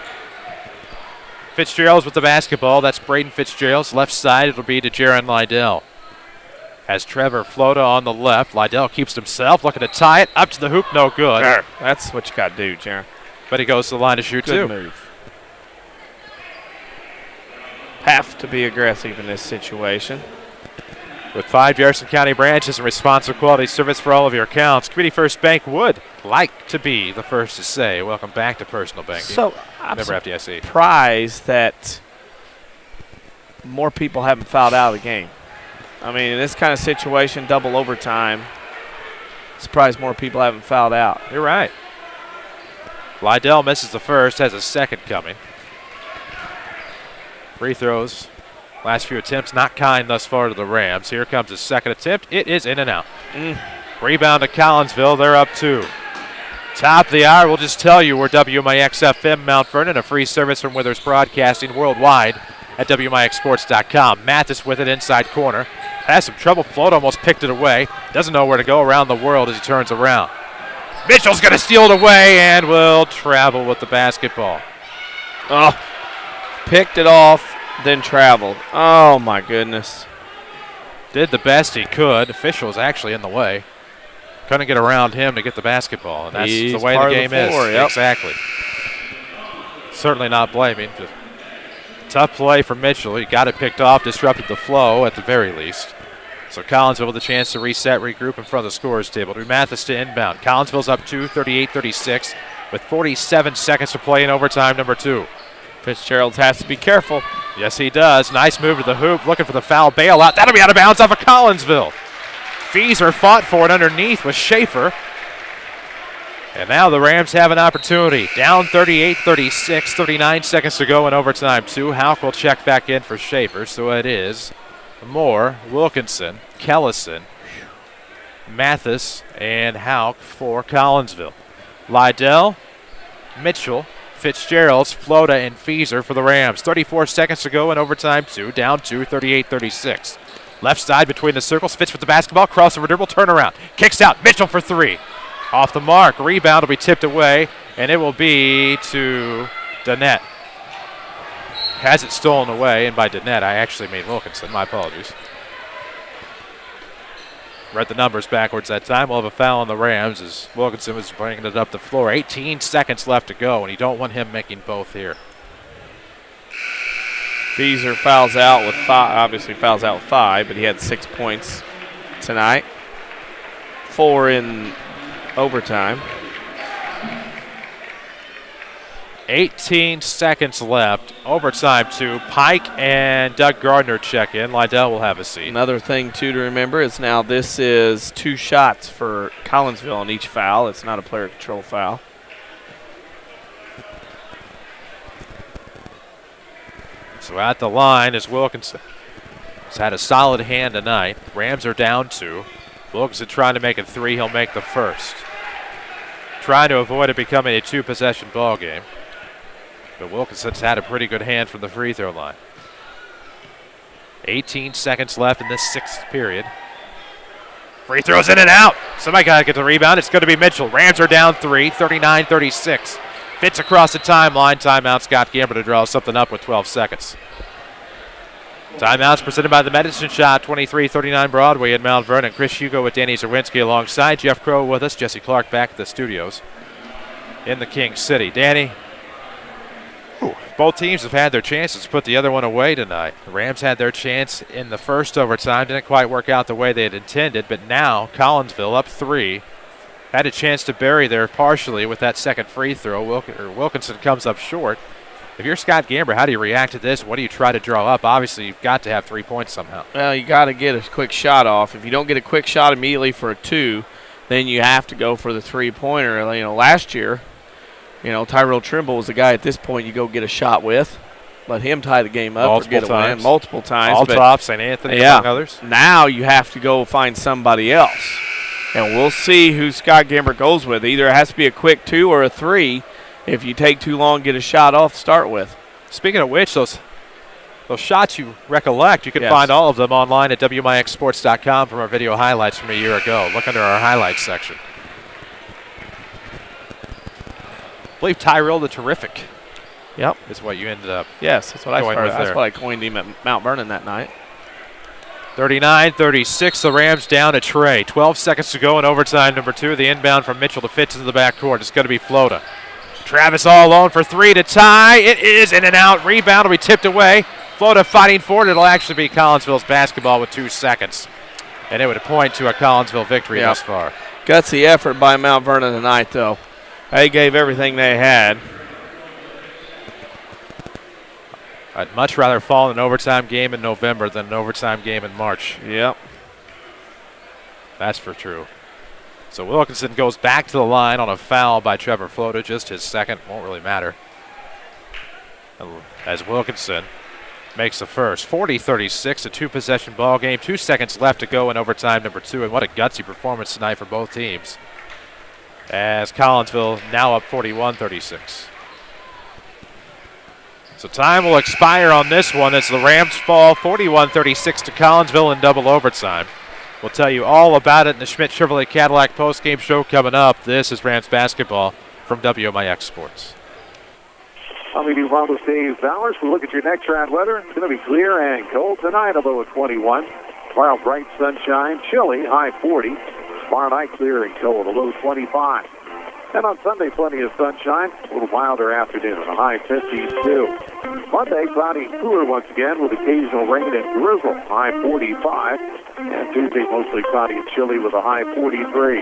Fitzgerald's with the basketball. That's Braden Fitzgerald's. Left side, it'll be to Jaron Liddell. Has Trevor Flota on the left. Liddell keeps himself, looking to tie it. Up to the hoop, no good. That's what you got to do, Jaron. But he goes to the line to shoot, Good too. move. Have to be aggressive in this situation. With 5 Jefferson County branches and responsive quality service for all of your accounts, Community First Bank would like to be the first to say, welcome back to personal banking. So I'm Member FDIC. surprised that more people haven't fouled out of the game. I mean, in this kind of situation, double overtime, surprised more people haven't fouled out. You're right. Liddell misses the first, has a second coming. Free throws. Last few attempts not kind thus far to the Rams. Here comes his second attempt. It is in and out. Rebound to Collinsville. They're up 2. Top of the hour, we'll just tell you we're WMIX FM Mt.Vernon, a free service from Withers Broadcasting worldwide at WMIXsports.com. Mathis with it inside corner. Has some trouble. Float almost picked it away. Doesn't know where to go around the world as he turns around. Mitchell's going to steal it away and will travel with the basketball. Oh, picked it off. Then traveled. Oh, my goodness. Did the best he could. Official was actually in the way. Couldn't get around him to get the basketball. And that's the way the game is. Yep. Exactly. Certainly not blaming. Just tough play for Mitchell. He got it picked off, disrupted the flow at the very least. So Collinsville with a chance to reset, regroup in front of the scorer's table. Drew Mathis to inbound. Collinsville's up 2, 38-36, with 47 seconds to play in overtime number 2. Fitzgerald has to be careful. Yes, he does. Nice move to the hoop, looking for the foul bailout. That'll be out of bounds off of Collinsville. Feezer fought for it underneath with Schaefer. And now the Rams have an opportunity. Down 38-36, 39 seconds to go in overtime 2. Houck will check back in for Schaefer, so it is Moore, Wilkinson, Kellison, Mathis, and Houck for Collinsville. Liddell, Mitchell, Fitzgerald's, Flota, and Feezer for the Rams. 34 seconds to go in overtime 2. Down 2, 38-36. Left side between the circles, Fitz with the basketball, crossover dribble, turnaround. Kicks out, Mitchell for three. Off the mark, rebound will be tipped away, and it will be to Danette. Has it stolen away, and by Danette, I actually mean Wilkinson. My apologies. Read the numbers backwards that time. We'll have a foul on the Rams as Wilkinson was bringing it up the floor. 18 seconds left to go, and you don't want him making both here. Beezer fouls out with five, obviously fouls out with 5, but he had 6 points tonight. 4 in overtime. 18 seconds left. Overtime 2. Pike and Doug Gardner check in. Lydell will have a seat. Another thing, too, to remember is now this is 2 shots for Collinsville on each foul. It's not a player control foul. So at the line is Wilkinson. He's had a solid hand tonight. Rams are down 2. Wilkinson trying to make it 3. He'll make the first. Trying to avoid it becoming a 2-possession ball game. But Wilkinson's had a pretty good hand from the free throw line. 18 seconds left in this 6th period. Free throws in and out. Somebody got to get the rebound. It's going to be Mitchell. Rams are down 3, 39-36. Fits across the timeline. Timeout, Scott Gamber to draw something up with 12 seconds. Timeouts presented by the Medicine Shop, 2339 Broadway in Mt.Vernon. Chris Hugo with Danny Czerwinski alongside Jeff Crow with us. Jesse Clark back at the studios in the King City. Danny, both teams have had their chances to put the other one away tonight. The Rams had their chance in the first overtime. Didn't quite work out the way they had intended, but now Collinsville up 3. Had a chance to bury there partially with that second free throw. Wilkinson comes up short. If you're Scott Gamber, how do you react to this? What do you try to draw up? Obviously, you've got to have 3 points somehow. Well, you got to get a quick shot off. If you don't get a quick shot immediately for a 2, then you have to go for the 3-pointer. Last year, Tyrell Trimble was the guy at this point you go get a shot with. Let him tie the game up or get a win multiple times. All-Top, St. Anthony, among others. Now you have to go find somebody else. And we'll see who Scott Gamber goes with. Either it has to be a quick 2 or a 3. If you take too long, get a shot off to start with. Speaking of which, those shots you recollect, you can find all of them online at WMIXsports.com from our video highlights from a year ago. Look under our highlights section. I believe Tyrell the Terrific. Yep. Is what you ended up. Yes, that's what I started. That's what I coined him at Mt.Vernon that night. 39-36, the Rams down a tray. 12 seconds to go in overtime number 2. The inbound from Mitchell to Fitz into the backcourt. It's going to be Flota. Travis all alone for 3 to tie. It is in and out. Rebound will be tipped away. Flota fighting for it. It'll actually be Collinsville's basketball with 2 seconds. And it would point to a Collinsville victory thus far. Gutsy effort by Mt.Vernon tonight, though. They gave everything they had. I'd much rather fall in an overtime game in November than an overtime game in March. Yep. That's for true. So Wilkinson goes back to the line on a foul by Trevor Flota, just his second. Won't really matter. As Wilkinson makes the first. 40-36, a 2-possession ball game. 2 seconds left to go in overtime number 2. And what a gutsy performance tonight for both teams. As Collinsville now up 41-36. So time will expire on this one as the Rams fall 41-36 to Collinsville in double overtime. We'll tell you all about it in the Schmidt Chevrolet Cadillac postgame show coming up. This is Rams basketball from WMIX Sports. I'm meteorologist Dave Bowers. We'll look at your next round weather. It's going to be clear and cold tonight, although at 21. Tomorrow, bright sunshine, chilly, high 40. Tomorrow night, clear and cold, a low 25. And on Sunday, plenty of sunshine, a little milder afternoon, a high 52. Monday, cloudy and cooler once again with occasional rain and drizzle, high 45. And Tuesday, mostly cloudy and chilly with a high 43.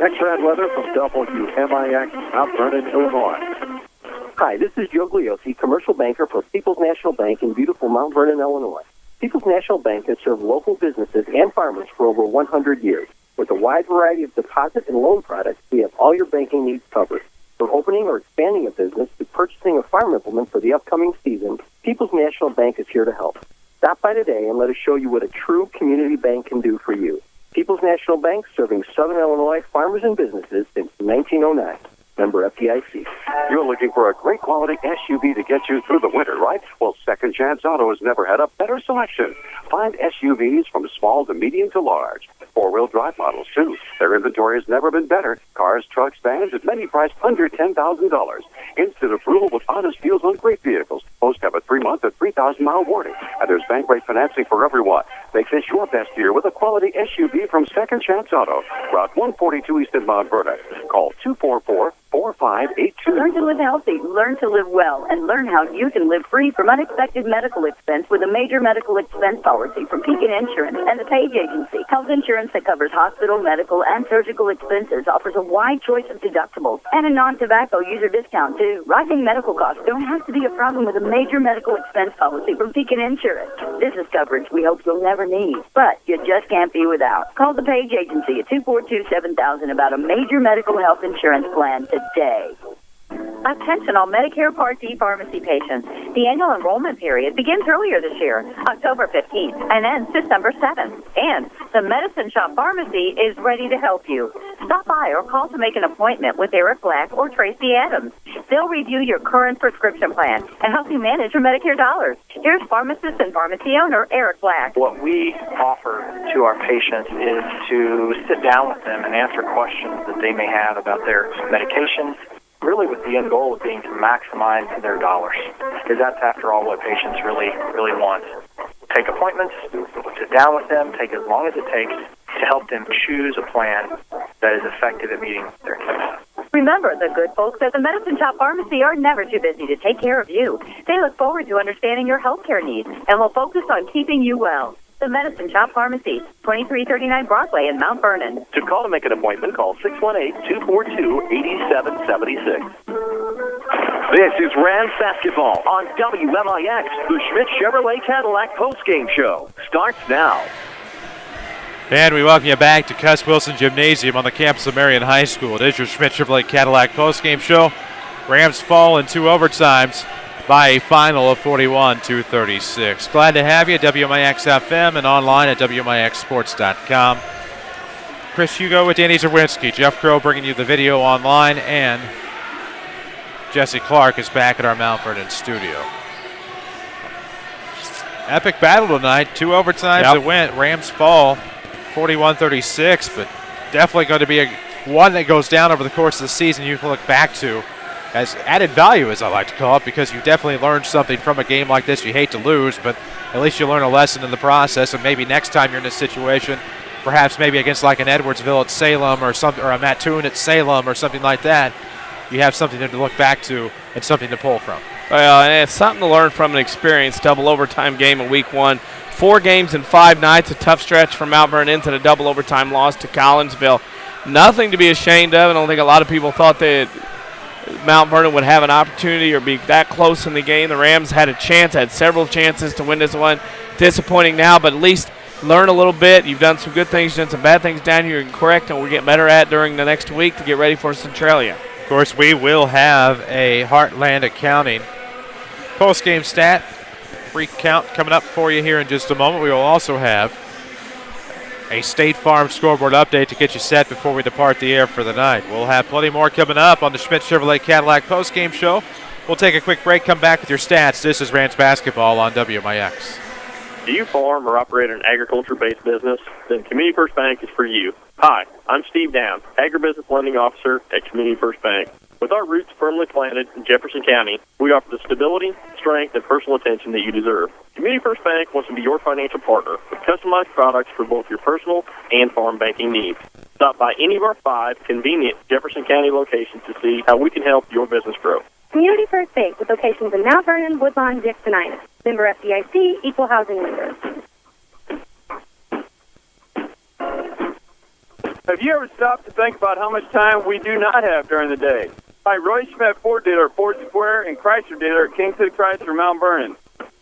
Next round weather from WMIX, Mount Vernon, Illinois. Hi, this is Joe Gliosi, commercial banker for People's National Bank in beautiful Mount Vernon, Illinois. People's National Bank has served local businesses and farmers for over 100 years. With a wide variety of deposit and loan products, we have all your banking needs covered. From opening or expanding a business to purchasing a farm implement for the upcoming season, People's National Bank is here to help. Stop by today and let us show you what a true community bank can do for you. People's National Bank, serving Southern Illinois farmers and businesses since 1909. Member FDIC. You're looking for a great quality SUV to get you through the winter, right? Well, Second Chance Auto has never had a better selection. Find SUVs from small to medium to large. Four-wheel drive models, too. Their inventory has never been better. Cars, trucks, vans, at many priced under $10,000. Instant approval with honest deals on great vehicles. Most have a 3-month or 3,000-mile warranty. And there's bank rate financing for everyone. Make this your best year with a quality SUV from Second Chance Auto. Route 142 East in Mt.Vernon. Call 244-4582. Learn to live healthy, learn to live well, and learn how you can live free from unexpected medical expense with a major medical expense policy from Pekin Insurance and the Page Agency. Health insurance that covers hospital, medical, and surgical expenses offers a wide choice of deductibles and a non-tobacco user discount, too. Rising medical costs don't have to be a problem with a major medical expense policy from Pekin Insurance. This is coverage we hope you'll never need, but you just can't be without. Call the Page Agency at 242-7000 about a major medical health insurance plan today. Attention all Medicare Part D pharmacy patients. The annual enrollment period begins earlier this year, October 15th, and ends December 7th. And the Medicine Shop Pharmacy is ready to help you. Stop by or call to make an appointment with Eric Black or Tracy Adams. They'll review your current prescription plan and help you manage your Medicare dollars. Here's pharmacist and pharmacy owner Eric Black. What we offer to our patients is to sit down with them and answer questions that they may have about their medications, really with the end goal of being to maximize their dollars, because that's, after all, what patients really want. Take appointments, sit down with them, take as long as it takes to help them choose a plan that is effective at meeting their needs. Remember, the good folks at the Medicine Shop Pharmacy are never too busy to take care of you. They look forward to understanding your health care needs and will focus on keeping you well. The Medicine Shop Pharmacy, 2339 Broadway in Mt.Vernon. To call to make an appointment, call 618-242-8776. This is Rams basketball on WMIX. The Schmidt Chevrolet Cadillac postgame show starts now. And we welcome you back to Cuss Wilson Gymnasium on the campus of Marion High School. It is your Schmidt Chevrolet Cadillac postgame show. Rams fall in 2 overtimes by a final of 41-36. Glad to have you at WMIX FM and online at WMIXsports.com. Chris Hugo with Danny Czerwinski. Jeff Crow bringing you the video online, and Jesse Clark is back at our Mt.Vernon studio. Epic battle tonight. 2 overtimes that went. Rams fall 41-36, but definitely going to be one that goes down over the course of the season you can look back to as added value, as I like to call it, because you definitely learned something from a game like this. You hate to lose, but at least you learn a lesson in the process, and maybe next time you're in this situation, perhaps maybe against like an Edwardsville at Salem or a Mattoon at Salem or something like that, you have something to look back to and something to pull from. Well, and it's something to learn from an experienced double overtime game in Week 1. 4 games in 5 nights, a tough stretch for Mt.Vernon into the double overtime loss to Collinsville. Nothing to be ashamed of. I don't think a lot of people thought that Mt.Vernon would have an opportunity or be that close in the game. The Rams had several chances to win this one. Disappointing now, but at least learn a little bit. You've done some good things, done some bad things down here. You can correct, and we'll get better at during the next week to get ready for Centralia. Of course, we will have a Heartland Accounting post-game stat recount coming up for you here in just a moment. We will also have a State Farm scoreboard update to get you set before we depart the air for the night. We'll have plenty more coming up on the Schmidt Chevrolet Cadillac postgame show. We'll take a quick break, come back with your stats. This is Rams basketball on WMIX. Do you farm or operate an agriculture-based business? Then Community First Bank is for you. Hi, I'm Steve Down, Agribusiness Lending Officer at Community First Bank. With our roots firmly planted in Jefferson County, we offer the stability, strength, and personal attention that you deserve. Community First Bank wants to be your financial partner with customized products for both your personal and farm banking needs. Stop by any of our 5 convenient Jefferson County locations to see how we can help your business grow. Community First Bank with locations in Mt.Vernon, Woodlawn, Dixonitis. Member FDIC, Equal Housing Lender. Have you ever stopped to think about how much time we do not have during the day? Hi, Roy Schmidt Ford dealer at Ford Square and Chrysler dealer at King City Chrysler, Mt.Vernon.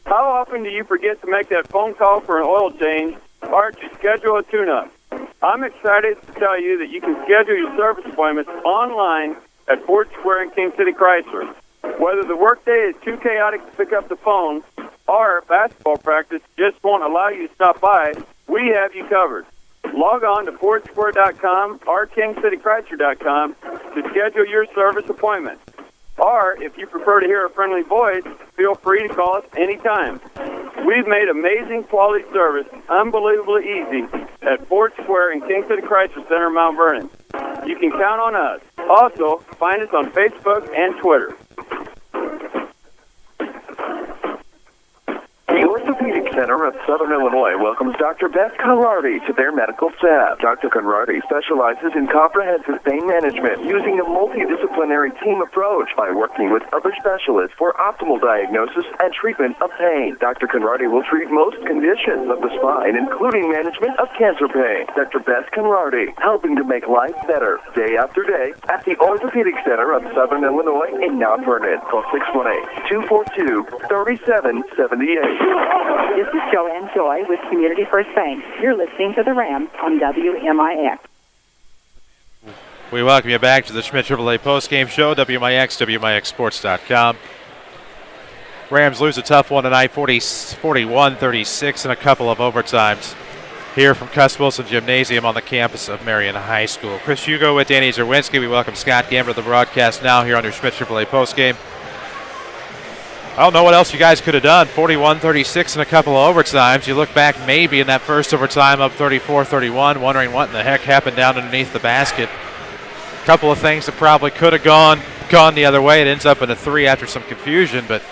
How often do you forget to make that phone call for an oil change or to schedule a tune-up? I'm excited to tell you that you can schedule your service appointments online at Ford Square and King City Chrysler. Whether the workday is too chaotic to pick up the phone or basketball practice just won't allow you to stop by, we have you covered. Log on to FordSquare.com or KingCityChrysler.com to schedule your service appointment. Or, if you prefer to hear a friendly voice, feel free to call us anytime. We've made amazing quality service unbelievably easy at Ford Square and King City Chrysler Center, Mount Vernon. You can count on us. Also, find us on Facebook and Twitter. The Orthopedic Center of Southern Illinois welcomes Dr. Beth Conradi to their medical staff. Dr. Conradi specializes in comprehensive pain management using a multidisciplinary team approach by working with other specialists for optimal diagnosis and treatment of pain. Dr. Conradi will treat most conditions of the spine, including management of cancer pain. Dr. Beth Conradi, helping to make life better day after day at the Orthopedic Center of Southern Illinois in Mount Vernon. Call 618-242-3778. This is Joanne Joy with Community First Bank. You're listening to the Rams on WMIX. We welcome you back to the Schmidt AAA postgame show, WMIX, WMIXsports.com. Rams lose a tough one tonight, 41-36 in a couple of overtimes here from Cuss Wilson Gymnasium on the campus of Marion High School. Chris Hugo with Danny Czerwinski. We welcome Scott Gamber to the broadcast now here on your Schmidt AAA postgame. I don't know what else you guys could have done. 41-36 in a couple of overtimes. You look back maybe in that first overtime up 34-31, wondering what in the heck happened down underneath the basket. A couple of things that probably could have gone the other way. It ends up in a 3 after some confusion, but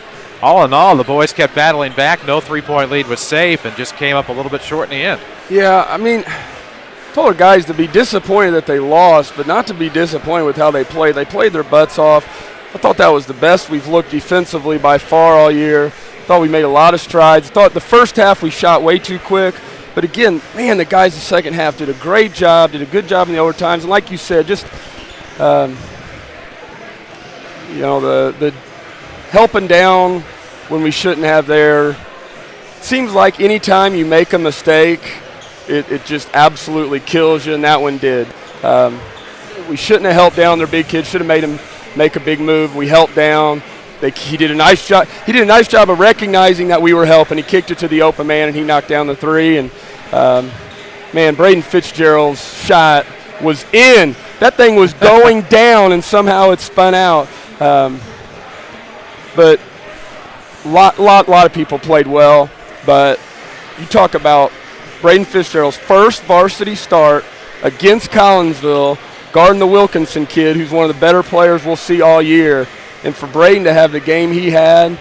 all in all, the boys kept battling back. No three-point lead was safe and just came up a little bit short in the end. Yeah, I mean, I told the guys to be disappointed that they lost, but not to be disappointed with how they played. They played their butts off. I thought that was the best we've looked defensively by far all year. Thought we made a lot of strides. Thought the first half we shot way too quick. But again, man, the guys the second half did a great job, did a good job in the overtimes. And like you said, just, the helping down when we shouldn't have there. Seems like any time you make a mistake, it just absolutely kills you, and that one did. We shouldn't have helped down their big kids. Should have made them make a big move. We helped down. He did a nice job. He did a nice job of recognizing that we were helping. He kicked it to the open man, and he knocked down the 3. And Braden Fitzgerald's shot was in. That thing was going down, and somehow it spun out. But lot of people played well. But you talk about Braden Fitzgerald's first varsity start against Collinsville, guarding the Wilkinson kid, who's one of the better players we'll see all year. And for Braden to have the game he had,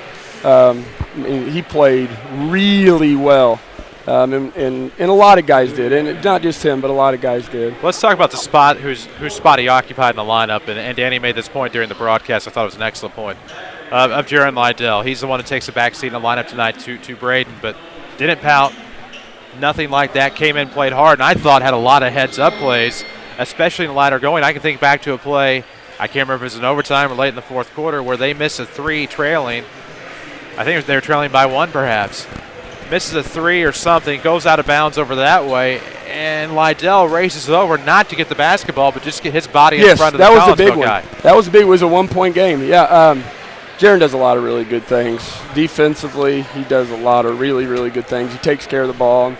he played really well. And a lot of guys did. And not just him, but a lot of guys did. Let's talk about the spot, whose spot he occupied in the lineup. And Danny made this point during the broadcast. I thought it was an excellent point. Of Jaron Lydell. He's the one that takes the back seat in the lineup tonight to Braden, but didn't pout. Nothing like that. Came in, played hard, and I thought had a lot of heads-up plays, especially in the latter going. I can think back to a play, I can't remember if it was in overtime or late in the fourth quarter, where they miss a 3 trailing. I think they were trailing by 1 perhaps. Misses a 3 or something, goes out of bounds over that way, and Lydell races over not to get the basketball, but just get his body in front of the Collinsville guy. That was a big one. It was a 1-point game. Yeah, Jaron does a lot of really good things. Defensively, he does a lot of really, really good things. He takes care of the ball.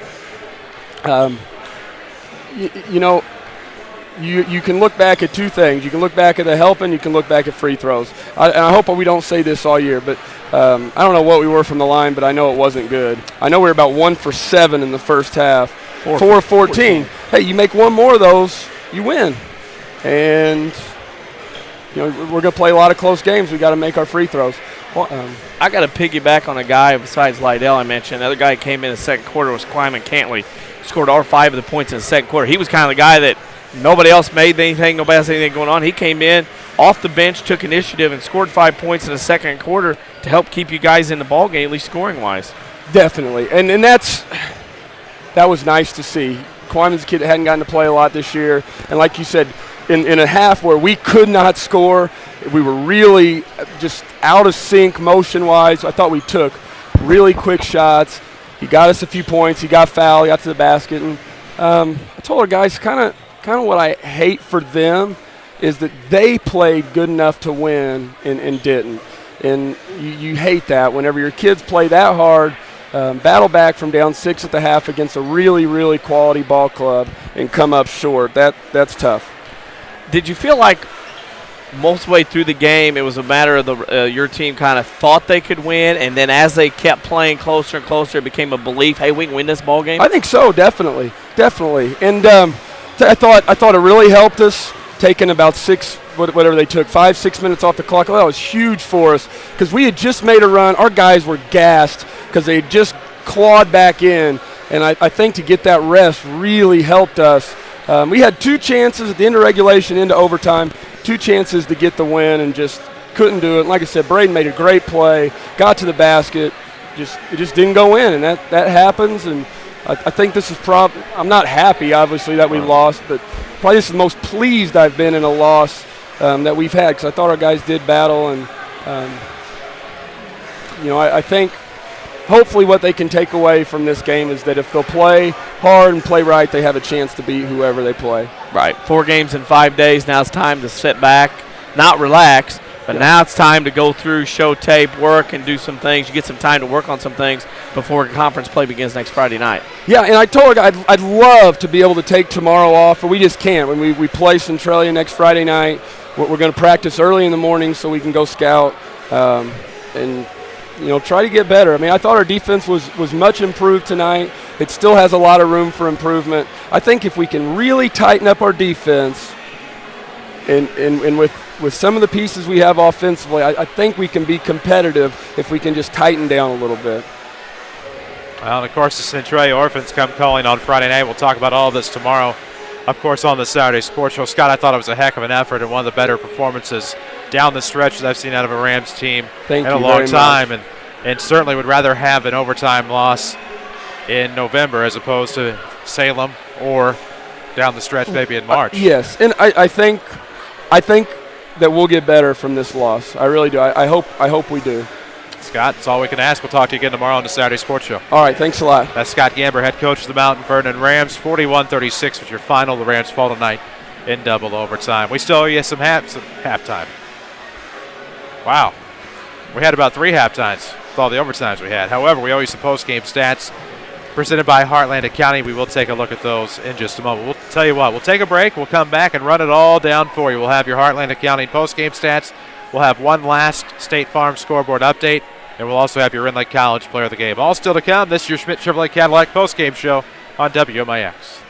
You can look back at 2 things. You can look back at the helping, you can look back at free throws. I hope we don't say this all year, but I don't know what we were from the line, but I know it wasn't good. I know we were about 1 for 7 in the first half, 4 for 14. Hey, you make 1 more of those, you win. And we're going to play a lot of close games. We got to make our free throws. Well, I got to piggyback on a guy besides Lydell I mentioned. Another guy who came in the second quarter was Clyman Cantley. Scored all 5 of the points in the second quarter. He was kind of the guy that nobody else made anything, nobody else had anything going on. He came in off the bench, took initiative, and scored 5 points in the second quarter to help keep you guys in the ball game, at least scoring-wise. Definitely, and that was nice to see. Clyman's a kid that hadn't gotten to play a lot this year, and like you said, in a half where we could not score, we were really just out of sync motion-wise. I thought we took really quick shots. He got us a few points. He got fouled. He got to the basket. And I told our guys kind of what I hate for them is that they played good enough to win and didn't. And you hate that whenever your kids play that hard. battle back from down 6 at the half against a really, really quality ball club and come up short. That's tough. Did you feel like most way through the game it was a matter of your team kind of thought they could win, and then as they kept playing closer and closer, it became a belief, hey, we can win this ball game? I think so, definitely. And I thought it really helped us, taking about 5-6 minutes off the clock. Oh, that was huge for us because we had just made a run. Our guys were gassed because they had just clawed back in, and I think to get that rest really helped us. We had 2 chances at the end of regulation into overtime, 2 chances to get the win and just couldn't do it. Like I said, Braden made a great play, got to the basket, it just didn't go in, and that happens. And I think this is I'm not happy, obviously, that we lost, but probably this is the most pleased I've been in a loss that we've had because I thought our guys did battle. And, I think hopefully what they can take away from this game is that if they'll play hard and play right, they have a chance to beat whoever they play. Right. 4 games in 5 days. Now it's time to sit back, not relax, but now it's time to go through, show tape, work, and do some things. You get some time to work on some things before conference play begins next Friday night. Yeah, and I told her I'd love to be able to take tomorrow off, but we just can't. When we play Centralia next Friday night, we're going to practice early in the morning so we can go scout and try to get better. I mean, I thought our defense was much improved tonight. It still has a lot of room for improvement. I think if we can really tighten up our defense and with some of the pieces we have offensively, I think we can be competitive if we can just tighten down a little bit. Well, and of course, the Centralia Orphans come calling on Friday night. We'll talk about all this tomorrow, of course, on the Saturday Sports Show. Scott, I thought it was a heck of an effort and one of the better performances down the stretch that I've seen out of a Rams team in a long time, and certainly would rather have an overtime loss in November as opposed to Salem or down the stretch maybe in March. Yes, and I think that we'll get better from this loss. I really do. I hope we do. Scott, that's all we can ask. We'll talk to you again tomorrow on the Saturday Sports Show. All right, thanks a lot. That's Scott Gamber, head coach of the Mt.Vernon Rams. 41-36 was your final. The Rams fall tonight in double overtime. We still owe you some halftime. Wow. We had about 3 halftimes with all the overtimes we had. However, we owe you some post-game stats presented by Heartland County. We will take a look at those in just a moment. We'll tell you what, we'll take a break. We'll come back and run it all down for you. We'll have your Heartland County post-game stats. We'll have one last State Farm scoreboard update, and we'll also have your Ren Lake College player of the game. All still to come. This is your Schmidt Chevrolet Cadillac post-game show on WMIX.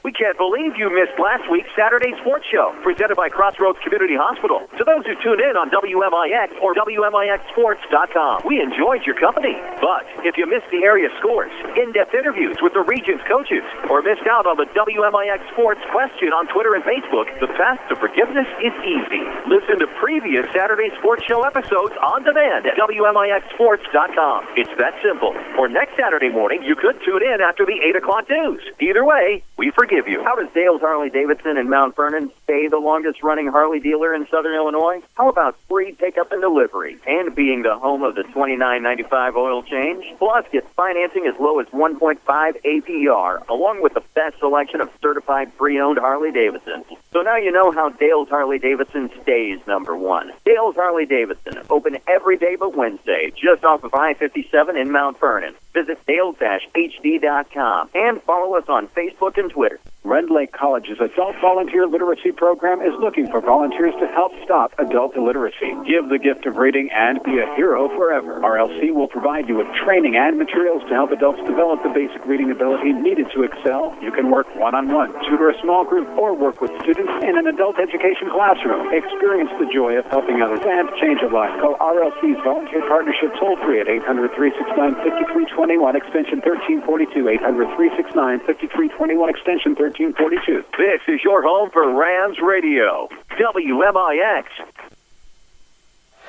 We can't believe you missed last week's Saturday Sports Show, presented by Crossroads Community Hospital. To those who tuned in on WMIX or WMIXsports.com, we enjoyed your company. But if you missed the area scores, in-depth interviews with the region's coaches, or missed out on the WMIX Sports question on Twitter and Facebook, the path to forgiveness is easy. Listen to previous Saturday Sports Show episodes on demand at WMIXsports.com. It's that simple. Or next Saturday morning, you could tune in after the 8 o'clock news. Either way, we forgive you. How does Dale's Harley-Davidson in Mt.Vernon stay the longest-running Harley dealer in Southern Illinois? How about free pickup and delivery and being the home of the $29.95 oil change? Plus, get financing as low as 1.5 APR, along with the best selection of certified pre-owned Harley-Davidsons. So now you know how Dale's Harley-Davidson stays number one. Dale's Harley-Davidson, open every day but Wednesday, just off of I-57 in Mt.Vernon. Visit dales-hd.com and follow us on Facebook and Twitter. Red Lake College's Adult Volunteer Literacy Program is looking for volunteers to help stop adult illiteracy. Give the gift of reading and be a hero forever. RLC will provide you with training and materials to help adults develop the basic reading ability needed to excel. You can work one-on-one, tutor a small group, or work with students in an adult education classroom. Experience the joy of helping others and change a life. Call RLC's Volunteer Partnership toll-free at 800-369-5321, extension 1342, 800-369-5321, extension 1342. This is your home for Rams Radio, WMIX.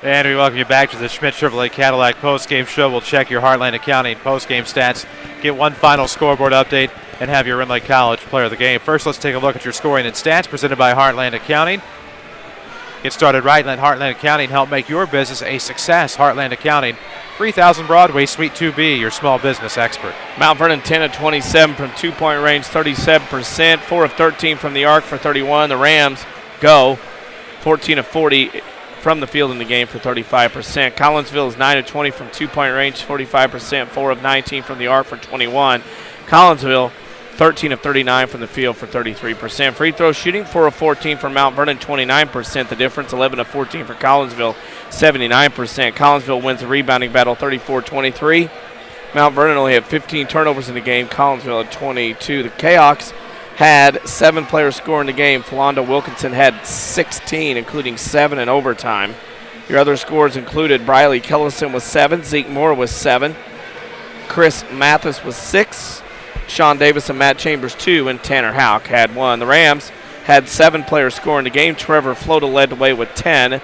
And we welcome you back to the Schmidt Chevrolet Cadillac postgame show. We'll check your Heartland County postgame stats, get one final scoreboard update, and have your Ren Lake College player of the game. First, let's take a look at your scoring and stats presented by Heartland Accounting. Get started right, let Heartland Accounting help make your business a success. Heartland Accounting, 3000 Broadway, Suite 2B, your small business expert. Mt.Vernon 10 of 27 from two-point range, 37%, 4 of 13 from the arc for 31. The Rams go 14 of 40 from the field in the game for 35%. Collinsville is 9 of 20 from 2-point range, 45%, 4 of 19 from the arc for 21. Collinsville, 13 of 39 from the field for 33%. Free throw shooting, 4 of 14 for Mt.Vernon, 29%. The difference, 11 of 14 for Collinsville, 79%. Collinsville wins the rebounding battle, 34-23. Mt.Vernon only had 15 turnovers in the game. Collinsville had 22. The Kahoks had 7 players score in the game. Philando Wilkinson had 16, including 7 in overtime. Your other scores included Briley Kellison with 7, Zeke Moore was 7, Chris Mathis was 6, Sean Davis and Matt Chambers 2, and Tanner Houck had 1. The Rams had 7 players score in the game. Trevor Floda led the way with 10.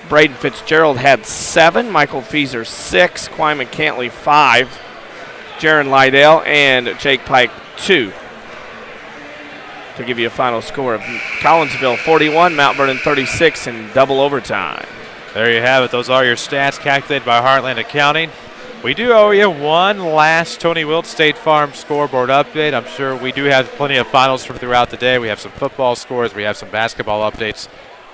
Braden Fitzgerald had 7, Michael Feeser 6, Quayman Cantley 5, Jaron Lydell and Jake Pike 2. To give you a final score of Collinsville 41, Mt.Vernon 36 in double overtime. There you have it. Those are your stats calculated by Heartland Accounting. We do owe you one last Tony Wilt State Farm scoreboard update. I'm sure we do have plenty of finals from throughout the day. We have some football scores. We have some basketball updates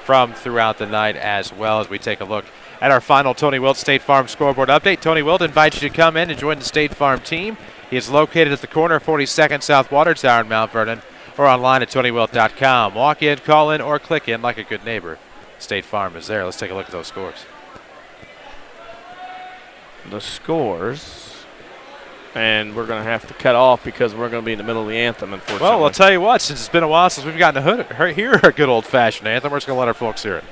from throughout the night as well as we take a look at our final Tony Wilt State Farm scoreboard update. Tony Wilt invites you to come in and join the State Farm team. He is located at the corner of 42nd South Water Tower in Mt.Vernon or online at TonyWilt.com. Walk in, call in, or click in like a good neighbor. State Farm is there. Let's take a look at those scores. The scores, and we're going to have to cut off because we're going to be in the middle of the anthem, unfortunately. Well, I'll tell you what, since it's been a while since we've gotten to hear a good old-fashioned anthem, we're just going to let our folks hear it.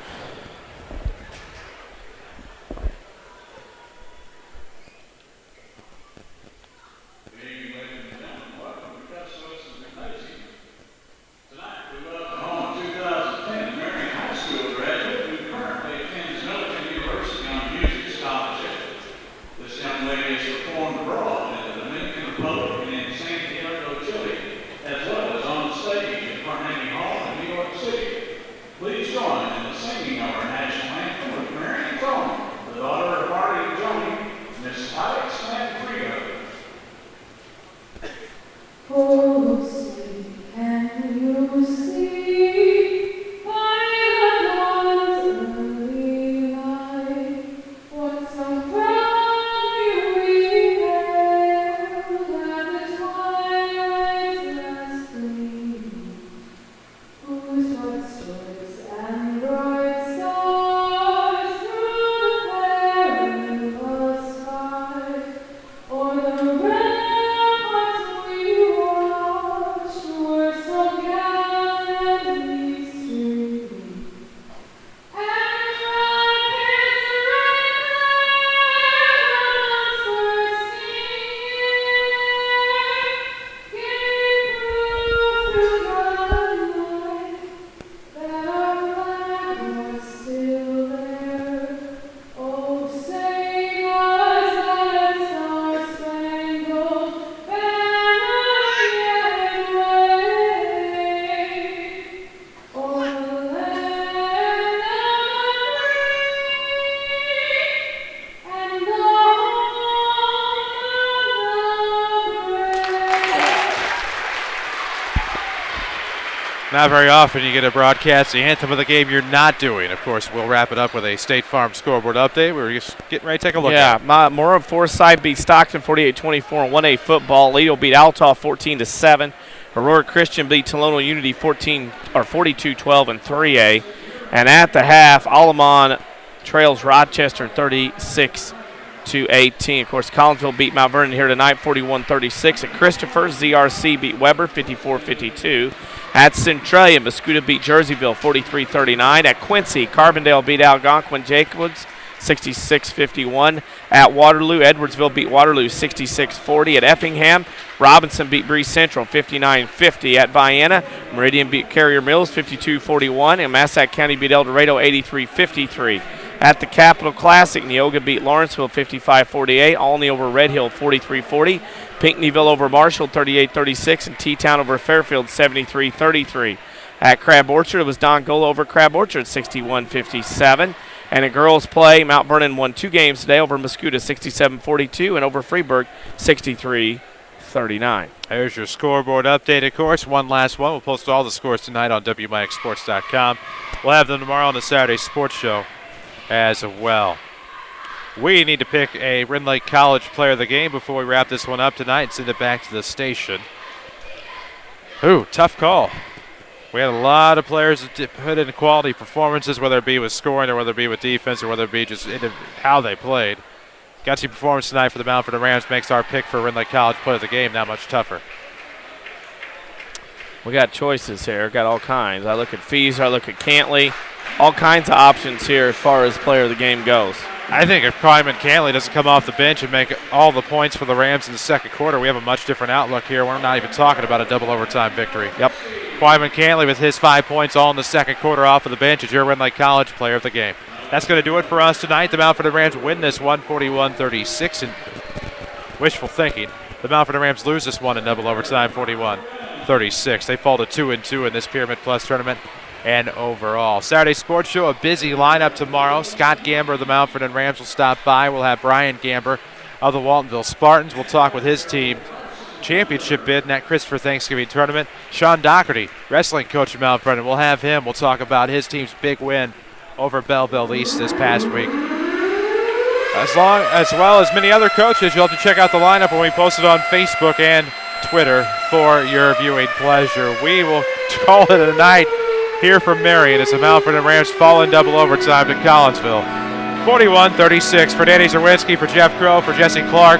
Not very often you get to broadcast the anthem of the game you're not doing. Of course, we'll wrap it up with a State Farm scoreboard update. We're just getting ready to take a look at it. Yeah, Moore of Forsyth beat Stockton 48-24 in 1A football. Lido beat Altaw 14-7. Aurora Christian beat Tolono Unity 42-12 in 3A. And at the half, Alamon trails Rochester 36-18. Of course, Collinsville beat Mt.Vernon here tonight 41-36. At Christopher, ZRC beat Weber 54-52. At Centralia, Mascoutah beat Jerseyville 43-39. At Quincy, Carbondale beat Algonquin Jacobs 66-51. At Waterloo, Edwardsville beat Waterloo 66-40. At Effingham, Robinson beat Bree Central 59-50. At Vienna, Meridian beat Carrier Mills 52-41. And Massac County beat El Dorado 83-53. At the Capital Classic, Neoga beat Lawrenceville 55-48. Olney over Red Hill 43-40. Pinckneyville over Marshall 38-36. And T-Town over Fairfield 73-33. At Crab Orchard, it was Don Gola over Crab Orchard 61-57. And in girls play, Mt.Vernon won 2 games today over Mascoutah 67-42 and over Freeburg 63-39. There's your scoreboard update, of course. One last one. We'll post all the scores tonight on WMIXsports.com. We'll have them tomorrow on the Saturday Sports Show as well. We need to pick a Rend Lake College player of the game before we wrap this one up tonight and send it back to the station. Ooh, tough call. We had a lot of players that put in quality performances, whether it be with scoring or whether it be with defense or whether it be just how they played. Gutsy performance tonight for the Mt.Vernon Rams makes our pick for Rend Lake College player of the game that much tougher. We got choices here, got all kinds. I look at Fees, I look at Cantley. All kinds of options here as far as player of the game goes. I think if Pryman Cantley doesn't come off the bench and make all the points for the Rams in the second quarter, we have a much different outlook here. We're not even talking about a double overtime victory. Yep. Pryman Cantley with his 5 points all in the second quarter off of the bench is your Rend Lake College player of the game. That's going to do it for us tonight. The Mt.Vernon Rams win this 141-36 in wishful thinking. The Mt.Vernon Rams lose this one in double overtime 41-36. They fall to 2-2 in this Pyramid Plus tournament and overall. Saturday Sports Show, a busy lineup tomorrow. Scott Gamber of the Mt.Vernon Rams will stop by. We'll have Brian Gamber of the Waltonville Spartans. We'll talk with his team championship bid in that Christopher Thanksgiving tournament. Sean Doherty, wrestling coach of Mt.Vernon. We'll have him. We'll talk about his team's big win over Belleville East this past week. As well as many other coaches, you'll have to check out the lineup when we post it on Facebook and Twitter for your viewing pleasure. We will call it a night here from Marion as the Mt.Vernon Rams fall in double overtime to Collinsville. 41-36 for Danny Czerwinski, for Jeff Crow, for Jesse Clark,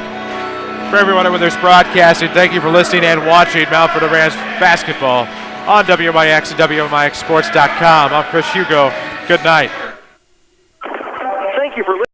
for everyone over there's broadcasting. Thank you for listening and watching Mt.Vernon Rams basketball on WMIX and WMIXsports.com. I'm Chris Hugo. Good night.